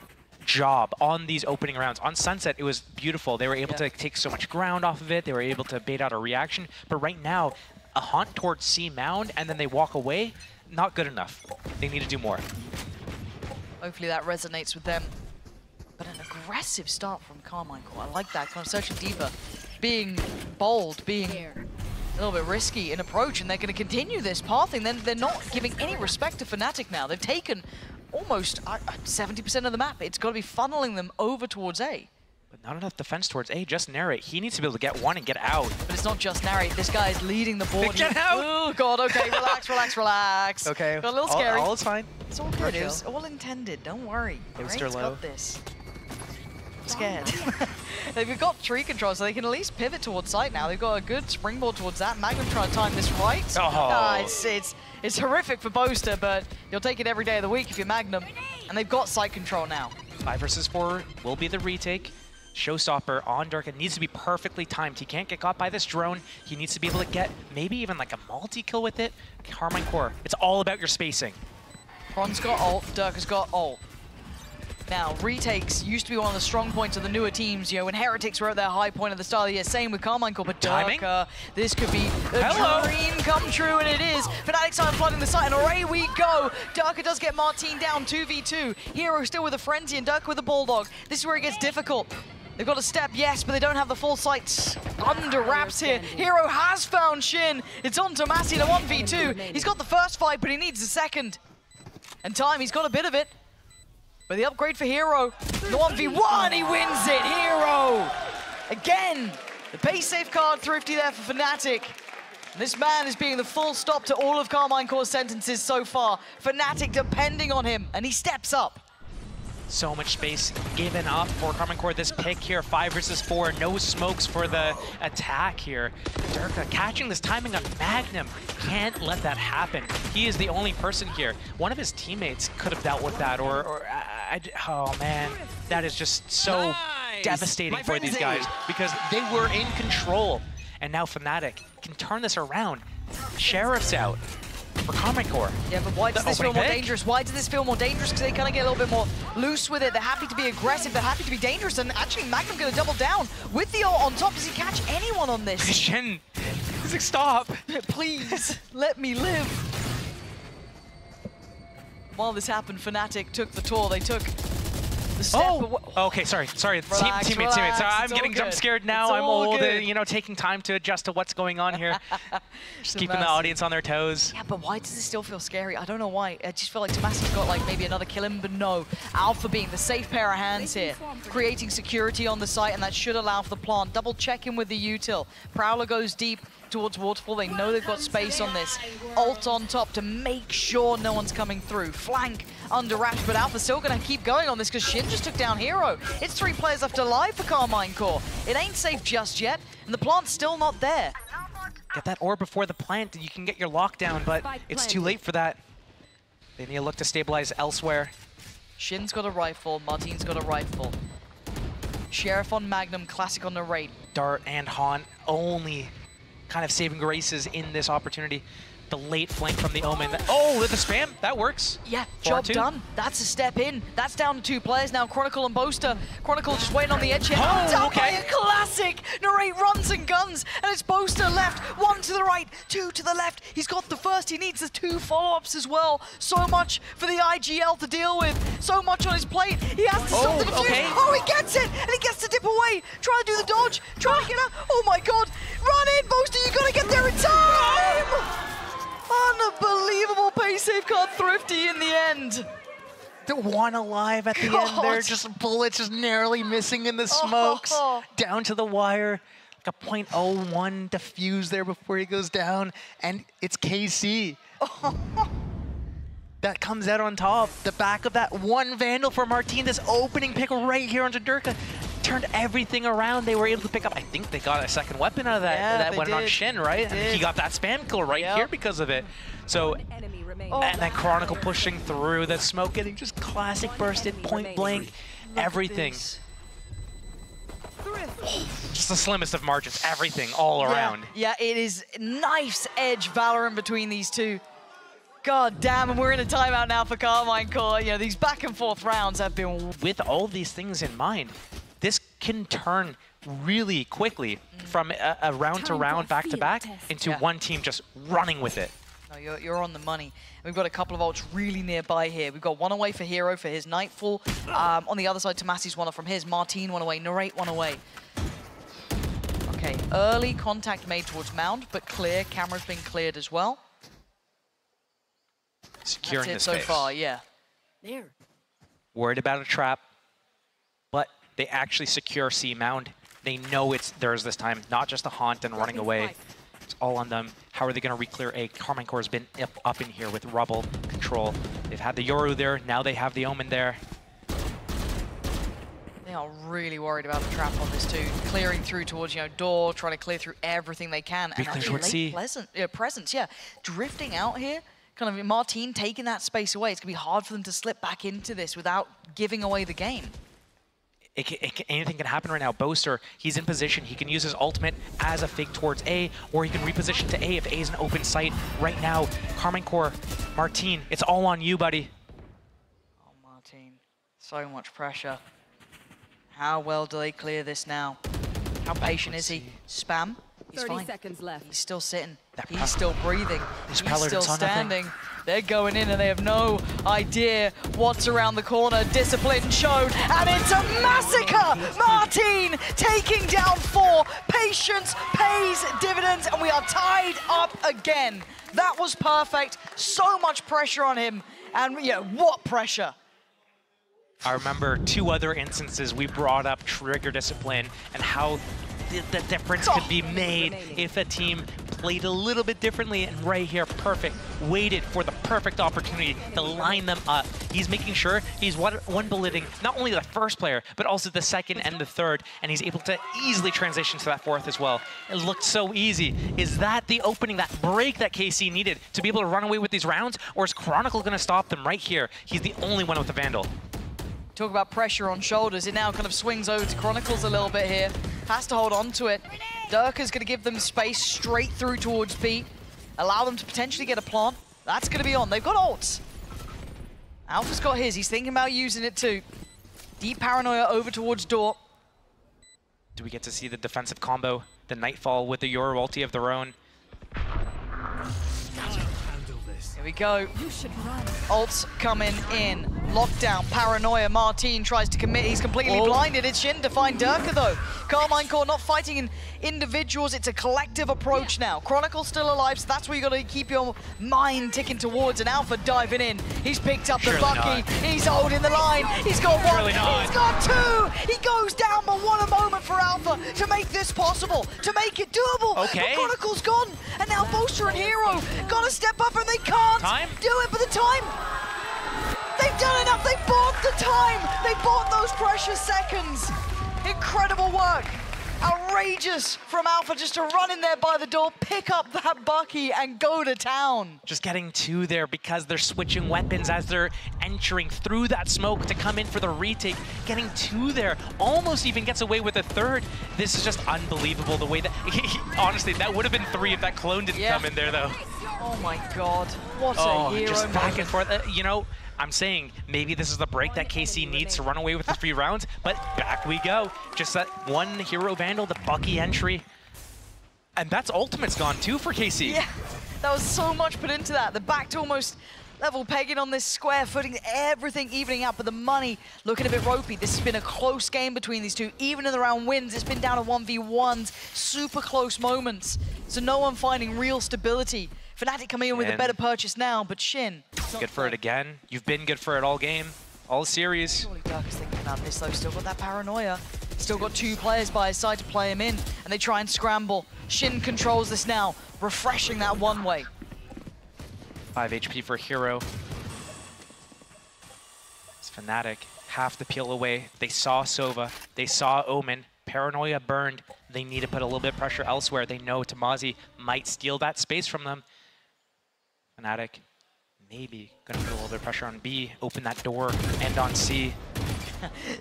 job on these opening rounds. On Sunset, it was beautiful. They were able to take so much ground off of it. They were able to bait out a reaction. But right now, a hunt towards C mound and then they walk away, not good enough. They need to do more. Hopefully that resonates with them. But an aggressive start from Carmine Core. I like that, kind of searching deeper. Being bold, being a little bit risky in approach, and they're going to continue this pathing. Then they're not giving any respect to Fnatic now. They've taken almost 70% of the map. It's got to be funneling them over towards A. But not enough defense towards A, just Narrate. He needs to be able to get one and get out. But it's not just Narrate. This guy is leading the board. Get out! Oh, God, okay, relax, relax, relax. Okay. Got a little scary. All is fine. It's all good. It was all intended. Don't worry. Booster Narate's low. got this. I'm scared. They've got tree control, so they can at least pivot towards site now. They've got a good springboard towards that. Magnum trying to time this right. It's horrific for Boaster, but you'll take it every day of the week if you're Magnum. And they've got site control now. 5 versus 4 will be the retake. Showstopper on Durka needs to be perfectly timed. He can't get caught by this drone. He needs to be able to get maybe even like a multi-kill with it. Carmine Core, it's all about your spacing. Ron's got ult, Durka's got ult. Now, retakes used to be one of the strong points of the newer teams, you know, when Heretics were at their high point at the start of the year. Same with Carmine Core, but Durka, this could be a dream come true, and it is. Fnatic are flooding the site, and away we go. Durka does get Martine down, 2v2. Hero still with a Frenzy, and Durka with a Bulldog. This is where it gets difficult. They've got a step, yes, but they don't have the full sights under wraps here. Hero has found Shin. It's on Tomasi in a 1v2. He's got the first fight, but he needs the second. And time, he's got a bit of it. But the upgrade for Hero, the 1v1, he wins it, Hero! Again, the base safe card thrifty there for Fnatic. And this man is being the full stop to all of Carmine Core's sentences so far. Fnatic depending on him, and he steps up. So much space given up for Carmine Core. This pick here, 5 versus 4, no smokes for the attack here. Durka catching this timing on Magnum. Can't let that happen. He is the only person here. One of his teammates could have dealt with that, oh man, that is just so devastating for these guys because they were in control. And now Fnatic can turn this around. Sheriff's out for Carmine Core. Yeah, but why does this feel more dangerous? Why does this feel more dangerous? Because they kind of get a little bit more loose with it. They're happy to be aggressive. They're happy to be dangerous. And actually, Magnum going to double down with the ult on top. Does he catch anyone on this? Shin, he's like, stop. Please, let me live. While this happened, Fnatic took the tour. They took the step. Okay, sorry. Relax, Teammate. Sorry, I'm getting jump scared now. I'm old, you know, taking time to adjust to what's going on here. Just keeping the audience on their toes. Yeah, but why does this still feel scary? I don't know why. I just feel like Tomasi's got like maybe another kill in, but no. Alpha being the safe pair of hands here, creating security on the site, and that should allow for the plant. Double check in with the util. Prowler goes deep towards Waterfall. They know they've got space on this. Ult on top to make sure no one's coming through. Flank under wraps, but Alpha's still going to keep going on this because Shin just took down Hero. It's 3 players left alive for Carmine Core. It ain't safe just yet, and the plant's still not there. Get that orb before the plant, and you can get your lockdown, but it's too late for that. They need to look to stabilize elsewhere. Shin's got a rifle, Martin's got a rifle. Sheriff on Magnum, Classic on the Narrate. Dart and Haunt only kind of saving graces in this opportunity. The late flank from the Omen. Oh, with the spam, that works. Yeah, job done. That's a step in. That's down to 2 players now, Chronicle and Boaster. Chronicle just waiting on the edge here. Oh, down okay. by a Classic! Narrate runs and guns, and it's Boaster left. 1 to the right, 2 to the left. He's got the first, he needs the 2 follow-ups as well. So much for the IGL to deal with. So much on his plate. He has to stop the defuse. Okay. Oh, he gets it, and he gets to dip away. Try to do the dodge, try to get out. Oh my God, run in, Boaster, you gotta get there in time! Unbelievable pace safeguard Thrifty in the end. The one alive at the end there, just bullets just narrowly missing in the smokes. Down to the wire. Like a .01 defuse there before he goes down. And it's KC. That comes out on top. The back of that one Vandal for Martin. This opening pick right here onto Durka. Turned everything around. They were able to pick up, I think they got a second weapon out of that. Yeah, that went on Shin, right? And he got that spam kill right here because of it. So, and then Chronicle pushing through the smoke, getting just classic bursted, point blank, everything. Just the slimmest of margins, everything all around. Yeah, it is knife's edge Valorant between these two. God damn, and we're in a timeout now for Carmine Core. You know, these back and forth rounds have been... With all these things in mind, this can turn really quickly from a round to round, back to back, into one team just running with it. No, you're on the money. We've got a couple of ults really nearby here. We've got one away for Hero for his Nightfall. On the other side, Tomasi's one from his. Martin one away. Narrate one away. Okay, early contact made towards Mound, but clear. Camera's been cleared as well. Securing That's the it space. so far, yeah. There. Worried about a trap, but they actually secure C Mound. They know it's theirs this time, not just a haunt and running away. It's all on them. How are they going to re-clear A? Carmine Core has been up in here with Rubble control. They've had the Yoru there, now they have the Omen there. They are really worried about the trap on this too. Clearing through towards, you know, door, trying to clear through everything they can. And actually presence, yeah. Drifting out here, kind of Martin taking that space away. It's going to be hard for them to slip back into this without giving away the game. Anything can happen right now. Boaster, he's in position. He can use his ultimate as a fake towards A, or he can reposition to A if A is an open site. Right now, Carmine Core, Martin, it's all on you, buddy. Oh, Martin, so much pressure. How well do they clear this now? How patient is he? Spam? He's 30 fine. seconds left. He's still sitting. He's still breathing. He's still saw standing. nothing. They're going in and they have no idea what's around the corner. Discipline shown, and it's a massacre! Martin taking down 4. Patience pays dividends, and we are tied up again. That was perfect. So much pressure on him, and yeah, what pressure? I remember 2 other instances we brought up trigger discipline and how the difference could be made if a team played a little bit differently, and right here, perfect. Waited for the perfect opportunity to line them up. He's making sure he's one bulleting not only the first player, but also the second and the third, and he's able to easily transition to that fourth as well. It looked so easy. Is that the opening, that break that KC needed to be able to run away with these rounds, or is Chronicle going to stop them right here? He's the only one with the Vandal. Talk about pressure on shoulders. It now kind of swings over to Chronicles a little bit here. Has to hold on to it. Durka's going to give them space straight through towards B. Allow them to potentially get a plant. That's going to be on. They've got ults. Alpha's got his. He's thinking about using it too. Deep Paranoia over towards door. Do we get to see the defensive combo? The Nightfall with the Yoru ulti of their own. Here we go. You should run. Ults coming in. Lockdown, Paranoia. Martin tries to commit. He's completely blinded. It's Shin to find Durka though. Carmine Core not fighting in individuals. It's a collective approach now. Chronicle's still alive, so that's where you got to keep your mind ticking towards. And Alpha diving in. He's picked up the Bucky. He's holding the line. He's got 1. He's got 2. He goes down, but what a moment for Alpha to make this possible, to make it doable. Okay. But Chronicle's gone, and now Boaster and Hero got to step up, and they can't do it. But the time. They've done enough, they bought the time! They bought those precious seconds! Incredible work! A courageous from Alpha just to run in there by the door, pick up that Bucky, and go to town. Just getting two there because they're switching weapons as they're entering through that smoke to come in for the retake. Getting two there, almost even gets away with a third. This is just unbelievable the way that, honestly, that would have been three if that clone didn't come in there though. Oh my God, what a hero just back and moment. forth. You know, I'm saying maybe this is the break that KC needs to run away with the 3 rounds, but back we go. Just that one hero vandal, the Bucky entry. And that's ultimate's gone too for KC. Yeah, that was so much put into that. The back to almost level pegging on this square footing, everything evening out, but the money looking a bit ropey. This has been a close game between these two. Even in the round wins, it's been down to 1v1s, super close moments. So no one finding real stability. Fnatic coming in with a better purchase now, but Shin. Good for it again. You've been good for it all game, all series. Surely Dirk is thinking about this though, still got that paranoia. Still got 2 players by his side to play him in, and they try and scramble. Shin controls this now, refreshing that one way. 5 HP for Hero. It's Fnatic, half the peel away. They saw Sova, they saw Omen. Paranoia burned. They need to put a little bit of pressure elsewhere. They know Tamazi might steal that space from them. Fnatic maybe gonna put a little bit of pressure on B, open that door, end on C.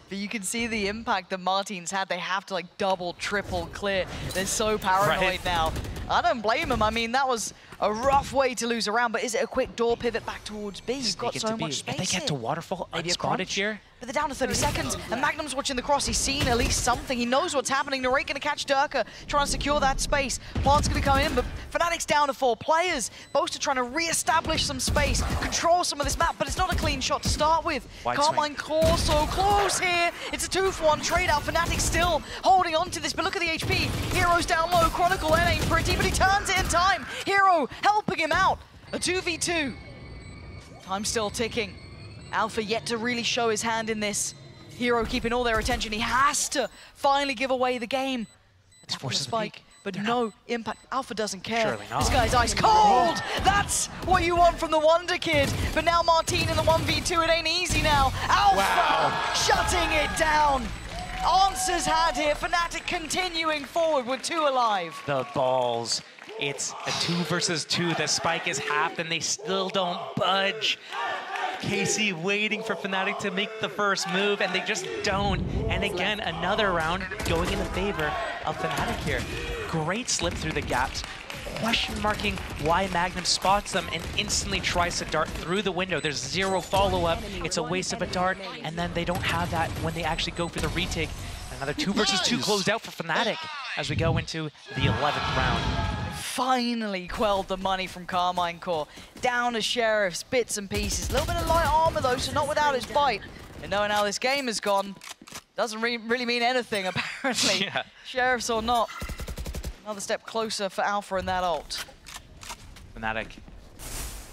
But you can see the impact that Martin's had. They have to like double, triple clear. They're so paranoid now. I don't blame them. I mean, that was a rough way to lose a round, but is it a quick door pivot back towards B? You've got so much space. If they get to Waterfall unspotted here. But they're down to 30 seconds, and Magnum's watching the cross. He's seen at least something. He knows what's happening. Narrate gonna catch Durka, trying to secure that space. Plant's gonna come in, but Fnatic's down to 4 players. Boaster trying to re-establish some space, control some of this map, but it's not a clean shot to start with. Carmine Claw so close here. It's a 2-for-1 trade out. Fnatic still holding on to this, but look at the HP. Hero's down low. Chronicle ain't pretty, but he turns it in time. Hero helping him out. A 2v2. Time still ticking. Alpha yet to really show his hand in this. Hero keeping all their attention. He has to finally give away the game. This forces spike, but no impact. Alpha doesn't care. Surely not. This guy's ice cold. That's what you want from the Wonder Kid. But now Martine in the 1v2, it ain't easy now. Alpha shutting it down. Answers had here. Fnatic continuing forward with 2 alive. The balls. It's a 2 versus 2. The spike is halved and they still don't budge. KC waiting for Fnatic to make the first move, and they just don't. And again, another round going in the favor of Fnatic here. Great slip through the gaps. Question marking why Magnum spots them and instantly tries to dart through the window. There's 0 follow-up. It's a waste of a dart, and then they don't have that when they actually go for the retake. Another 2 versus 2 closed out for Fnatic as we go into the 11th round. Finally quelled the money from Carmine Core. Down to Sheriff's, bits and pieces. A little bit of light armor though, so not without its bite. And knowing how this game has gone, doesn't really mean anything apparently. Yeah. Sheriff's or not. Another step closer for Alpha in that ult. Fnatic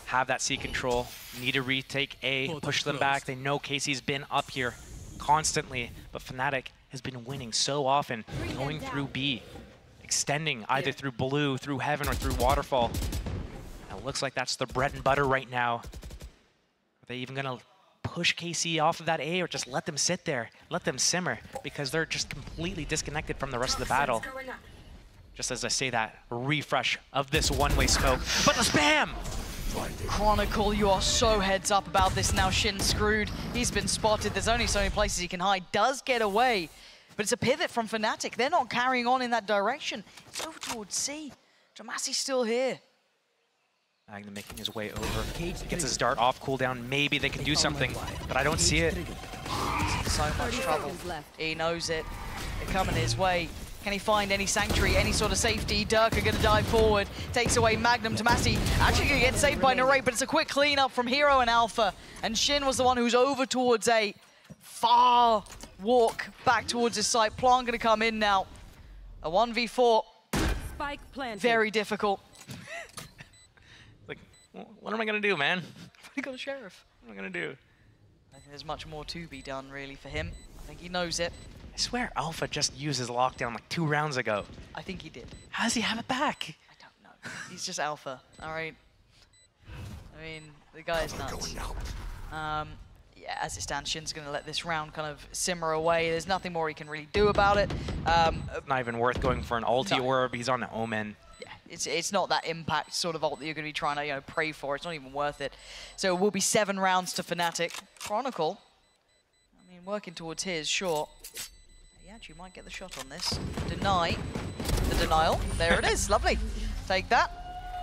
have that C control, need to retake A, push them back. They know Casey's been up here constantly, but Fnatic has been winning so often, going through B. Extending either through blue, through heaven, or through waterfall. And it looks like that's the bread and butter right now. Are they even gonna push KC off of that A or just let them sit there, let them simmer? Because they're just completely disconnected from the rest of the battle. Just as I say that, refresh of this one-way smoke. But the spam! Chronicle, you are so heads up about this now. Shin's screwed. He's been spotted. There's only so many places he can hide. Does get away. But it's a pivot from Fnatic. They're not carrying on in that direction. It's over towards C. Dramasi's still here. Magnum making his way over. Gets his dart off cooldown. Maybe they can do something, but I don't see it. He's in so much trouble. He knows it. They're coming his way. Can he find any sanctuary, any sort of safety? Dirk are going to dive forward. Takes away Magnum. Dramasi actually going to get saved by Narrate, but it's a quick cleanup from Hero and Alpha. And Shin was the one who's over towards A. Far walk back towards his site. Plant going to come in now. A 1v4. Spike planted. Very difficult. Like, what am I going to do, man? We got a Sheriff. What am I going to do? I think there's much more to be done, really, for him. I think he knows it. I swear Alpha just used his lockdown like 2 rounds ago. I think he did. How does he have it back? I don't know. He's just Alpha, all right? I mean, the guy is nuts. yeah, as it stands, Shin's going to let this round kind of simmer away. There's nothing more he can really do about it. Not even worth going for an ulti No. orb. He's on an Omen. Yeah, it's not that impact sort of ult that you're going to be trying to pray for. It's not even worth it. So it will be 7 rounds to Fnatic. Chronicle, I mean, working towards his, sure. He actually might get the shot on this. Deny the denial. There it is. Lovely. Take that.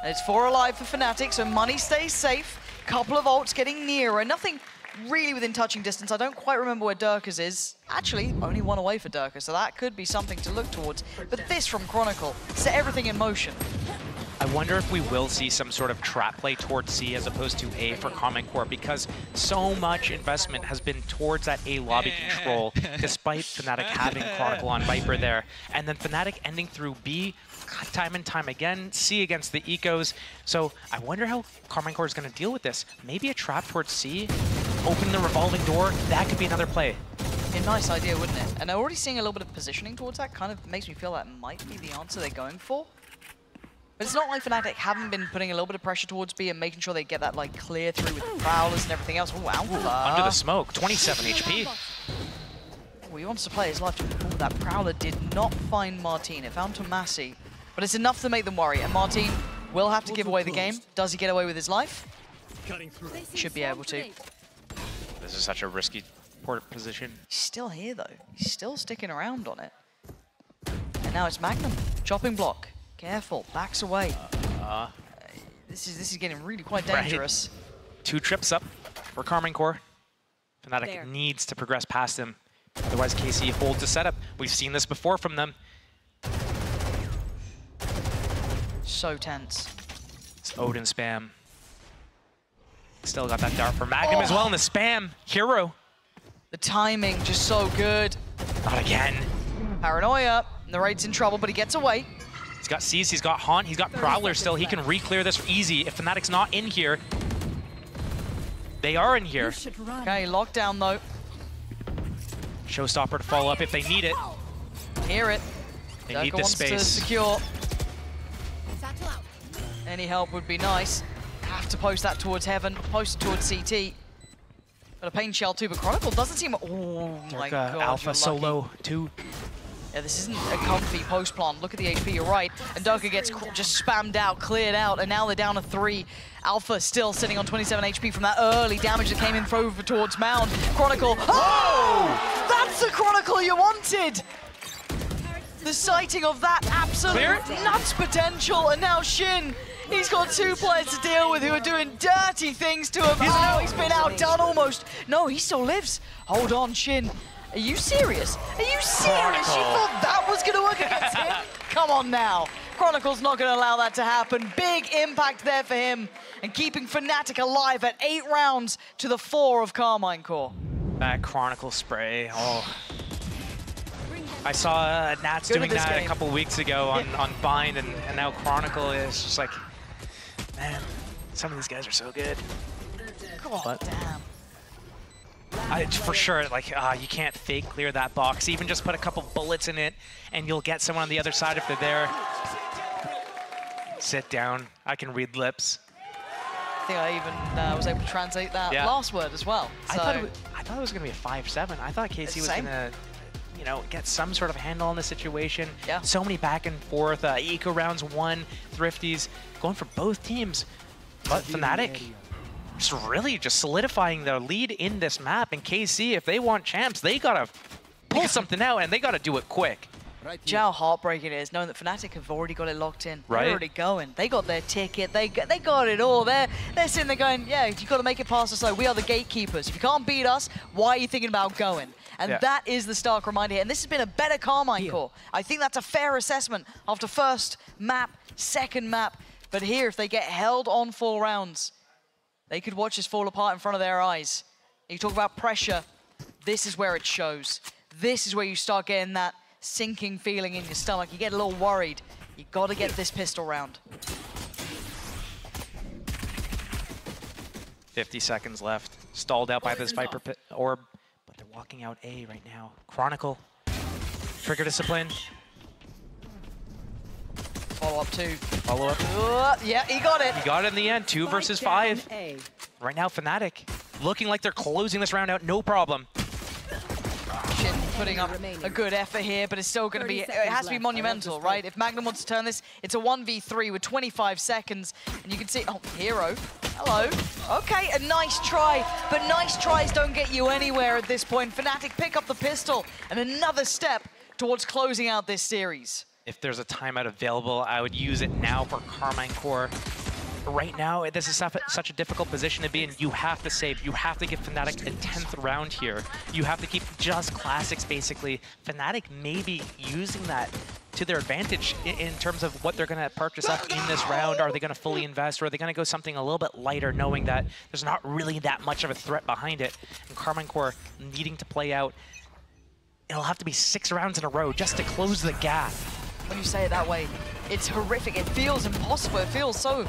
And it's 4 alive for Fnatic, so money stays safe. Couple of ults getting nearer. Nothing really within touching distance. I don't quite remember where Durkaz is. Actually, only 1 away for Durkaz, so that could be something to look towards. But this from Chronicle, set everything in motion. I wonder if we will see some sort of trap play towards C as opposed to A for Common Core, because so much investment has been towards that A lobby control, despite Fnatic having Chronicle on Viper there. And then Fnatic ending through B time and time again, C against the Ecos. So I wonder how Common Core is going to deal with this. Maybe a trap towards C, open the revolving door, that could be another play. A nice idea, wouldn't it? And already seeing a little bit of positioning towards that kind of makes me feel that might be the answer they're going for. But it's not like Fnatic haven't been putting a little bit of pressure towards B and making sure they get that like clear through with the Prowlers and everything else. Oh, Alpha. Under the smoke, 27 HP. Well, he wants to play his life. Oh, that Prowler did not find Martin. It found Tomasi. But it's enough to make them worry. And Martin will have to give away the game. Does he get away with his life? He should be able to. This is such a risky port position. He's still here, though. He's still sticking around on it. And now it's Magnum. Chopping block. Careful. Backs away. This is getting really quite dangerous. Right. 2 trips up for Common Core. Fnatic needs to progress past him. Otherwise, KC holds the setup. We've seen this before from them. So tense. It's Odin spam. Still got that dart for Magnum as well in the spam. Hero. The timing just so good. Not again. Paranoia. Narrate's in trouble, but he gets away. He's got Seize, he's got Haunt, he's got Prowler still. He can re-clear this easy if Fnatic's not in here. They are in here. Okay, lockdown though. Showstopper to follow up if they need it. Hear it. They need Durkaz this wants to space. secure. Any help would be nice. Have to post that towards Heaven, post it towards CT. But a Pain Shell too, but Chronicle doesn't seem... Oh my god, Alpha you're solo lucky. 2. Yeah, this isn't a comfy post plant. Look at the HP, you're right. And Durkaz gets just spammed out, cleared out, and now they're down to 3. Alpha still sitting on 27 HP from that early damage that came in over towards Mound. Chronicle, oh! That's the Chronicle you wanted! The sighting of that absolute nuts potential, and now Shin, he's got 2 players to deal with who are doing dirty things to him. He's been outdone almost. No, he still lives. Hold on, Shin. Are you serious? Are you serious? You thought that was going to work against him? Come on now. Chronicle's not going to allow that to happen. Big impact there for him. And keeping Fnatic alive at 8 rounds to the 4 of Carmine Core. That Chronicle spray, oh. I saw Nats doing that a couple weeks ago on Bind, and now Chronicle is just like, man, some of these guys are so good. God damn. For sure, like, you can't fake clear that box. Even just put a couple bullets in it, and you'll get someone on the other side if they're there. Sit down. I can read lips. I think I even was able to translate that last word as well. So. I thought it was going to be a 5-7. I thought KC was going to, you know, get some sort of handle on the situation. Yeah. So many back and forth. Eco rounds won. Thrifties going for both teams. But Fnatic just really just solidifying their lead in this map. And KC, if they want champs, they got to pull something out, and they got to do it quick. Do you know how heartbreaking it is knowing that Fnatic have already got it locked in? Right. They're already going. They got their ticket. They got it all. They're sitting there going, yeah, you've got to make it past us. Though. We are the gatekeepers. If you can't beat us, why are you thinking about going? And that is the stark reminder here. And this has been a better Carmine Core. I think that's a fair assessment after first map, second map. But here, if they get held on 4 rounds, they could watch this fall apart in front of their eyes. You talk about pressure. This is where it shows. This is where you start getting that sinking feeling in your stomach. You get a little worried. You got to get this pistol round. 50 seconds left. Stalled out by this Viper orb, but they're walking out A right now. Chronicle. Trigger discipline. Follow up 2. Follow up. Yeah, he got it. He got it in the end. 2 versus 5. Right now, Fnatic looking like they're closing this round out, no problem. Shin putting up a good effort here, but it's still going to be, it has to be monumental, right? If Magnum wants to turn this, it's a 1v3 with 25 seconds, and you can see, oh, Hero, hello. Okay, a nice try, but nice tries don't get you anywhere at this point. Fnatic pick up the pistol, and another step towards closing out this series. If there's a timeout available, I would use it now for Carmine Core. Right now, this is such a difficult position to be in. You have to save. You have to give Fnatic a 10th round here. You have to keep just classics, basically. Fnatic may be using that to their advantage in terms of what they're going to purchase up in this round. Are they going to fully invest, or are they going to go something a little bit lighter, knowing that there's not really that much of a threat behind it? And Carmine Core needing to play out. It'll have to be 6 rounds in a row just to close the gap. When you say it that way, it's horrific. It feels impossible. It feels so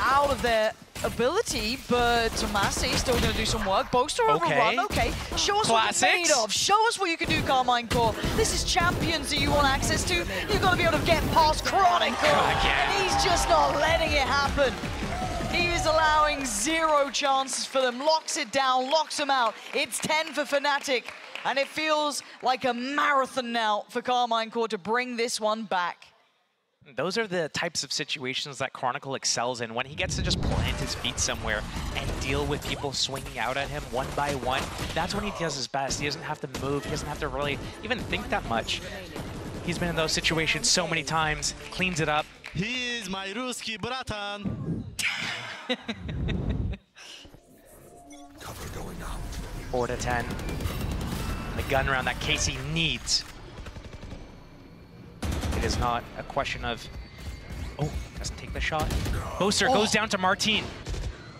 out of their ability, but Tomasi still going to do some work. Boaster overrun, okay. Show us what you're made of. Show us what you can do, Carmine Core. This is champions that you want access to. You've got to be able to get past Chronicle. And he's just not letting it happen. He is allowing 0 chances for them. Locks it down, locks them out. It's 10 for Fnatic. And it feels like a marathon now for Carmine Core to bring this one back. Those are the types of situations that Chronicle excels in, when he gets to just plant his feet somewhere and deal with people swinging out at him one by one. That's when he does his best. He doesn't have to move. He doesn't have to really even think that much. He's been in those situations so many times, cleans it up. He is my Ruski bratan. Cover going out. 4 to 10. The gun round that Casey needs. It is not a question of, oh, doesn't take the shot. Boaster goes down to Martine.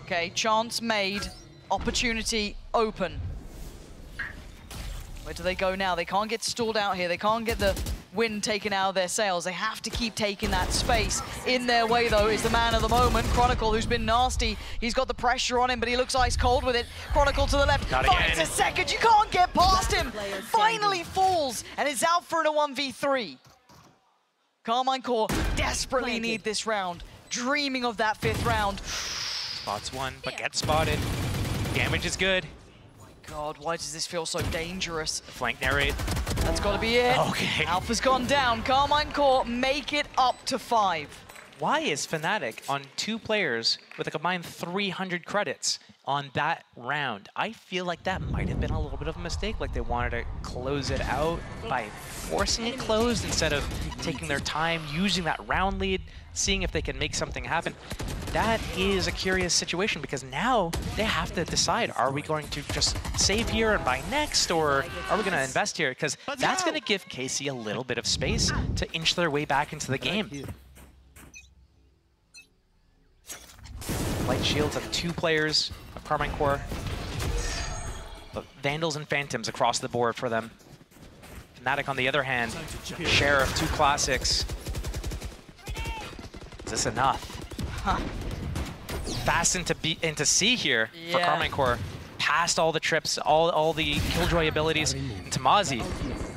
Okay, chance made, opportunity open. Where do they go now? They can't get stalled out here. They can't get the wind taken out of their sails. They have to keep taking that space. In their way, though, is the man of the moment, Chronicle, who's been nasty. He's got the pressure on him, but he looks ice cold with it. Chronicle to the left. 5 seconds. You can't get past him. Finally falls, and it's out for a 1v3. Carmine Core desperately need this round, dreaming of that 5th round. Spots one, but gets spotted. Damage is good. Oh my God, why does this feel so dangerous? Flank narrate. That's got to be it. Okay. Alpha's gone down. Carmine Core make it up to 5. Why is Fnatic on 2 players with a combined 300 credits on that round? I feel like that might have been a little bit of a mistake, like they wanted to close it out by forcing it closed instead of taking their time, using that round lead, seeing if they can make something happen. That is a curious situation, because now they have to decide, are we going to just save here and buy next, or are we going to invest here? Because that's going to give Casey a little bit of space to inch their way back into the game. Light shields of 2 players of Carmine Core. But Vandals and Phantoms across the board for them. Fnatic on the other hand, share of 2 classics. Is this enough? Fast into C here for Carmine Core. Past all the trips, all the Killjoy abilities. And Tomasi,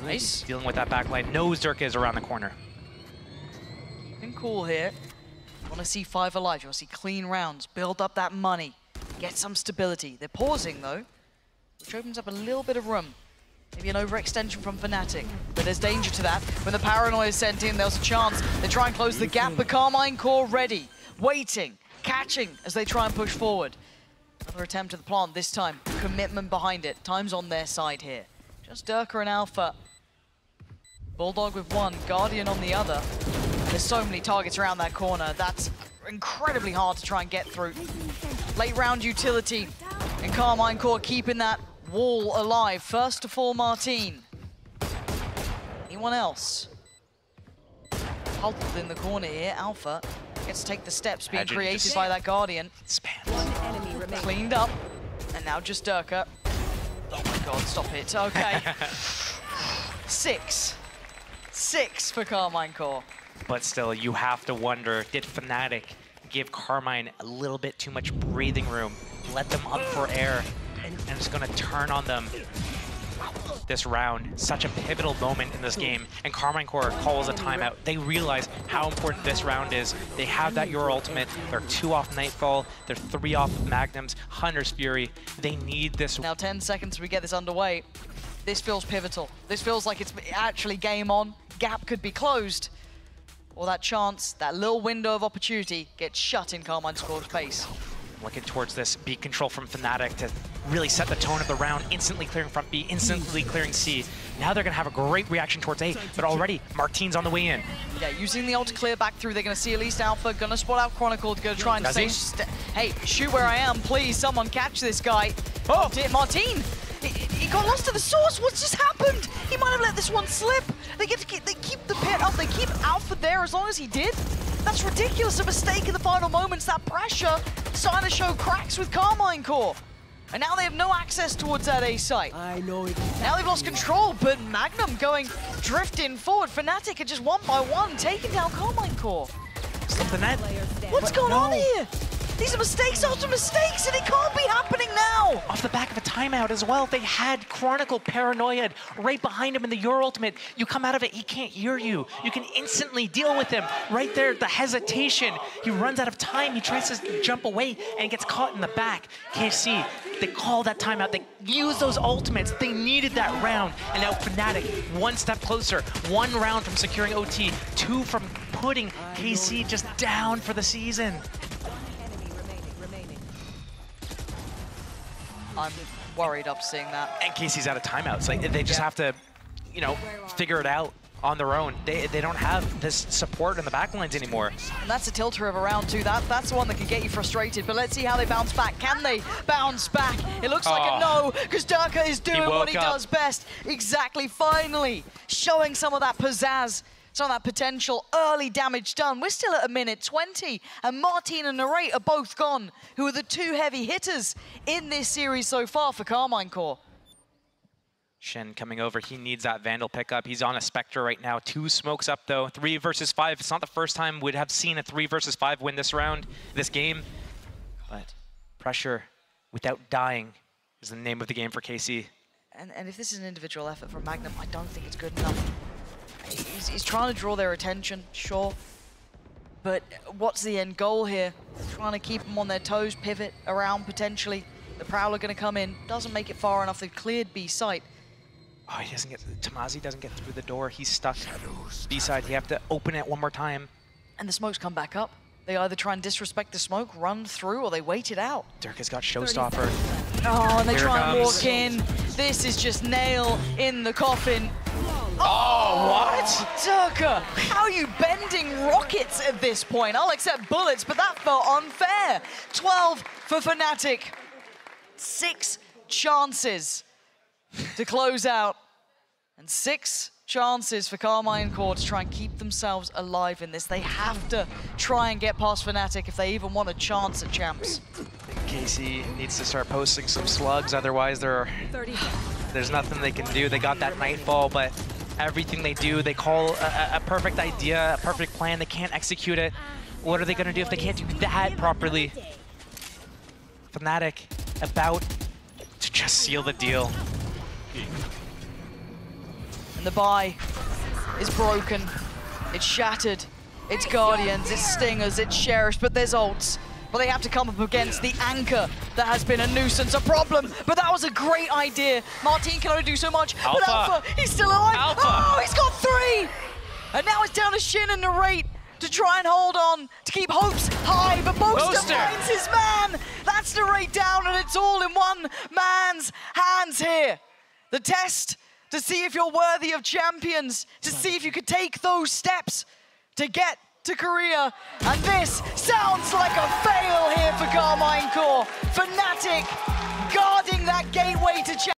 nice, dealing with that backline. Knows Dirk is around the corner. Keeping cool here. Want to see 5 alive, you want to see clean rounds, build up that money, get some stability. They're pausing though, which opens up a little bit of room. Maybe an overextension from Fnatic, but there's danger to that. When the paranoia is sent in, there's a chance. They try and close the gap, but Carmine Core ready, waiting, catching as they try and push forward. Another attempt at the plant, this time commitment behind it. Time's on their side here. Just Durka and Alpha. Bulldog with 1, Guardian on the other. There's so many targets around that corner. That's incredibly hard to try and get through. Late round utility, and Carmine Core keeping that wall alive. First to fall, Martine. Anyone else? Huddled in the corner here. Alpha gets to take the steps being created by that Guardian. Cleaned up, and now just Durka. Oh my God, stop it. Okay. 6 for Carmine Core. But still, you have to wonder, did Fnatic give Carmine a little bit too much breathing room, let them up for air, and it's going to turn on them this round. Such a pivotal moment in this game, and Carmine Corps calls a timeout. They realize how important this round is. They have that Euro ultimate. They're 2 off Nightfall. They're 3 off Magnums, Hunter's Fury. They need this. Now 10 seconds we get this underway. This feels pivotal. This feels like it's actually game on. Gap could be closed. Or that chance, that little window of opportunity gets shut in Carmine's Corps' face. Looking towards this B control from Fnatic to really set the tone of the round, instantly clearing front B, instantly clearing C. Now they're going to have a great reaction towards A, but already Martine's on the way in. Yeah, using the ult to clear back through, they're going to see at least Alpha, going to spot out Chronicle to go try and say, hey, shoot where I am, please, someone catch this guy. Oh, Martine! He got lost to the source. What's just happened? He might have let this one slip. They keep the pit up. They keep Alpha there as long as he did. That's ridiculous. A mistake in the final moments. That pressure starting to show cracks with Carmine Corps. And now they have no access towards that A site. I know it. Now they've lost control, but Magnum drifting forward. Fnatic are just 1 by 1 taking down Carmine Corps. Slip the net. What's going on here? These are mistakes after mistakes, and it can't be happening now! Off the back of a timeout as well, they had Chronicle paranoia right behind him in the Euro ultimate. You come out of it, he can't hear you. You can instantly deal with him. Right there, the hesitation. He runs out of time, he tries to jump away, and gets caught in the back. KC, they call that timeout, they use those ultimates. They needed that round, and now Fnatic, 1 step closer. 1 round from securing OT, 2 from putting KC just down for the season. I'm worried up seeing that. And Casey's out of timeouts. Like, they just have to, you know, figure it out on their own. They don't have this support in the backlines anymore. And that's a tilter of a round 2. That's the one that can get you frustrated. But let's see how they bounce back. Can they bounce back? It looks like a no, because Durka is doing what he does best. Exactly, finally showing some of that pizzazz. Some of that potential early damage done. We're still at 1:20, and Martine and Narrate are both gone, who are the 2 heavy hitters in this series so far for Carmine Corps. Shen coming over, he needs that Vandal pickup. He's on a Spectre right now. 2 smokes up though, 3 versus 5. It's not the first time we'd have seen a 3 versus 5 win this round, this game. But pressure without dying is the name of the game for KC. And if this is an individual effort from Magnum, I don't think it's good enough. He's trying to draw their attention, sure. But what's the end goal here? Trying to keep them on their toes, pivot around potentially. The Prowler going to come in. Doesn't make it far enough. They've cleared B site. Oh, he doesn't get, Tamazi doesn't get through the door. He's stuck B side. You have to open it one more time. And the smokes come back up. They either try and disrespect the smoke, run through, or they wait it out. Dirk has got Showstopper. Oh, and they try and walk in. This is just nail in the coffin. Oh, what? Durka, how are you bending rockets at this point? I'll accept bullets, but that felt unfair. 12 for Fnatic. 6 chances to close out. And 6 chances for Carmine Corps to try and keep themselves alive in this. They have to try and get past Fnatic if they even want a chance at champs. Casey needs to start posting some slugs, otherwise there's nothing they can do. They got that Nightfall, but everything they do, they call a perfect idea, a perfect plan. They can't execute it. What are they going to do if they can't do that properly? Fnatic about to just seal the deal. And the buy is broken. It's shattered. It's Guardians, it's Stingers, it's Sheriffs, but there's ults. But they have to come up against the anchor that has been a nuisance, a problem. But that was a great idea. Martine can only do so much. Alpha. But Alpha, he's still alive. Alpha. Oh, he's got 3. And now it's down to Shin and Narrate to try and hold on, to keep hopes high. But Boaster finds his man. That's Narrate down, and it's all in one man's hands here. The test to see if you're worthy of champions, to see if you could take those steps to get to Korea. And this sounds like a fail here for Carmine Corps. Fnatic guarding that gateway to champions.